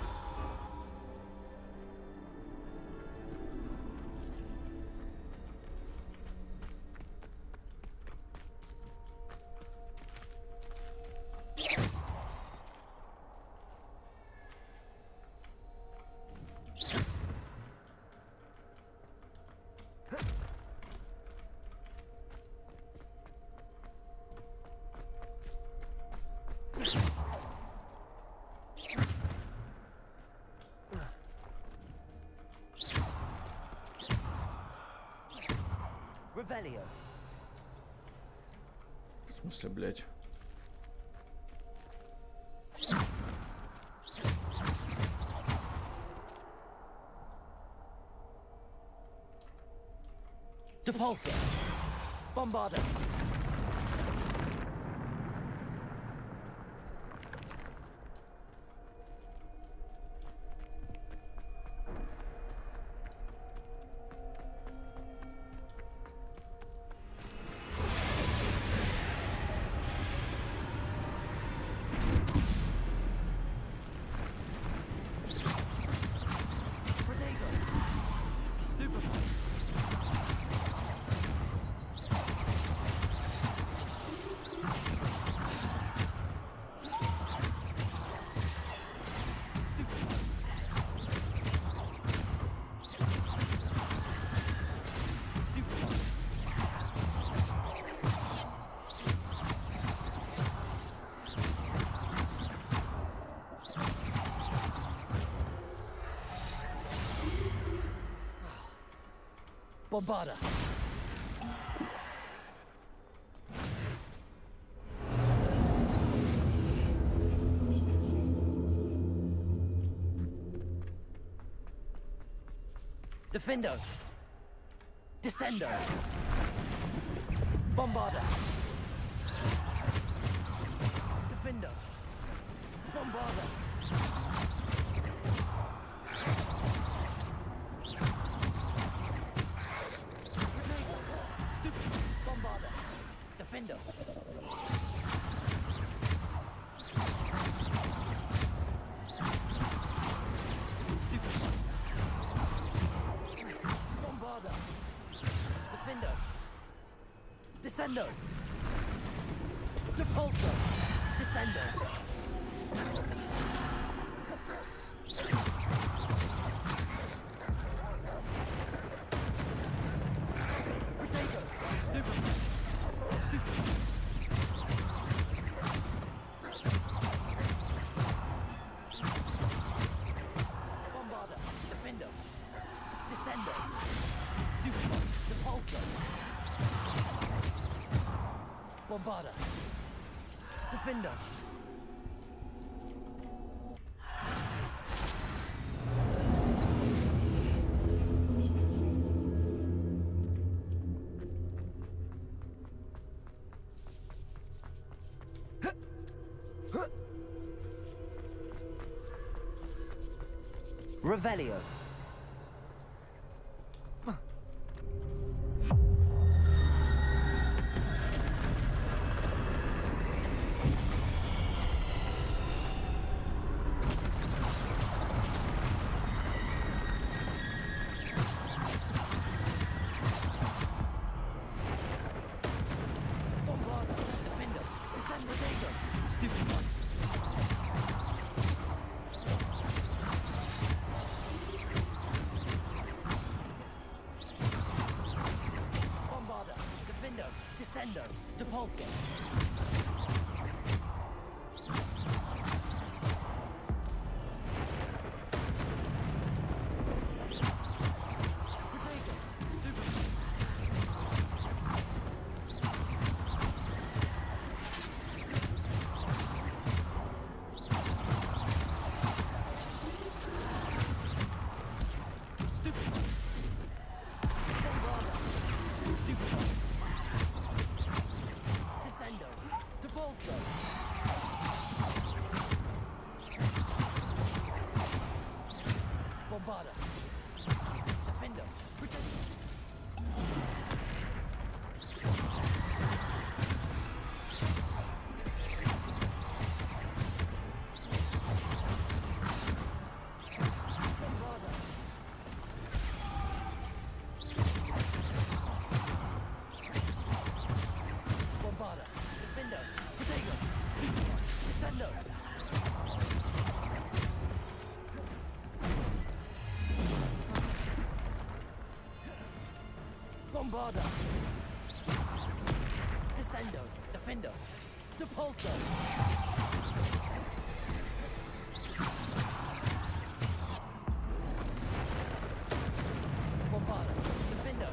C: В смысле, блядь?
I: Depulsor. Bombarder. Bombarder. Defendo. Descendo. Bombarder. Defendo. Bombarder. Stupid. Bombarder. Defendo. Defendo. Descendo. Depulso. Descendo. Potato. Stupid. Stupid. Bombarder. Defendo. Descendo. Stupid. Depulso. Bombarder. Defender. Revelio. Descendo. Depulso. Bombarder. Descendo. Defendo. Depulso. Bombarder. Defendo.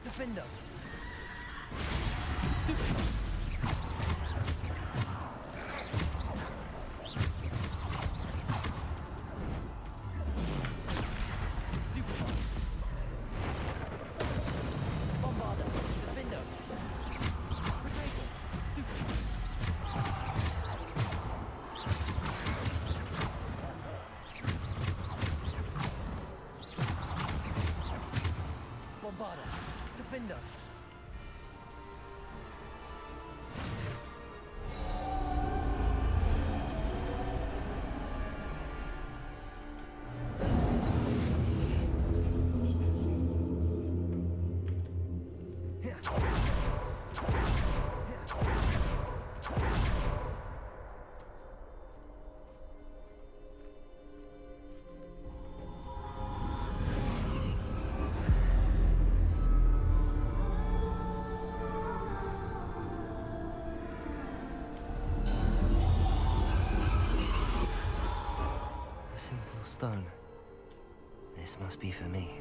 I: Defender. Stupid. Defender.
A: Stone. This must be for me.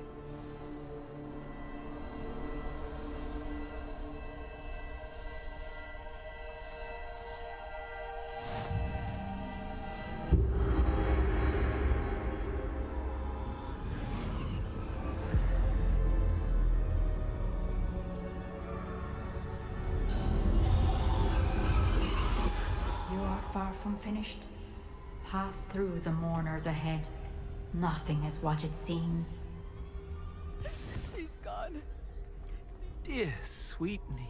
Q: You are far from finished. Pass through the mourners ahead. Nothing is what it seems.
H: She's gone.
I: Dear, sweet Neve.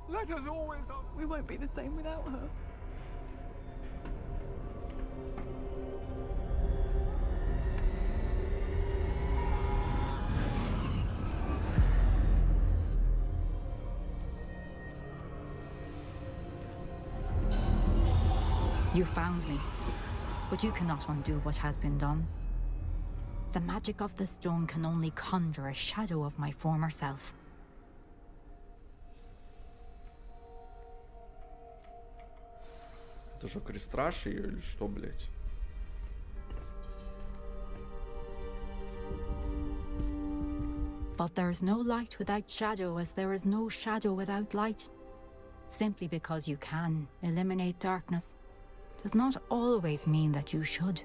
K: Let us always...
H: We won't be the same without her.
Q: You found me, but you cannot undo what has been done. The magic of the stone can only conjure a shadow of my former self.
C: Это что, крестраж ее или что, блять?
Q: But there is no light without shadow, as there is no shadow without light. Simply because you can eliminate darkness does not always mean that you should.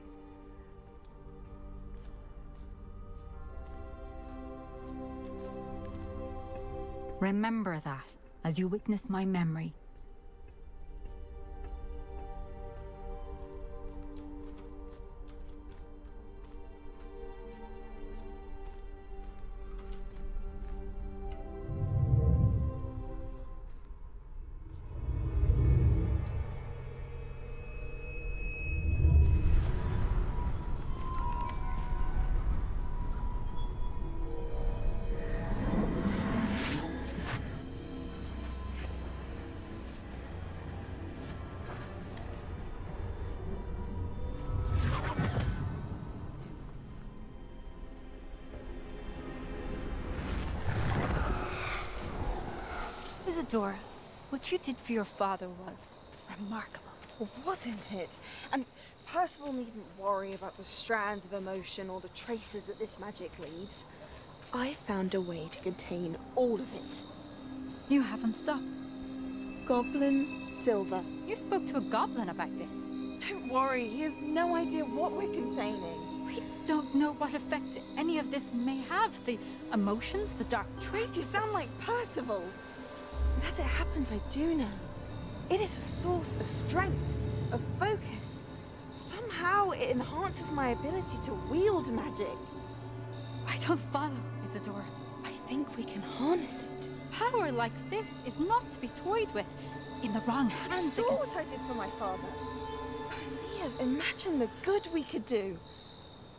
Q: Remember that as you witness my memory.
S: Isadora, what you did for your father was remarkable, wasn't it? And Percival needn't worry about the strands of emotion or the traces that this magic leaves. I found a way to contain all of it.
Q: You haven't stopped.
S: Goblin Silver.
Q: You spoke to a goblin about this.
S: Don't worry, he has no idea what we're containing.
Q: We don't know what effect any of this may have. The emotions, the dark traits.
S: You sound like Percival. And as it happens, I do know. It is a source of strength, of focus. Somehow it enhances my ability to wield magic.
Q: I don't follow, Isadora.
S: I think we can harness it.
Q: Power like this is not to be toyed with. In the wrong hands.
S: You saw what I did for my father. Only imagine the good we could do.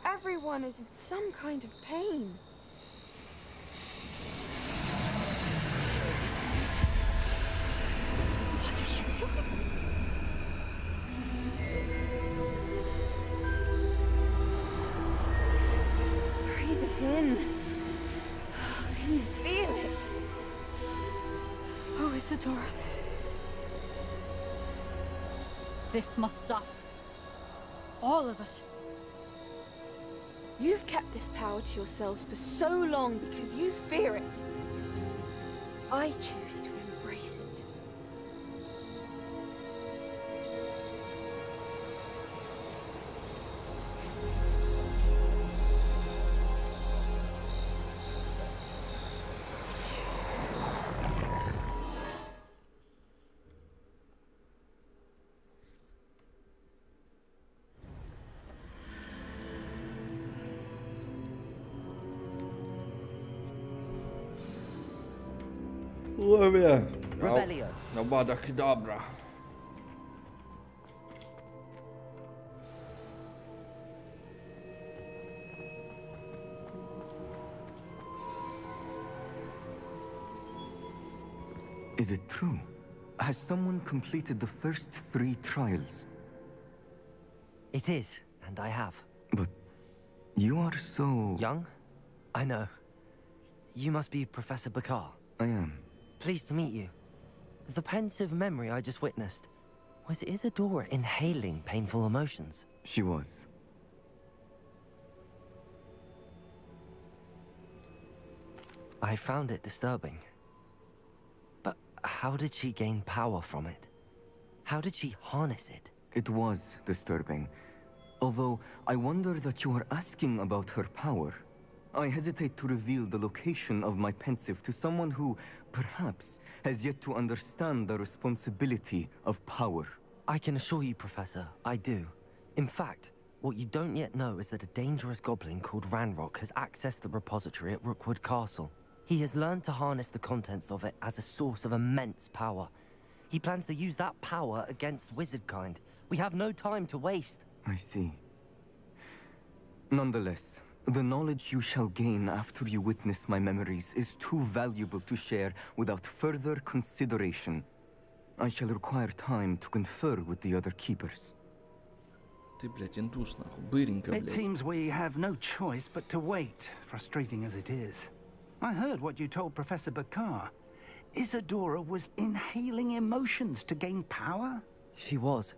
S: Everyone is in some kind of pain.
Q: What are you doing?
S: Breathe it in. Can you feel it?
Q: Oh, Isadora. This must stop. All of it.
S: You've kept this power to yourselves for so long because you fear it. I choose to embrace it.
C: Revelio. Avada Kedavra.
U: Is it true? Has someone completed the first 3 trials?
A: It is, and I have.
U: But you are so...
A: Young? I know. You must be Professor Bakar.
U: I am.
A: Pleased to meet you. The pensive memory I just witnessed, was Isadora inhaling painful emotions?
U: She was.
A: I found it disturbing. But how did she gain power from it? How did she harness it?
U: It was disturbing. Although, I wonder that you are asking about her power. I hesitate to reveal the location of my pensive to someone who, perhaps, has yet to understand the responsibility of power.
A: I can assure you, Professor, I do. In fact, what you don't yet know is that a dangerous goblin called Ranrock has accessed the repository at Rookwood Castle. He has learned to harness the contents of it as a source of immense power. He plans to use that power against wizardkind. We have no time to waste.
U: I see. Nonetheless, the knowledge you shall gain after you witness my memories is too valuable to share without further consideration. I shall require time to confer with the other keepers.
V: It seems we have no choice but to wait, frustrating as it is. I heard what you told Professor Bakar. Isadora was inhaling emotions to gain power?
A: She was.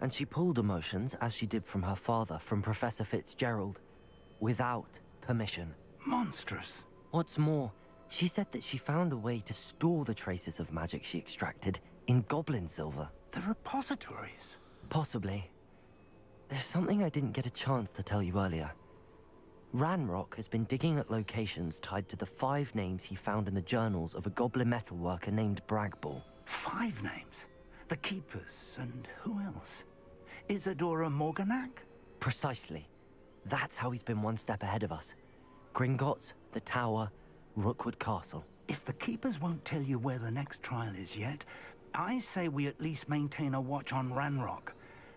A: And she pulled emotions, as she did from her father, from Professor Fitzgerald, without permission.
V: Monstrous.
A: What's more, she said that she found a way to store the traces of magic she extracted in goblin silver.
V: The repositories?
A: Possibly. There's something I didn't get a chance to tell you earlier. Ranrock has been digging at locations tied to the 5 names he found in the journals of a goblin metalworker named Bragball.
V: 5 names? The Keepers, and who else? Isadora Morganac?
A: Precisely. That's how he's been one step ahead of us. Gringotts, the Tower, Rookwood Castle.
V: If the Keepers won't tell you where the next trial is yet, I say we at least maintain a watch on Ranrock.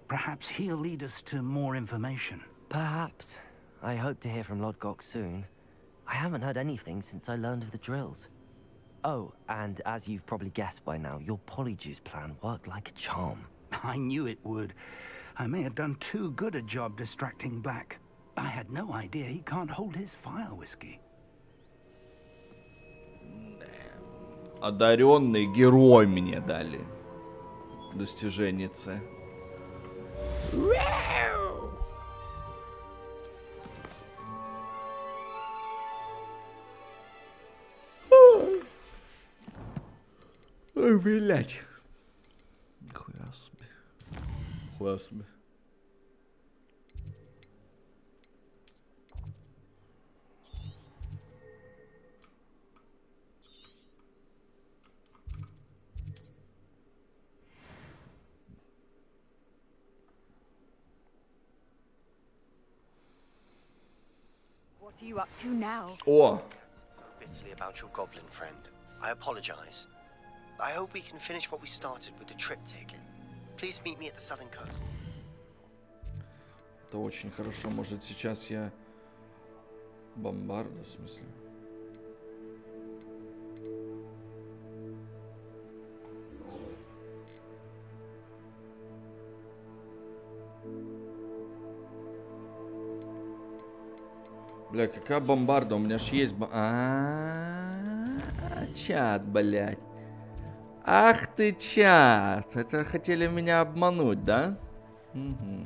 V: Perhaps he'll lead us to more information.
A: Perhaps. I hope to hear from Lodgok soon. I haven't heard anything since I learned of the drills. Oh, and as you've probably guessed by now, your polyjuice plan worked like a charm.
V: I knew it would. I may have done too good a job distracting Black. I had no idea he can't hold his fire whiskey.
C: Одаренный герой мне дали. Достиженница. Ой, блядь. Хуя себе. Хуя себе.
H: What are you up to now?
C: О!
W: So bitterly about your goblin friend. I apologize. I hope we can finish what we started with the triptych. Please meet me at the southern coast.
C: Это очень хорошо. Может, сейчас я бомбарду, в смысле? Бля, какая бомбарда? У меня ж есть чат, блядь. Ах ты, чат. Это хотели меня обмануть, да? Угу.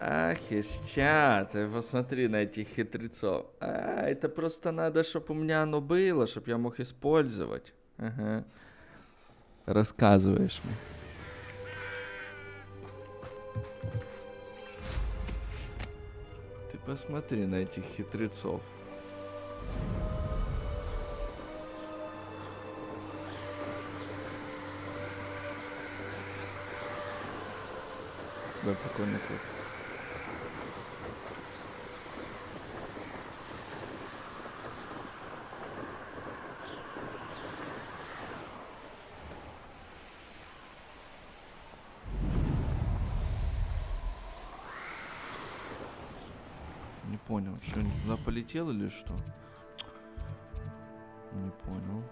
C: Ах, чат. Посмотри на этих хитрецов. Это просто надо, чтобы у меня оно было, чтобы я мог использовать. Ага. Рассказываешь мне. Ты посмотри на этих хитрецов. Да, прикольно фото. понял, что я туда полетел или что? Не понял.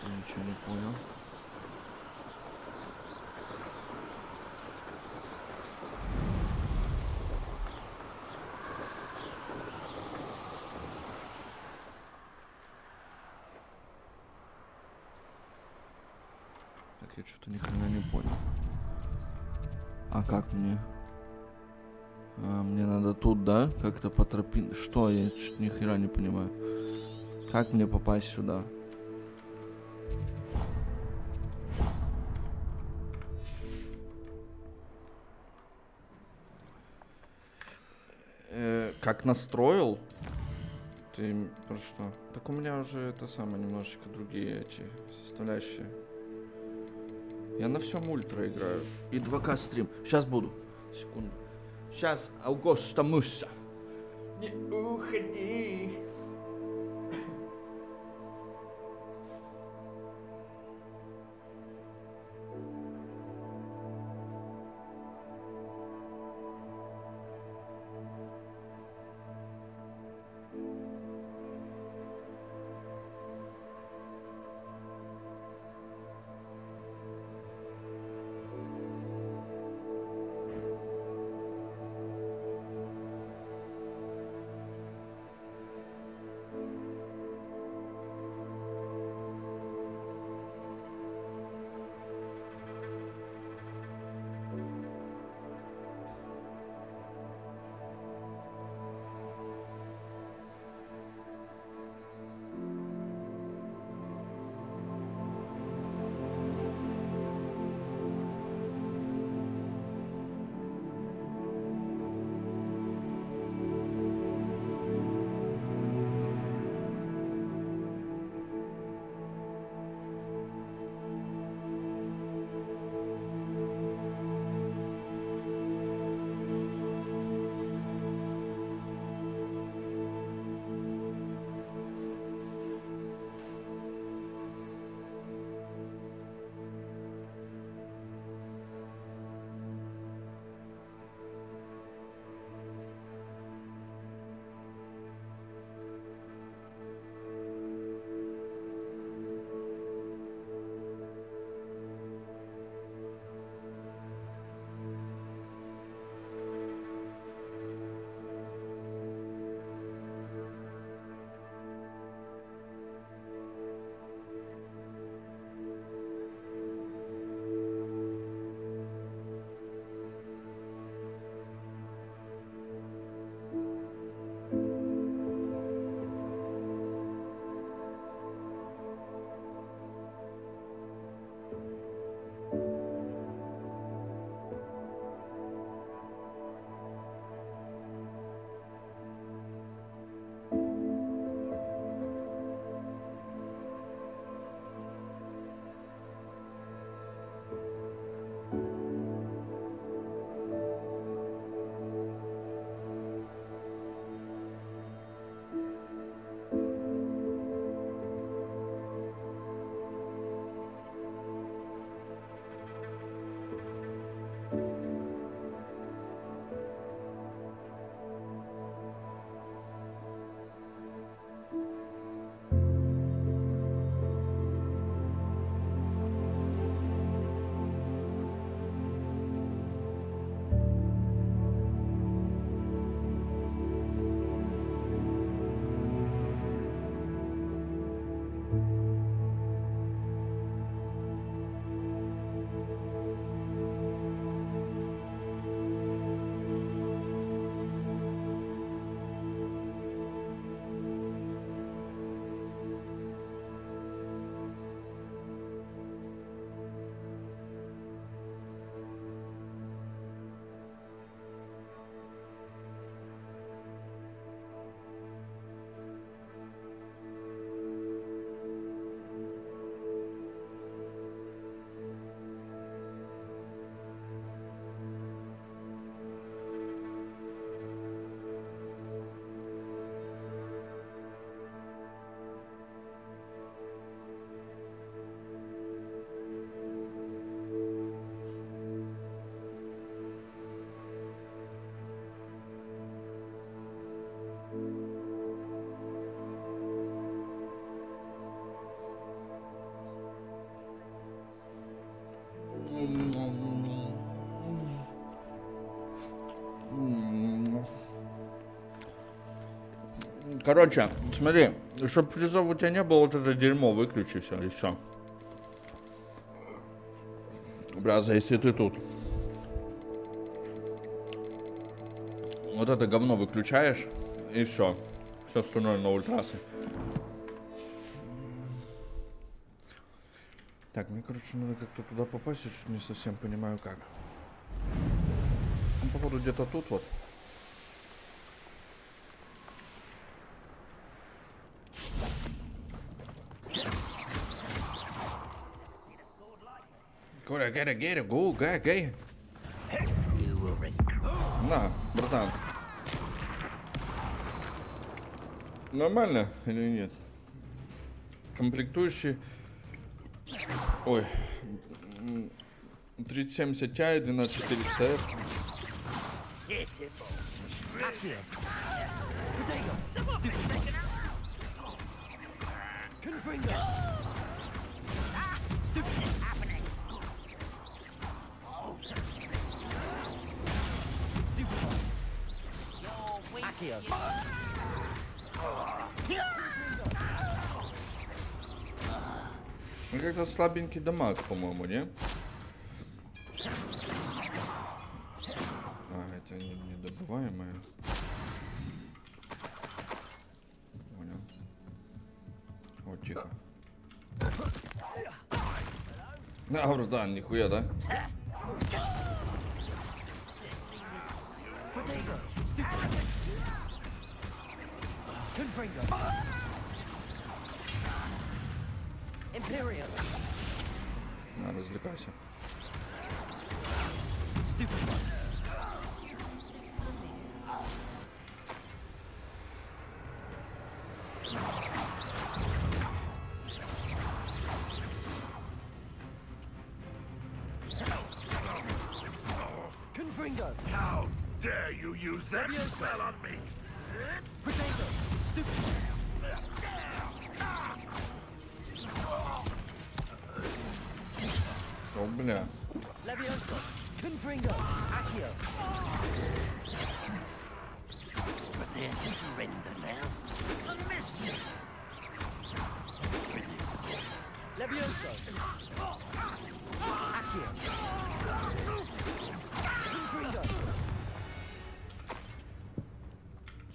C: Ничего не понял. Так, я что-то ни хрена не понял. А как мне? Мне надо тут, да? Как-то по тропинке. Что? Я что-то ни хрена не понимаю. Как мне попасть сюда? Как настроил? Ты про что? Так у меня уже это самое, немножечко другие эти составляющие. Я на всем ультра играю. И 2К стрим. Сейчас буду. Секунду. Сейчас, Аугуста Мусса. Не уходи. Короче, смотри, чтобы фризов у тебя не было, вот это дерьмо выключи все, и все. Браза, если ты тут. Вот это говно выключаешь, и все. Все остальное на ультрасы. Так, мне, короче, надо как-то туда попасть, я чуть не совсем понимаю как. Ну, походу, где-то тут вот. Коля, get it, go, гай. На, братан. Нормально или нет? Комплектующий. Ой. 3070 Ti, 12400F. Ну как-то слабенький дамаг, по-моему, не? А, это недобываемое. Понял. О, тихо. Да, братан, нихуя, да? На, развлекайся.
O: How dare you use that spell on me?
C: О, бля.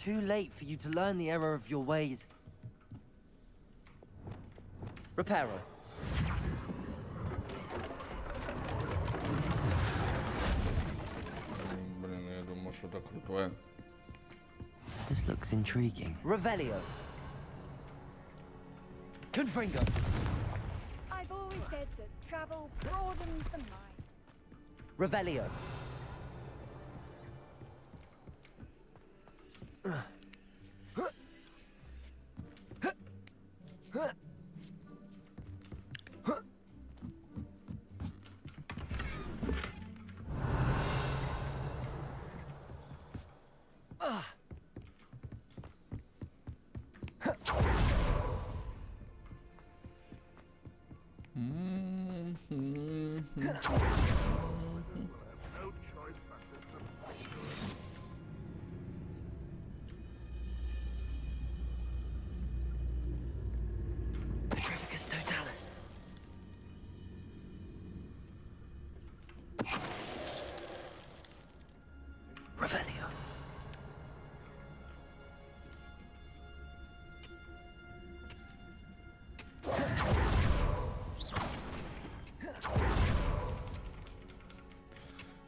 A: Too late for you to learn the error of your ways. Reparo.
C: Блин, я думал, что-то крутое.
A: This looks intriguing. Revelio. Confringo.
H: I've always said that travel broadens the mind.
A: Revelio. Petrificus totalis. Revelio.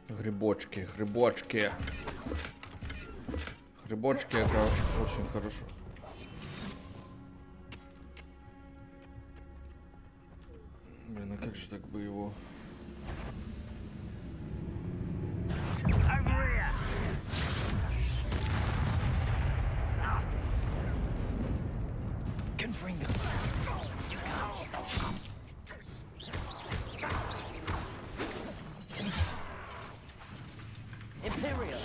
C: Грибочки, грибочки. Грибочки это очень хорошо. Блин, а как же так бы его...
A: Confringo. You can't stop us. Imperial.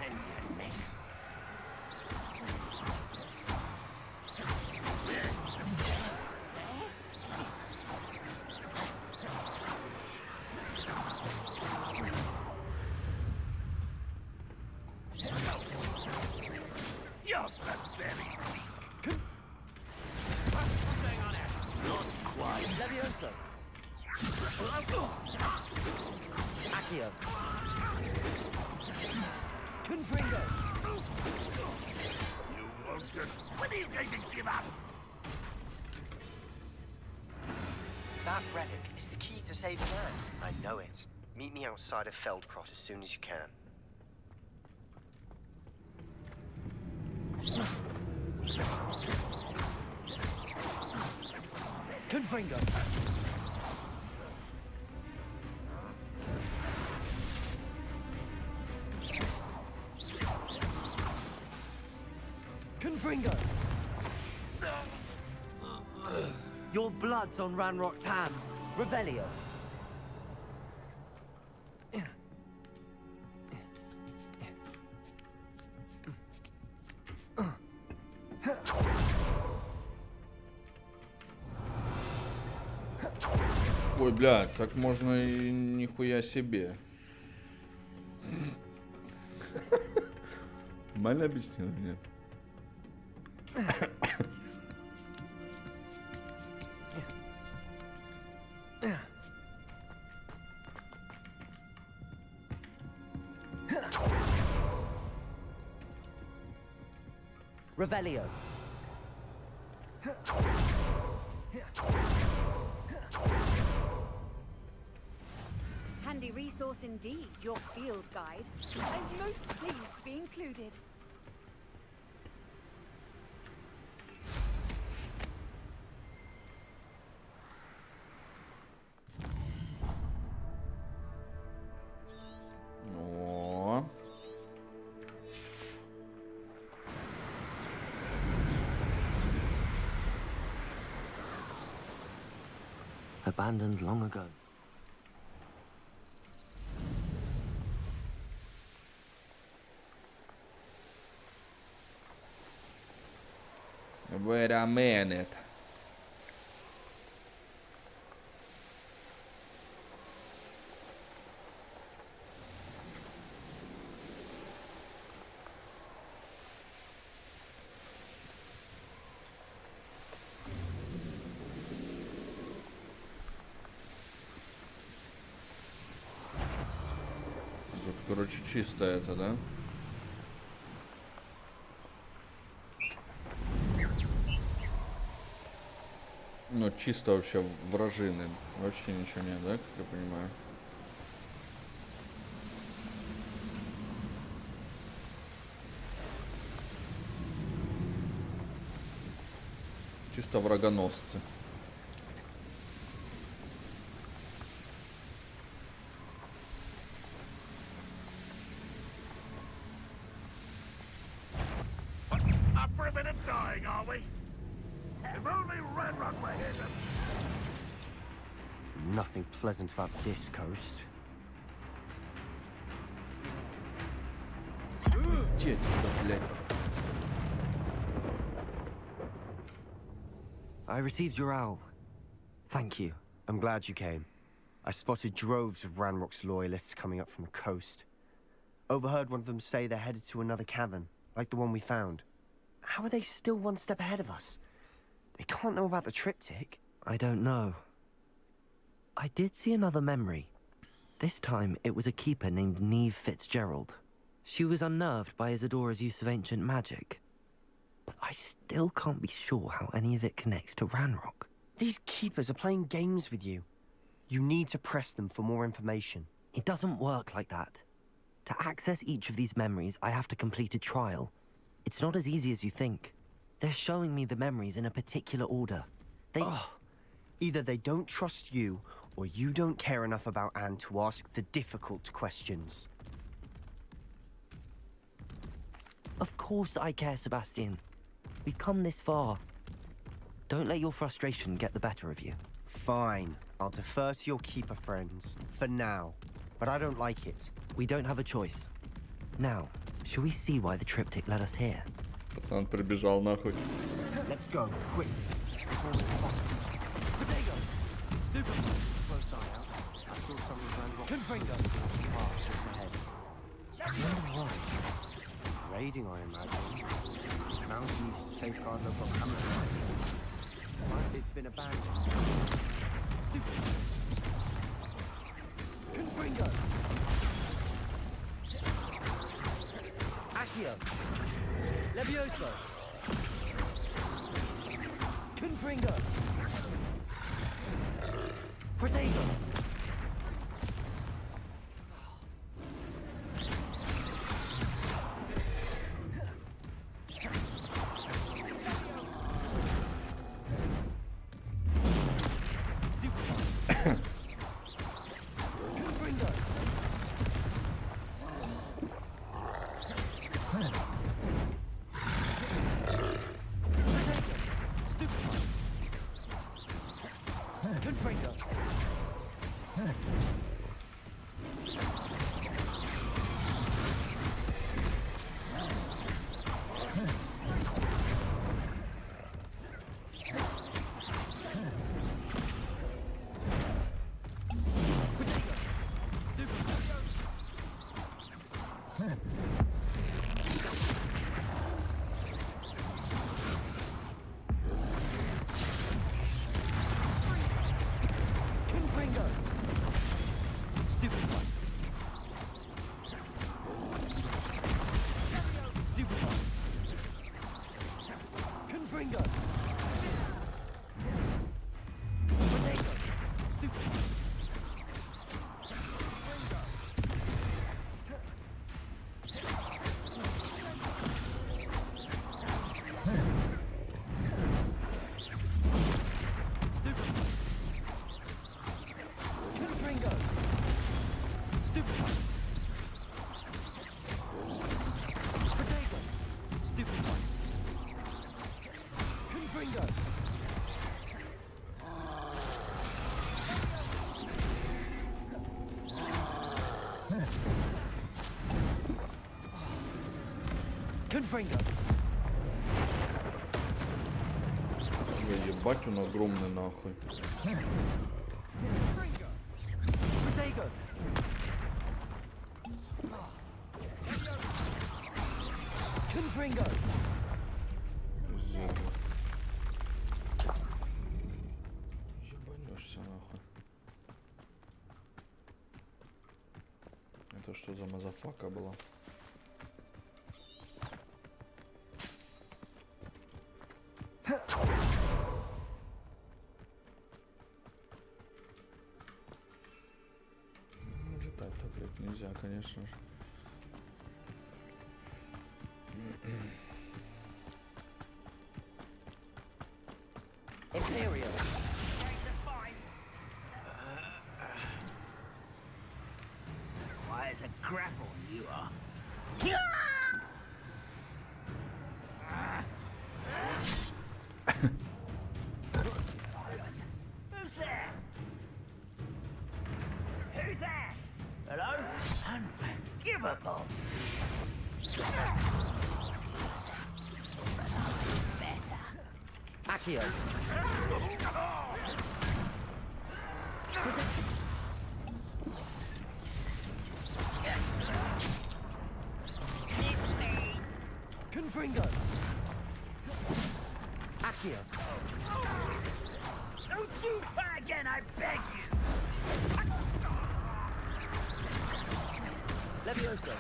A: And you miss.
O: won't just... When are you going to give up?
W: That relic is the key to saving Anne. I know it. Meet me outside of Feldcroft as soon as you can.
A: Confringo. Confringo. Your blood's on Ranrock's hands. Revelio.
C: Ой, бля, так можно и нихуя себе. Нормально объяснил, нет?
A: Revelio.
H: Handy resource indeed, your field guide. I'm most pleased to be included.
C: О.
A: Abandoned long ago.
C: Wait a minute. Тут, короче, чисто это, да? Ну, чисто вообще вражины. Вообще ничего нет, да, как я понимаю? Чисто врагоносцы.
O: Up for a bit of dying, are we? If only Ranrock were here to...
W: Nothing pleasant about this coast.
A: I received your owl. Thank you.
W: I'm glad you came. I spotted droves of Ranrock's loyalists coming up from the coast. Overheard one of them say they're headed to another cavern, like the one we found. How are they still one step ahead of us? They can't know about the triptych.
A: I don't know. I did see another memory. This time, it was a keeper named Neve Fitzgerald. She was unnerved by Isadora's use of ancient magic. But I still can't be sure how any of it connects to Ranrock.
W: These keepers are playing games with you. You need to press them for more information.
A: It doesn't work like that. To access each of these memories, I have to complete a trial. It's not as easy as you think. They're showing me the memories in a particular order.
W: Either they don't trust you, or you don't care enough about Anne to ask the difficult questions.
A: Of course I care, Sebastian. We've come this far. Don't let your frustration get the better of you.
W: Fine. I'll defer to your keeper friends. For now. But I don't like it.
A: We don't have a choice. Now, shall we see why the triptych led us here?
C: Пацан прибежал нахуй.
W: Let's go, quick. Before we spot him.
A: Bodego! Stupid!
W: Close eye out. I saw some of Ranrock.
A: Confringo!
W: Just ahead. I wonder why. Raiding, I imagine. Mountain used to safeguard local cameras. Likely it's been abandoned.
A: Stupid! Confringo!
I: Accio. Levioso. Confringo. Protego. Confringo.
C: Ебать, он огромный нахуй.
I: Protego. Confringo.
C: Ебанешься нахуй. Это что за мазафака была? Летать-то, блядь, нельзя, конечно же.
I: Imperial.
P: Why, it's a grapple you are. Who's there? Who's there? Hello? Unforgivable. Better.
I: Accio. Confringo. Accio.
P: Don't you try again, I beg you.
I: Levioso.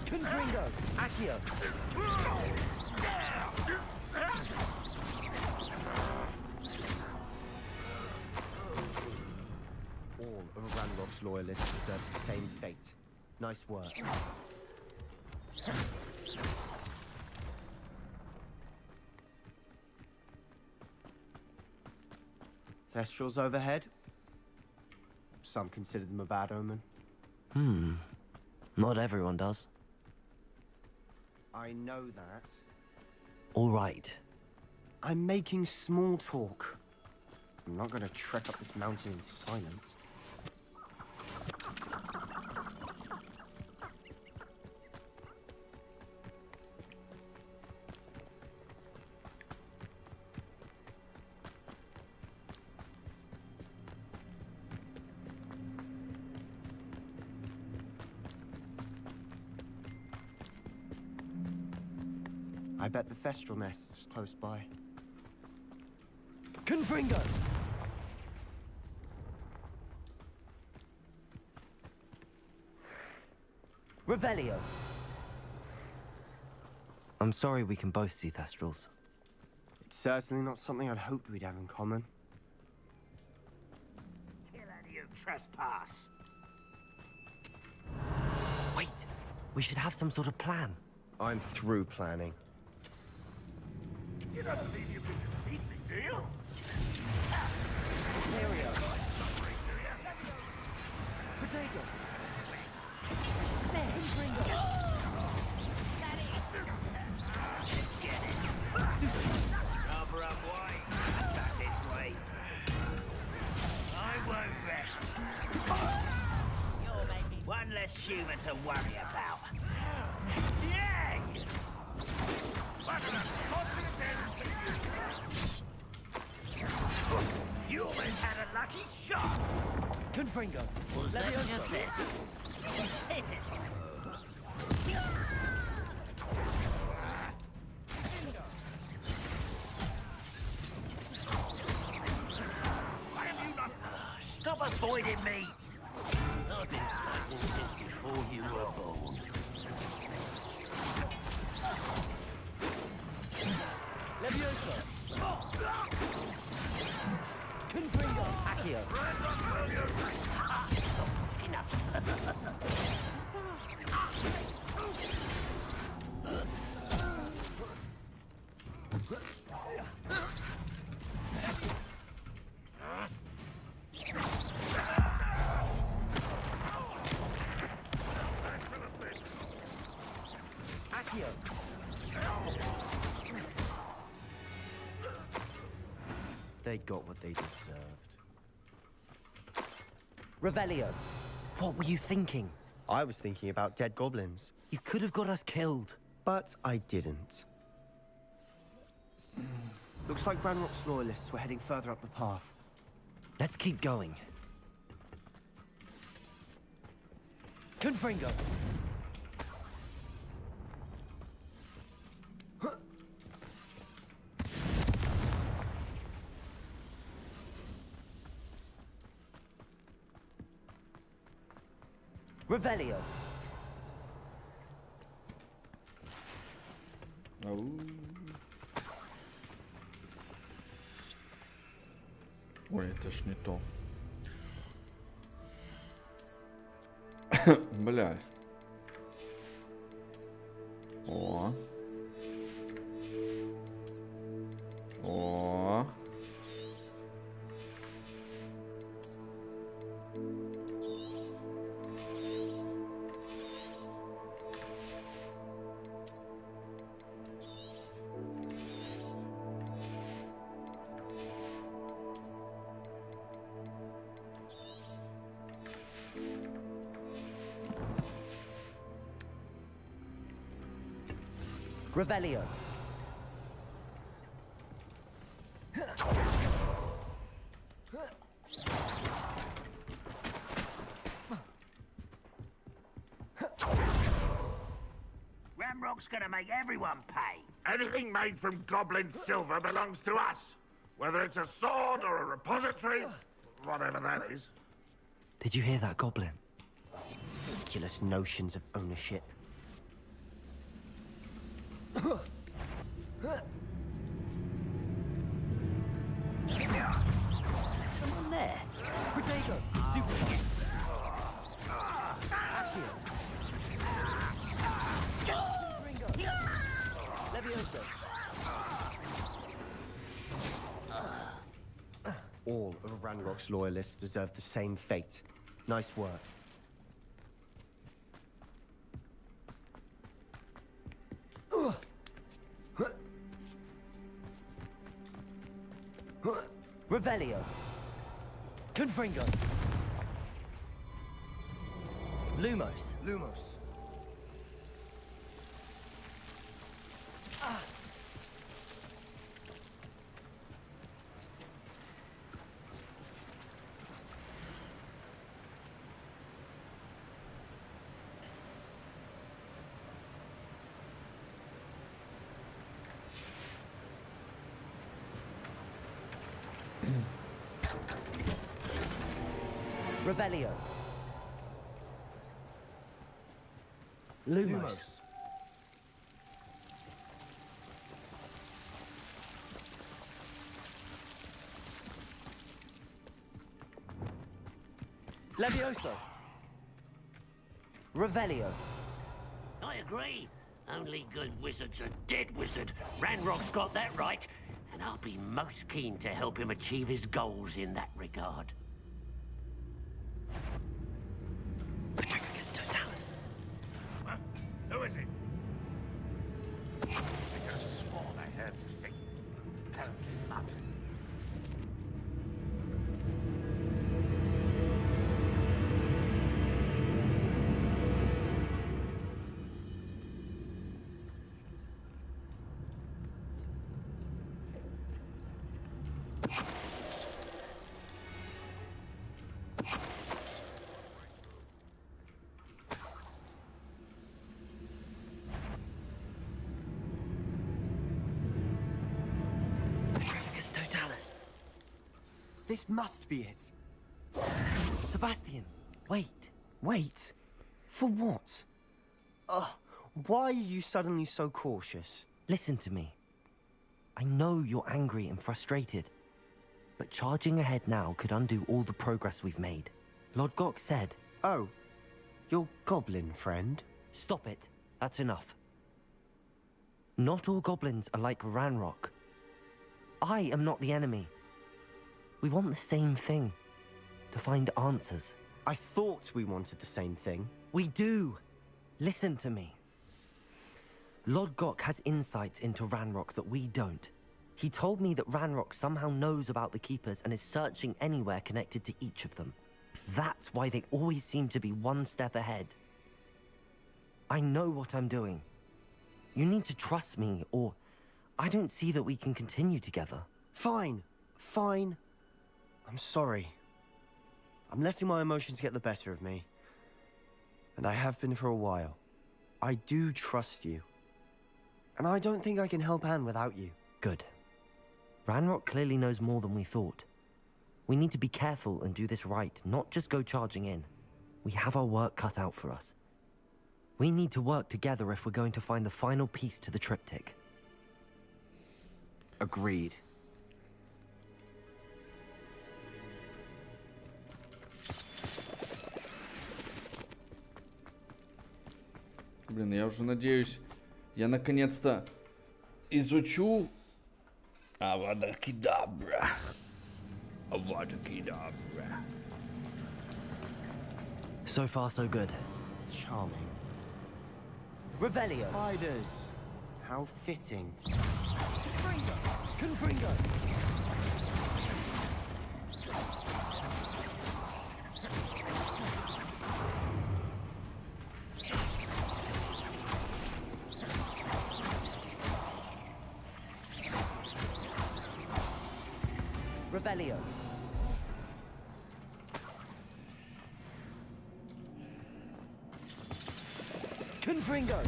I: Confringo. Accio.
W: All of Ranrock's loyalists deserve the same fate. Nice work. Thestrals overhead. Some consider them a bad omen.
A: Not everyone does.
W: I know that.
A: All right.
W: I'm making small talk. I'm not gonna trek up this mountain in silence. I bet the Thestral nest is close by.
I: Confringo.
A: Revelio. I'm sorry we can both see Thestrals.
W: It's certainly not something I'd hoped we'd have in common.
P: Kill any who trespass.
A: Wait, we should have some sort of plan.
W: I'm through planning.
P: You don't believe you can defeat me, do you?
A: Materia. Potato. There, Gringo.
P: Let's get it. Cover up wide. Back this way. I won't rest. You're making one less human to worry about. Yeah! You almost had a lucky shot.
A: Confringo.
P: Levioso. Hit it. Stop avoiding me. I've been fighting since before you were born.
A: Levioso. Confringo. Accio.
P: Quick enough.
A: Accio.
W: They got what they deserved.
A: Revelio. What were you thinking?
W: I was thinking about dead goblins.
A: You could have got us killed.
W: But I didn't. Looks like Ranrock's loyalists were heading further up the path.
A: Let's keep going. Confringo. Revelio.
C: Ой, это ж не то. Бля. О. О.
A: Revelio.
P: Ramrock's gonna make everyone pay.
O: Anything made from goblin silver belongs to us. Whether it's a sword or a repository, whatever that is.
A: Did you hear that, Goblin?
W: Ridiculous notions of ownership.
A: Someone there. Potato. Stupid. Ringo. Levioso.
W: All of Ranrock's loyalists deserve the same fate. Nice work.
A: Revelio. Confringo. Lumos.
W: Lumos.
A: Revelio.
I: Lumos. Levioso. Revelio.
P: I agree. Only good wizards are dead wizard. Ranrock's got that right. And I'll be most keen to help him achieve his goals in that regard.
A: Petrificus Totalis.
O: Huh? Who is it? I could have sworn I heard something. Apparently not.
A: Petrificus Totalis.
I: This must be it.
A: Sebastian, wait.
W: Wait? For what? Why are you suddenly so cautious?
A: Listen to me. I know you're angry and frustrated, but charging ahead now could undo all the progress we've made. Lord Gok said...
W: Oh, your goblin friend?
A: Stop it. That's enough. Not all goblins are like Ranrock. I am not the enemy. We want the same thing. To find answers.
W: I thought we wanted the same thing.
A: We do. Listen to me. Lord Gok has insights into Ranrock that we don't. He told me that Ranrock somehow knows about the Keepers and is searching anywhere connected to each of them. That's why they always seem to be one step ahead. I know what I'm doing. You need to trust me, or I don't see that we can continue together.
W: Fine. Fine. I'm sorry. I'm letting my emotions get the better of me. And I have been for a while. I do trust you. And I don't think I can help Anne without you.
A: Good. Ranrock clearly knows more than we thought. We need to be careful and do this right, not just go charging in. We have our work cut out for us. We need to work together if we're going to find the final piece to the triptych.
W: Agreed.
C: Блин, я уже надеюсь, я наконец-то изучу Авада Кедавра. Авада Кедавра.
A: So far, so good.
W: Charming.
I: Revelio.
W: Spiders. How fitting.
I: Confringo. Revelio. Confringo.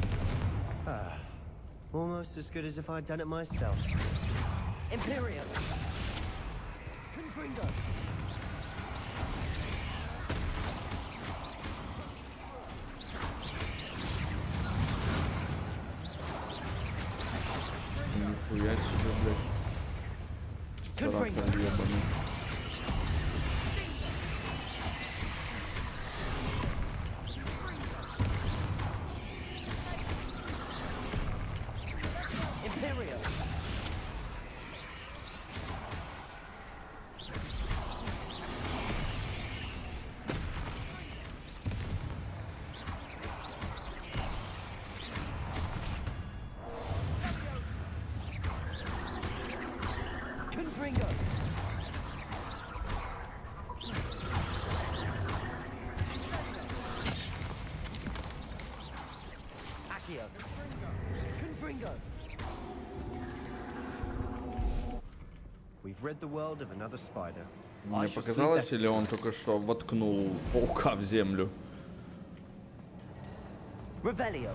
W: Almost as good as if I'd done it myself.
I: Imperium. Confringo.
C: Нихуя себе, блядь. Царапин ебаный.
W: We've rid the world of another spider.
C: Мне показалось, или он только что воткнул паука в землю?
I: Revelio.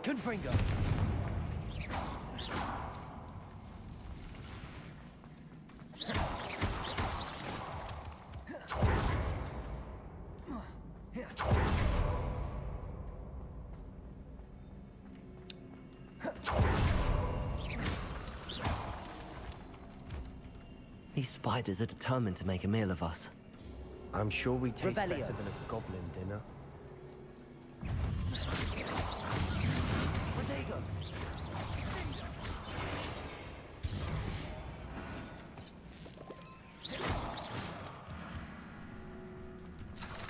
I: Confringo.
A: These spiders are determined to make a meal of us.
W: I'm sure we taste
A: Revelio.
W: better than a goblin dinner.
A: Protego.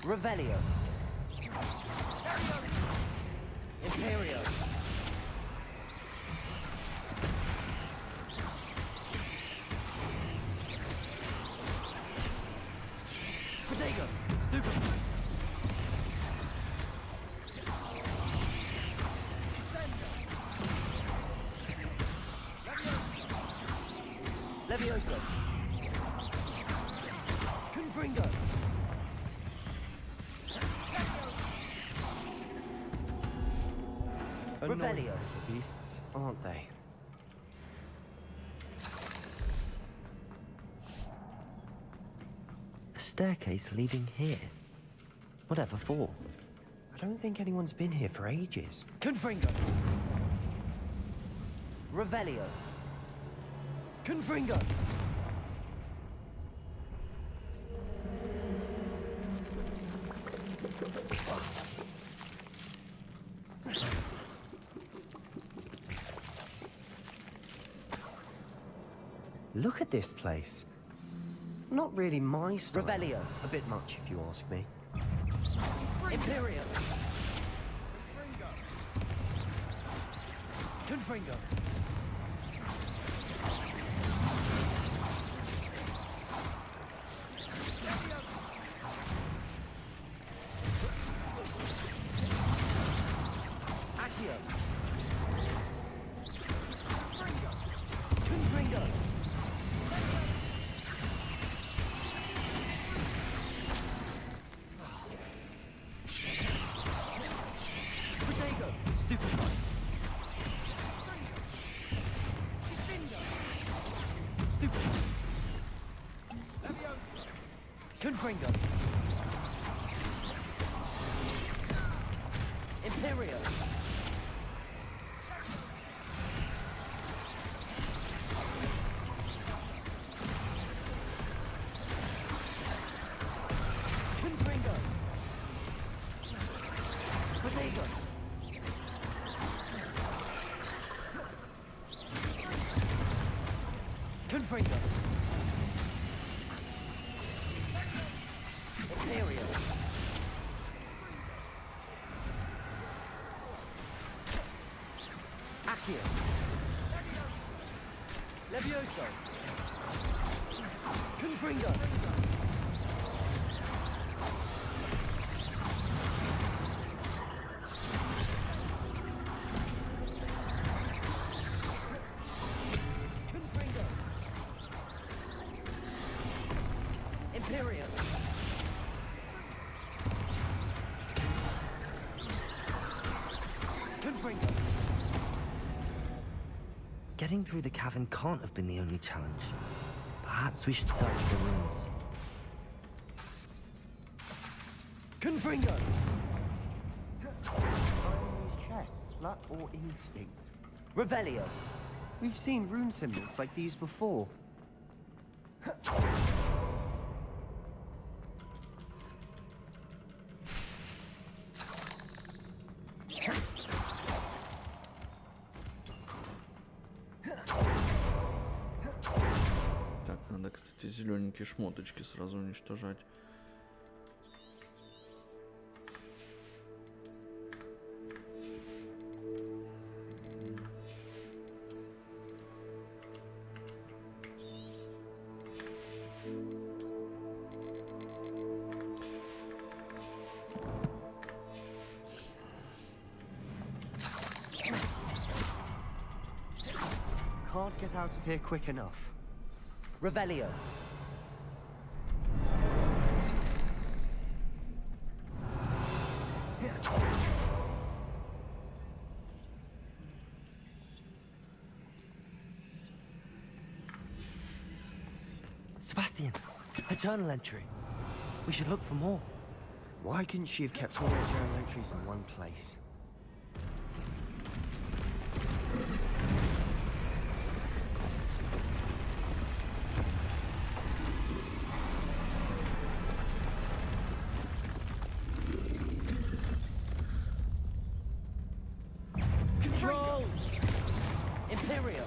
A: Revelio. Imperio. Protego. Stupid. Levioso. Confringo.
W: Annoying
A: Revelio.
W: little beasts, aren't they?
A: A staircase leading here. Whatever for?
W: I don't think anyone's been here for ages.
A: Confringo. Revelio. Confringo.
W: Look at this place. Not really my style.
A: Revelio.
W: A bit much, if you ask me.
A: Imperial. Confringo. Accio. Confringo. Protego. Stupid one. Stupid one. Confringo. Imperio. Confringo. Protego. Confringo. Imperio. Accio. Levioso. Confringo. Confringo. Imperial. Confringo. Getting through the cavern can't have been the only challenge. Perhaps we should search for rooms. Confringo!
W: Finding these chests, luck or instinct?
A: Revelio.
W: We've seen rune symbols like these before.
C: Так, надо, кстати, зелененькие шмоточки сразу уничтожать.
W: Can't get out of here quick enough.
A: Revelio. Sebastian, a journal entry. We should look for more.
W: Why couldn't she have kept all her journal entries in one place?
A: Control! Imperial!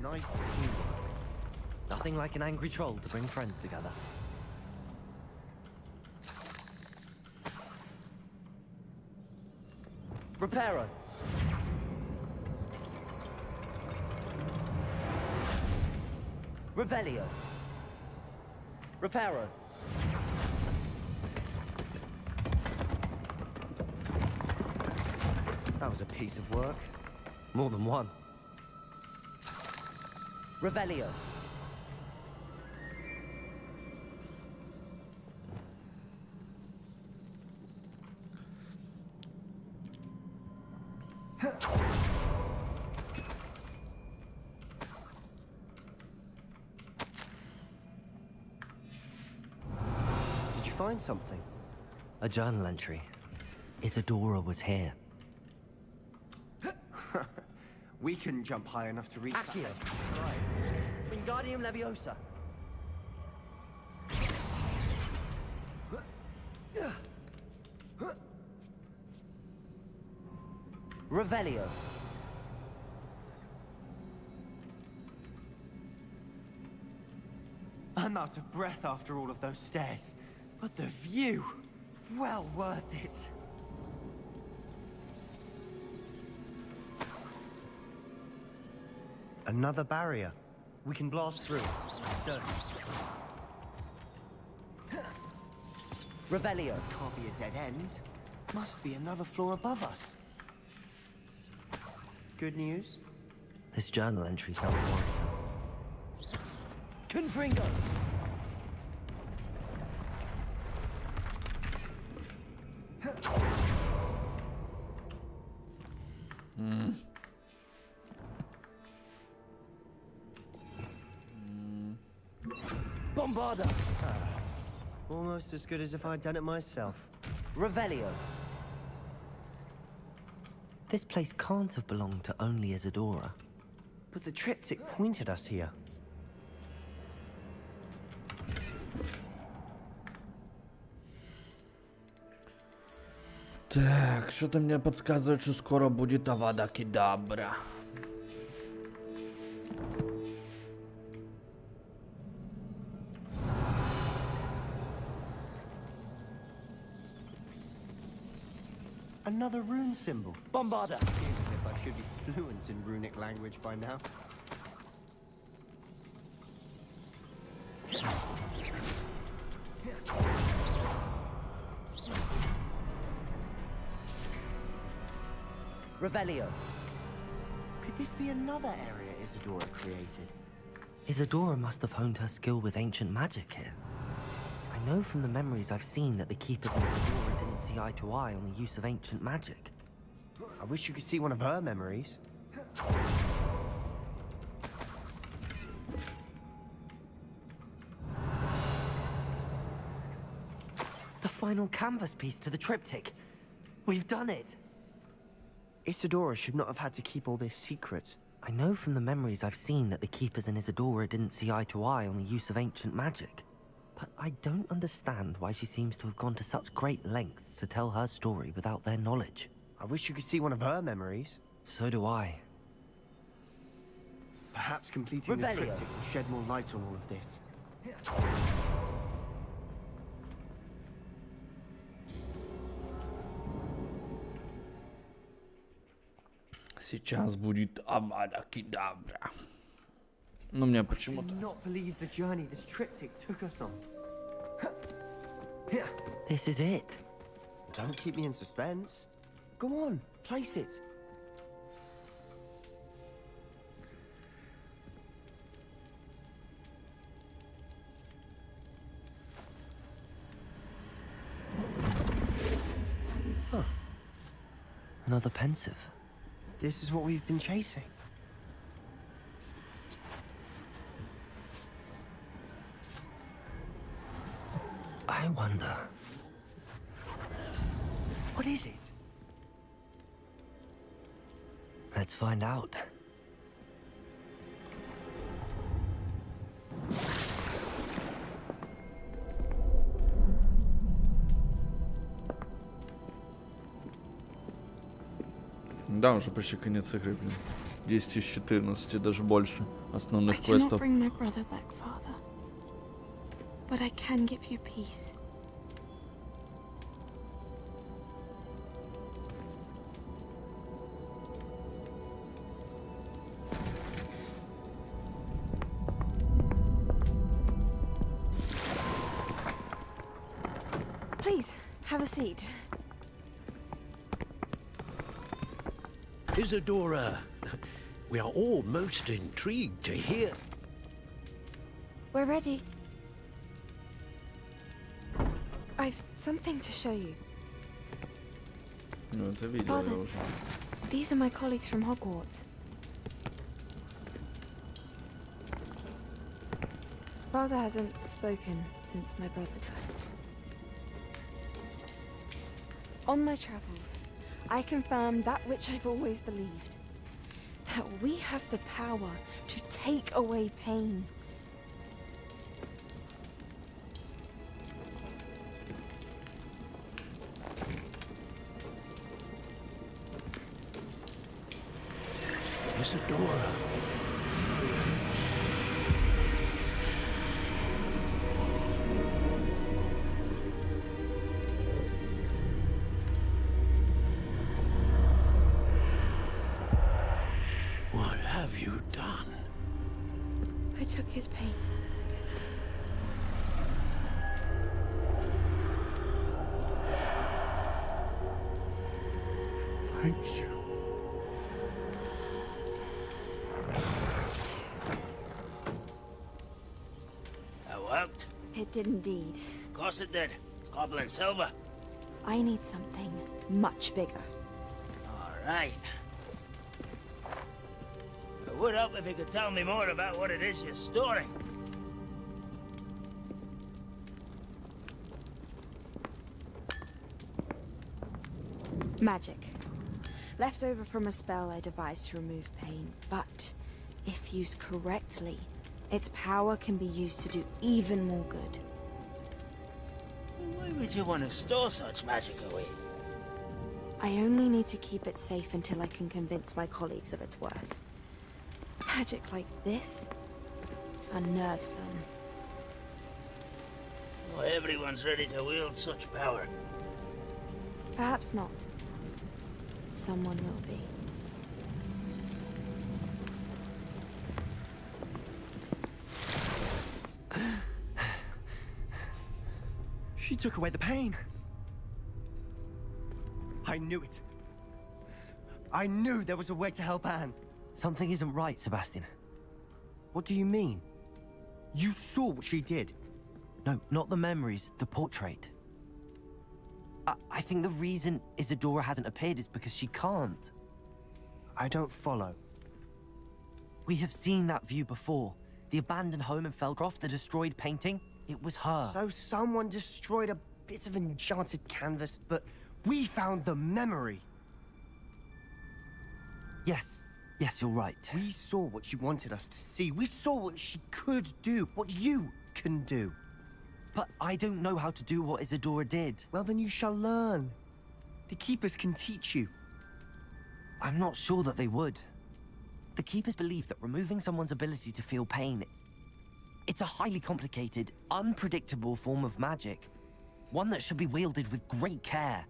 A: Nice team. Nothing like an angry troll to bring friends together. Reparo. Revelio. Reparo.
W: That was a piece of work.
A: More than one. Revelio.
W: Did you find something?
A: A journal entry. Isadora was here.
W: We couldn't jump high enough to reach
A: Accio.
W: that.
A: Wingardium Leviosa. Revelio.
W: I'm out of breath after all of those stairs. But the view! Well worth it. Another barrier. We can blast through it. Certainly.
A: Revelio.
W: This can't be a dead end. Must be another floor above us. Good news?
A: This journal entry sounds worrisome. Confringo! Bombarda!
W: Almost as good as if I'd done it myself.
A: Revelio. This place can't have belonged to only Isadora.
W: But the triptych pointed us here.
C: Так, что-то мне подсказывает, что скоро будет Авада Кедабра.
W: Another rune symbol. Bombarda! Seems as if I should be fluent in runic language by now.
A: Revelio.
W: Could this be another area Isadora created?
A: Isadora must have honed her skill with ancient magic here. I know from the memories I've seen that the Keepers in Isadora didn't see eye to eye on the use of ancient magic.
W: I wish you could see one of her memories.
A: The final canvas piece to the triptych. We've done it.
W: Isadora should not have had to keep all this secret.
A: I know from the memories I've seen that the Keepers in Isadora didn't see eye to eye on the use of ancient magic. But I don't understand why she seems to have gone to such great lengths to tell her story without their knowledge.
W: I wish you could see one of her memories.
A: So do I.
W: Perhaps completing the triptych will shed more light on all of this.
C: Сейчас будет Авада Кедабра. Но мне почему-то...
W: Not believe the journey this triptych took us on.
A: This is it.
W: Don't keep me in suspense. Go on, place it.
A: Huh. Another pensive.
W: This is what we've been chasing.
A: I wonder...
W: What is it?
A: Let's find out.
C: Да, уже почти конец игры, блин. 10 из 14, даже больше основных квестов.
S: But I can give you peace. Please, have a seat.
P: Isadora, we are all most intrigued to hear.
S: We're ready. I've something to show you.
C: Ну, это видео я уже.
S: These are my colleagues from Hogwarts. Father hasn't spoken since my brother died. On my travels, I confirmed that which I've always believed. That we have the power to take away pain.
P: Isadora. What have you done?
S: I took his pain.
K: Thank you.
S: It did indeed.
P: Of course it did. It's goblin silver.
S: I need something much bigger.
P: All right. It would help if you could tell me more about what it is you're storing.
S: Magic. Left over from a spell I devised to remove pain, but if used correctly, its power can be used to do even more good.
F: Why would you want to store such magic away?
S: I only need to keep it safe until I can convince my colleagues of its worth. Magic like this unnerves them.
F: Not everyone's ready to wield such power.
S: Perhaps not. Someone will be.
U: She took away the pain. I knew it. I knew there was a way to help Anne.
A: Something isn't right, Sebastian.
U: What do you mean? You saw what she did.
A: No, not the memories, the portrait. I think the reason Isadora hasn't appeared is because she can't.
U: I don't follow.
A: We have seen that view before. The abandoned home in Felcroft, the destroyed painting, it was her.
U: So someone destroyed a bit of enchanted canvas, but we found the memory.
A: Yes, you're right.
U: We saw what she wanted us to see. We saw what she could do, what you can do.
A: But I don't know how to do what Isadora did.
U: Well, then you shall learn. The Keepers can teach you.
A: I'm not sure that they would. The Keepers believe that removing someone's ability to feel pain, it's a highly complicated, unpredictable form of magic. One that should be wielded with great care.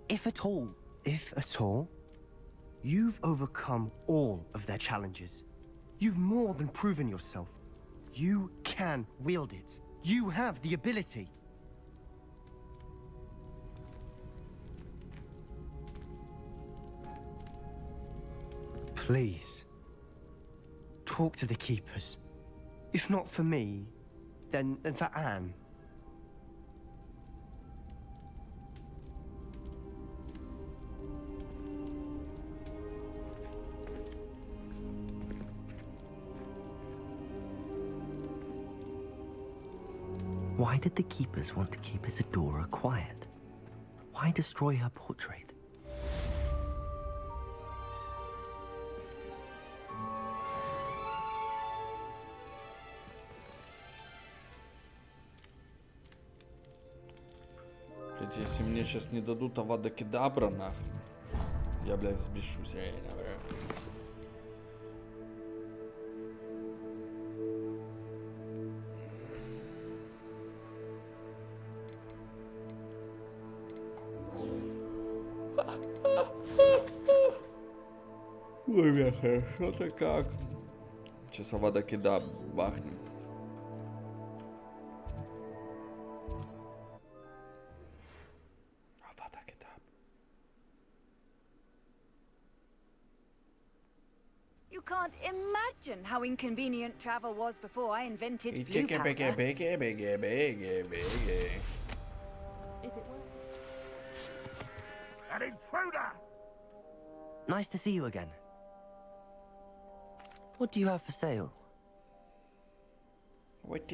A: If at all.
U: If at all? You've overcome all of their challenges. You've more than proven yourself. You can wield it. You have the ability. Please, talk to the Keepers. If not for me, then for Anne.
A: Why did the Keepers want to keep Isadora quiet? Why destroy her portrait?
C: Блять, если мне сейчас не дадут Авада Кедабра, нахуй, я, блядь, взбешусь, реально, блядь. Ой, бля, хорошо-то как. Сейчас Авада Кедаб бахнем. Авада Кедаб.
H: You can't imagine how inconvenient travel was before I invented flu powder.
O: An intruder!
A: Nice to see you again. What do you have for sale?
O: What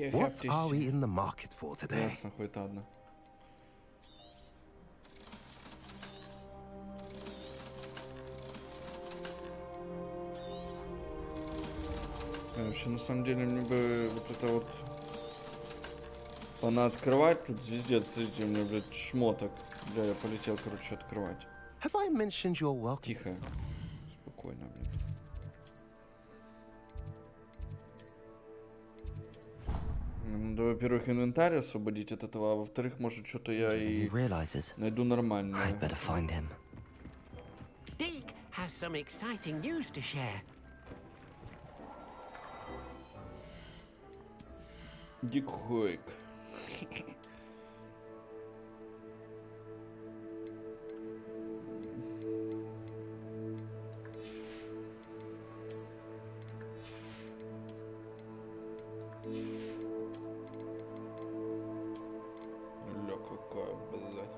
O: are we in the market for today?
C: Ясно, хоть одна. Вообще, на самом деле, мне бы вот это вот понаоткрывать тут звездец, смотрите, у меня, блядь, шмоток. Бля, я полетел, короче, открывать.
O: Have I mentioned your welcome?
C: Тихо. Спокойно, блядь. Надо, во-первых, инвентарь освободить от этого, а во-вторых, может, что-то я и найду нормальное.
P: Deke has some exciting news to share.
C: Дик Хойк. Ля, какая, блядь.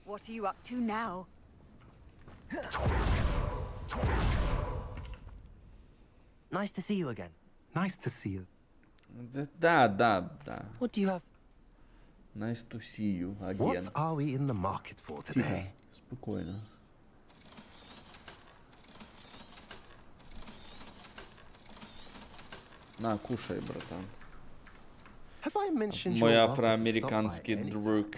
H: What are you up to now?
A: Nice to see you again.
N: Nice to see you.
C: Да.
A: What do you have?
C: Nice to see you again.
N: What are we in the market for today?
C: Спокойно. На, кушай, братан.
V: Have I mentioned
C: Мой
V: you're welcome to
C: афроамериканский
V: stop by
C: друг.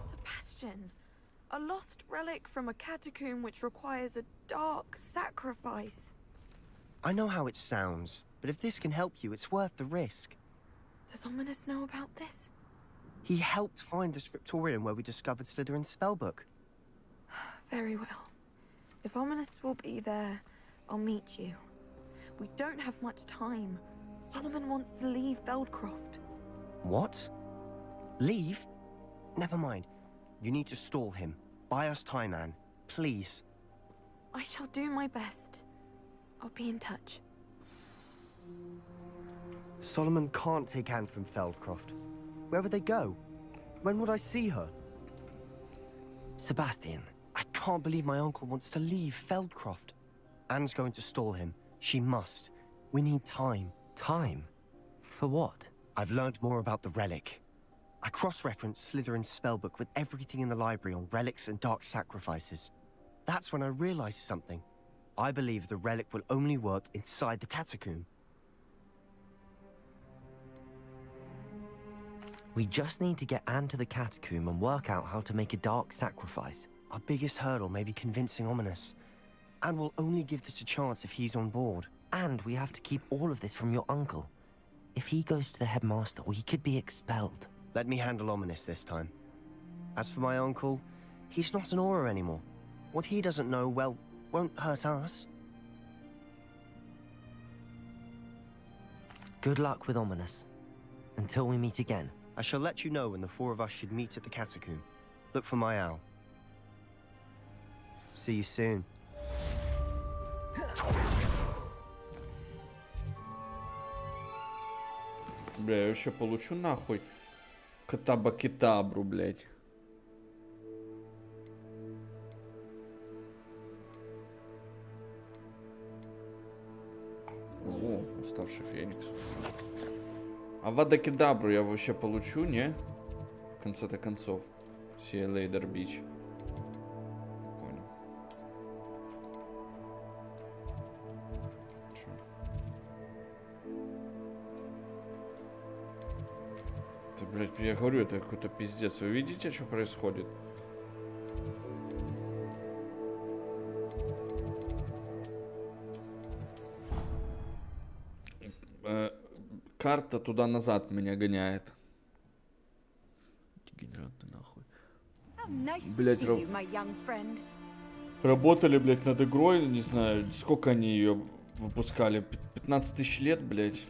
S: Sebastian, a lost relic from a catacomb which requires a dark sacrifice.
W: I know how it sounds, but if this can help you, it's worth the risk.
S: Does Ominous know about this?
W: He helped find the scriptorium where we discovered Slytherin's spellbook.
S: Very well. If Ominous will be there, I'll meet you. We don't have much time. Solomon wants to leave Feldcroft.
W: What? Leave? Never mind. You need to stall him. Buy us time, Anne. Please.
S: I shall do my best. I'll be in touch.
W: Solomon can't take Anne from Feldcroft. Where would they go? When would I see her?
A: Sebastian.
W: I can't believe my uncle wants to leave Feldcroft. Anne's going to stall him. She must. We need time.
A: Time? For what?
W: I've learned more about the relic. I cross-referenced Slytherin's spellbook with everything in the library on relics and dark sacrifices. That's when I realized something. I believe the relic will only work inside the catacomb.
A: We just need to get Anne to the catacomb and work out how to make a dark sacrifice.
W: Our biggest hurdle may be convincing Ominous. Anne will only give this a chance if he's on board.
A: And we have to keep all of this from your uncle. If he goes to the headmaster, we could be expelled.
W: Let me handle Ominous this time. As for my uncle, he's not an Auror anymore. What he doesn't know, well, won't hurt us.
A: Good luck with Ominous. Until we meet again.
W: I shall let you know when the four of us should meet at the catacomb. Look for my owl. See you soon.
C: Бля, я еще получу нахуй катаба-китабру, блядь. О, уставший феникс. А вадакедабру я вообще получу, не? В конце-то концов. Лейдер Бич. Понял. Это, блядь, я говорю, это какой-то пиздец. Вы видите, что происходит? Карта туда-назад меня гоняет. Дегенеранты нахуй. Блять, работали, блять, над игрой, не знаю, сколько они ее выпускали, 15 тысяч лет, блять.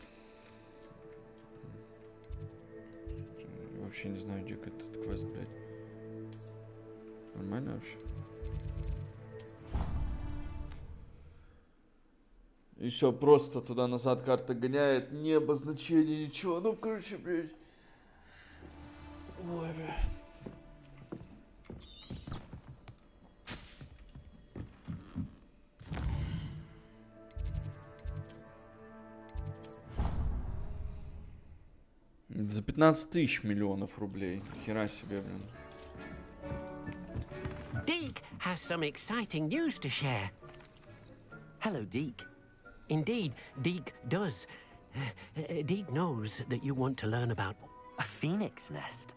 C: Вообще не знаю, где этот квест, блять. Нормально вообще? И все, просто туда-назад карта гоняет, не обозначение, ничего. Ну, короче, блядь. Ой, блядь. За 15 тысяч миллионов рублей. Хера себе, блин.
P: Deke has some exciting news to share.
A: Hello, Deke.
P: Indeed, Deke does. Deke knows that you want to learn about...
A: A phoenix nest?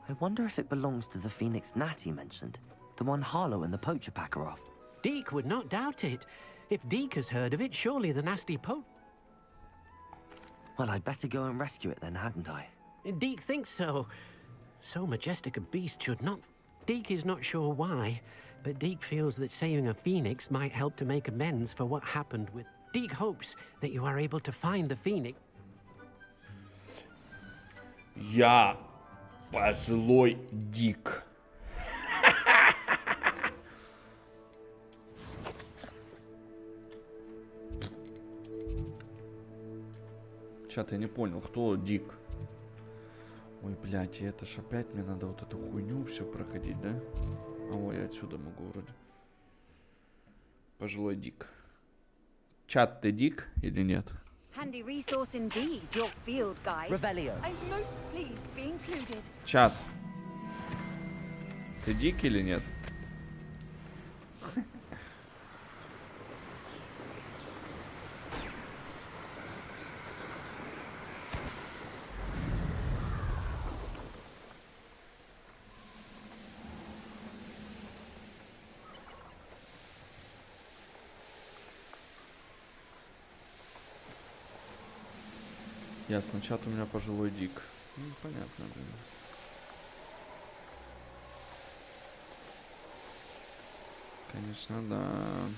A: I wonder if it belongs to the phoenix Natty mentioned. The one Harlow and the poacher pack are after.
P: Deke would not doubt it. If Deke has heard of it, surely the nasty
A: Well, I'd better go and rescue it then, hadn't I?
P: Deke thinks so. So majestic a beast should not... Deke is not sure why, but Deke feels that saving a phoenix might help to make amends for what happened with... Deke hopes that you are able to find the phoenix.
C: Я пожилой Дик. Чат, я не понял, кто Дик? Ой, блядь, и это ж опять мне надо вот эту хуйню все проходить, да? А, ой, я отсюда могу вроде. Пожилой Дик. Чат, ты Дик или нет?
H: Handy resource indeed, your field guide.
I: Revelio.
H: I'm most pleased to be included.
C: Чат. Ты Дик или нет? Ясно, чат у меня пожилой Дик. Ну, понятно, блин. Конечно, да.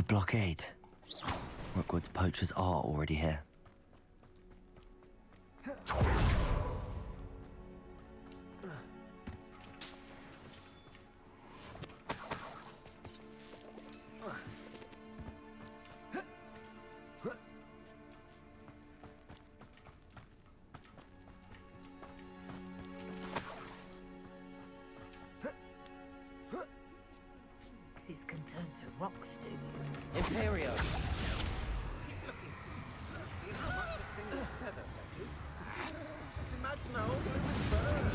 A: A blockade. Rookwood's poachers are already here.
T: These can turn to rocks, do you?
I: Imperio.
M: Just imagine how old it would burn.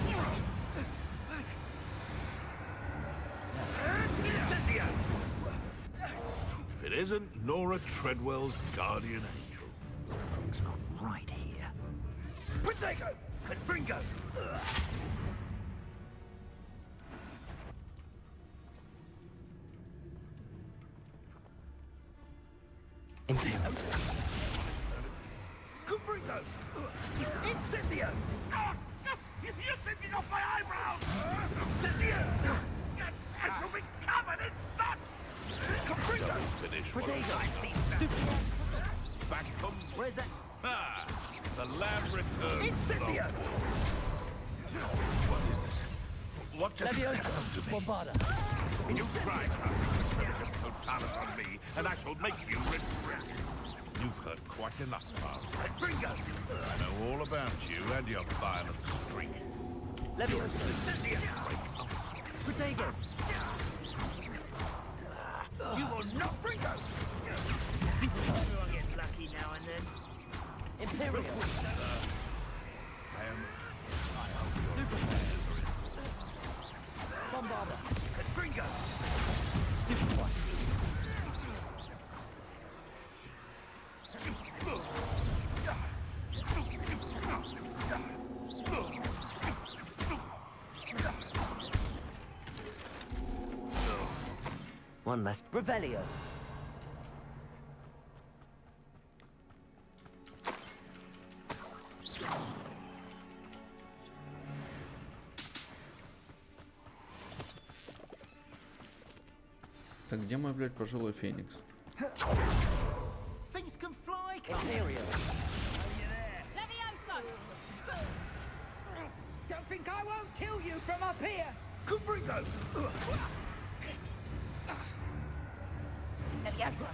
M: Incendio!
O: If it isn't Nora Treadwell's guardian angel.
E: Something's not right here.
M: Protego! Confringo! Confringo! Incendio!
O: You're sending off my eyebrows!
M: Incendio!
O: I shall be covered in soot!
M: Confringo!
O: Finish
M: Protego!
O: what
M: Stupid!
O: Back comes...
M: Where's that?
O: Ah! The lamb returns.
M: Incendio!
O: What is this? What just
M: Leviosa!
O: happened to me?
M: Bombarda!
O: You try Trevicus totalis on me, and I shall make you regret it. You've heard quite enough, Father.
M: Bringo!
O: I know all about you and your violent streak.
M: Leviosa! Protego! You will not Bringo! Everyone gets lucky now and then. Imperio!
O: I hope your affairs are in
M: Bombarda! Bringo! Stupid one!
A: One less.
I: Revelio.
C: Так, где мой, блядь, пожилой Феникс?
M: Things can fly!
I: Imperio.
M: Don't think I won't kill you from up here! Confringo! Leviosa!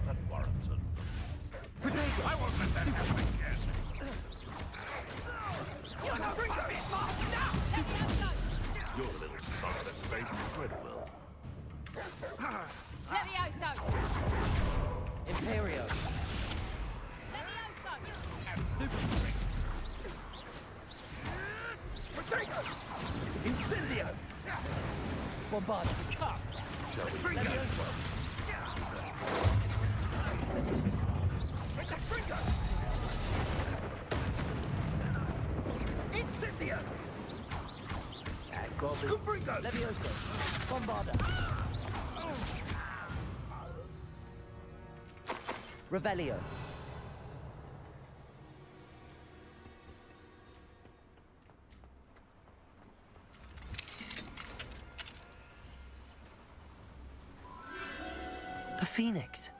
O: that Warrington.
M: Protego!
O: I won't let that happen again.
M: You're not Bringo!
O: You're the little son that saved Treadwell.
M: Leviosa!
I: Imperio.
M: Protego! Incendio! Bombarda! Cut! Leviosa! Protego! Incendio! Confringo! Leviosa! Bombarda!
I: Revelio.
A: The phoenix.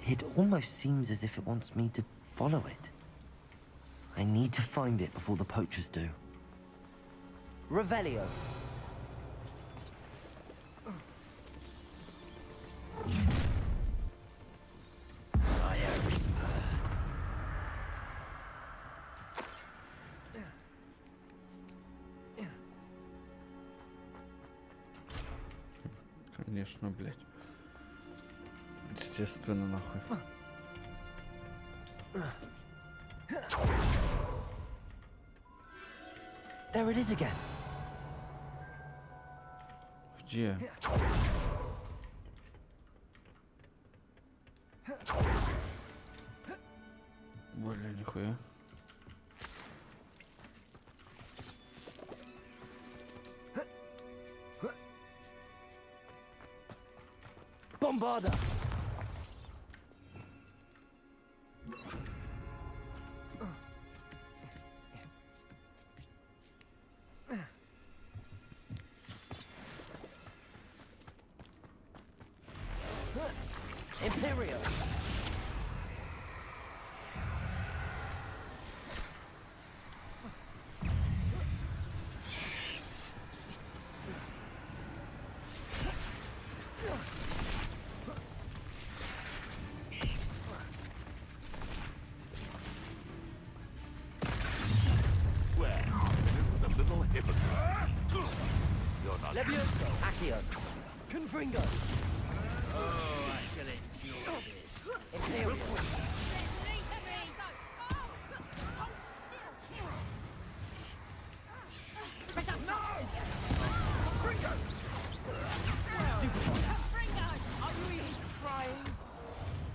A: It almost seems as if it wants me to follow it. I need to find it before the poachers do.
I: Revelio.
C: Конечно, блядь. Естественно, нахуй.
A: There it is again.
C: Где? Бля, нихуя.
I: Bombarda. Imperial. Levioso. Axios. Confringo.
F: Oh, I shall enjoy this.
I: Imperial.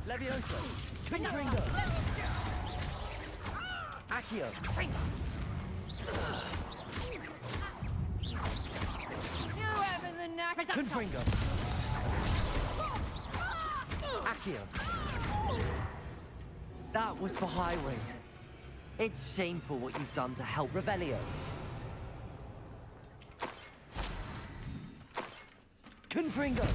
I: Levioso. Confringo. Axios. Confringo. Accio.
A: That was for Highway. It's shameful what you've done to help Revelio. Confringo.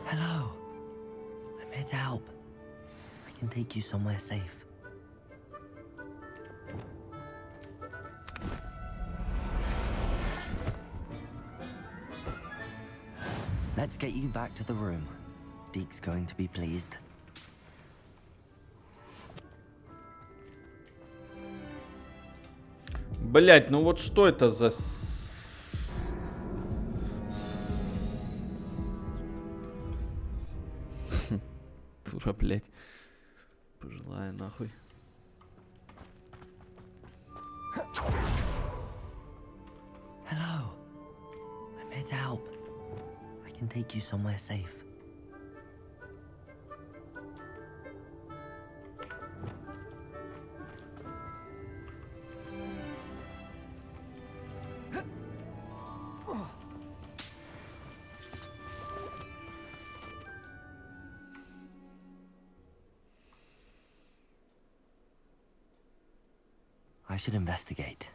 A: Hello. I'm here to help. I can take you somewhere safe. Let's get you back to the room. Deke's going to be pleased.
C: Блять, ну вот что это за... Дура, блять. Пожилая нахуй.
A: Hello. I'm here to help. I can take you somewhere safe. I should investigate.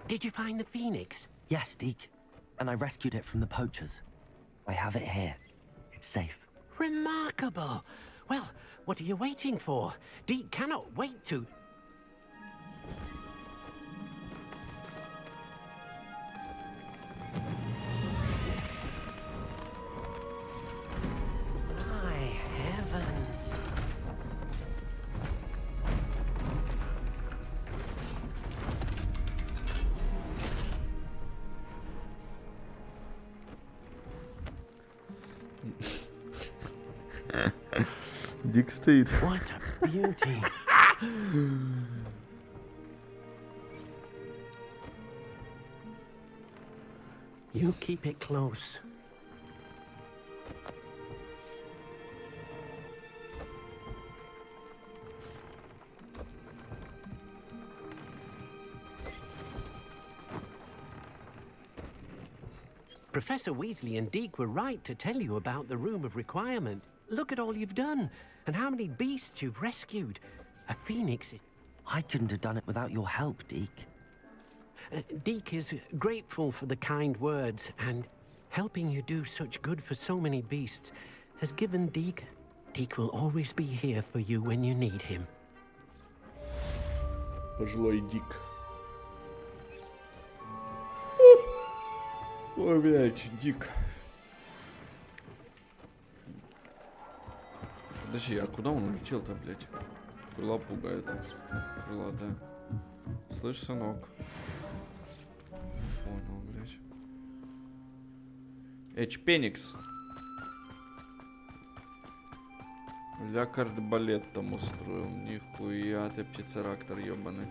P: Did you find the phoenix?
A: Yes, Deke. And I rescued it from the poachers. I have it here. It's safe.
P: Remarkable. Well, what are you waiting for? Deke cannot wait to...
C: Дик стоит.
P: What a beauty. You keep it close. Professor Weasley and Deke were right to tell you about the Room of Requirement. Look at all you've done, and how many beasts you've rescued. A phoenix is...
A: I couldn't have done it without your help, Deke.
P: Deke is grateful for the kind words, and helping you do such good for so many beasts has given Deke... Deke will always be here for you when you need him.
C: Пожилой Дик. Ой, блядь, Дик. Подожди, а куда он улетел-то, блядь? Крыла пугает. Крылатая. Слышь, сынок. Понял, блядь. Эчпеникс. Лякард балет там устроил. Нихуя ты птицерактор ёбаный.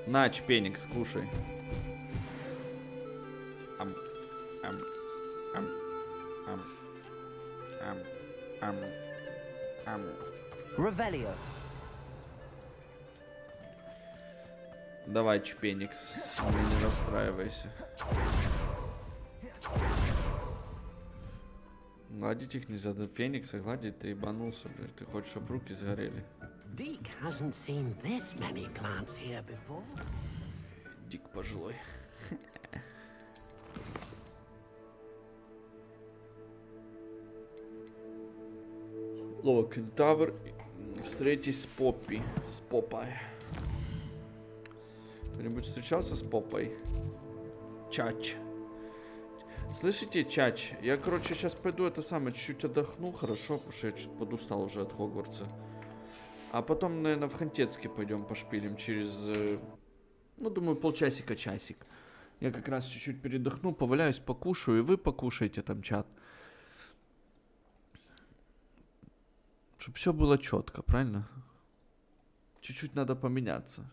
C: На, Чпеникс, кушай.
A: Revelio.
C: Давай, Чпеникс, сильно не расстраивайся. Гладить их нельзя, до Феникса гладить ты ебанулся, блядь. Ты хочешь, чтобы руки сгорели?
P: Deke hasn't seen this many plants here before.
C: Дик пожилой. О, кентавр. Встретись с Поппи. С Поппой. Кто-нибудь встречался с Поппой? Чач. Слышите, Чач? Я, короче, сейчас пойду это самое, чуть-чуть отдохну, хорошо? Потому что я чуть подустал уже от Хогвартса. А потом, наверное, в Хантецке пойдем пошпилим через, ну, думаю, полчасика-часик. Я как раз чуть-чуть передохну, поваляюсь, покушаю, и вы покушайте там, чат. Чтобы все было четко, правильно? Чуть-чуть надо поменяться.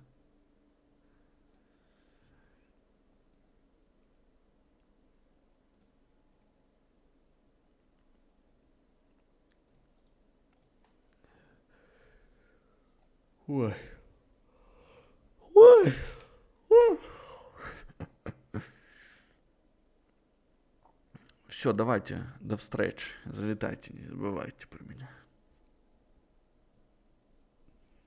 C: Ой. Ой. Все, давайте, до встречи. Залетайте, не забывайте про меня.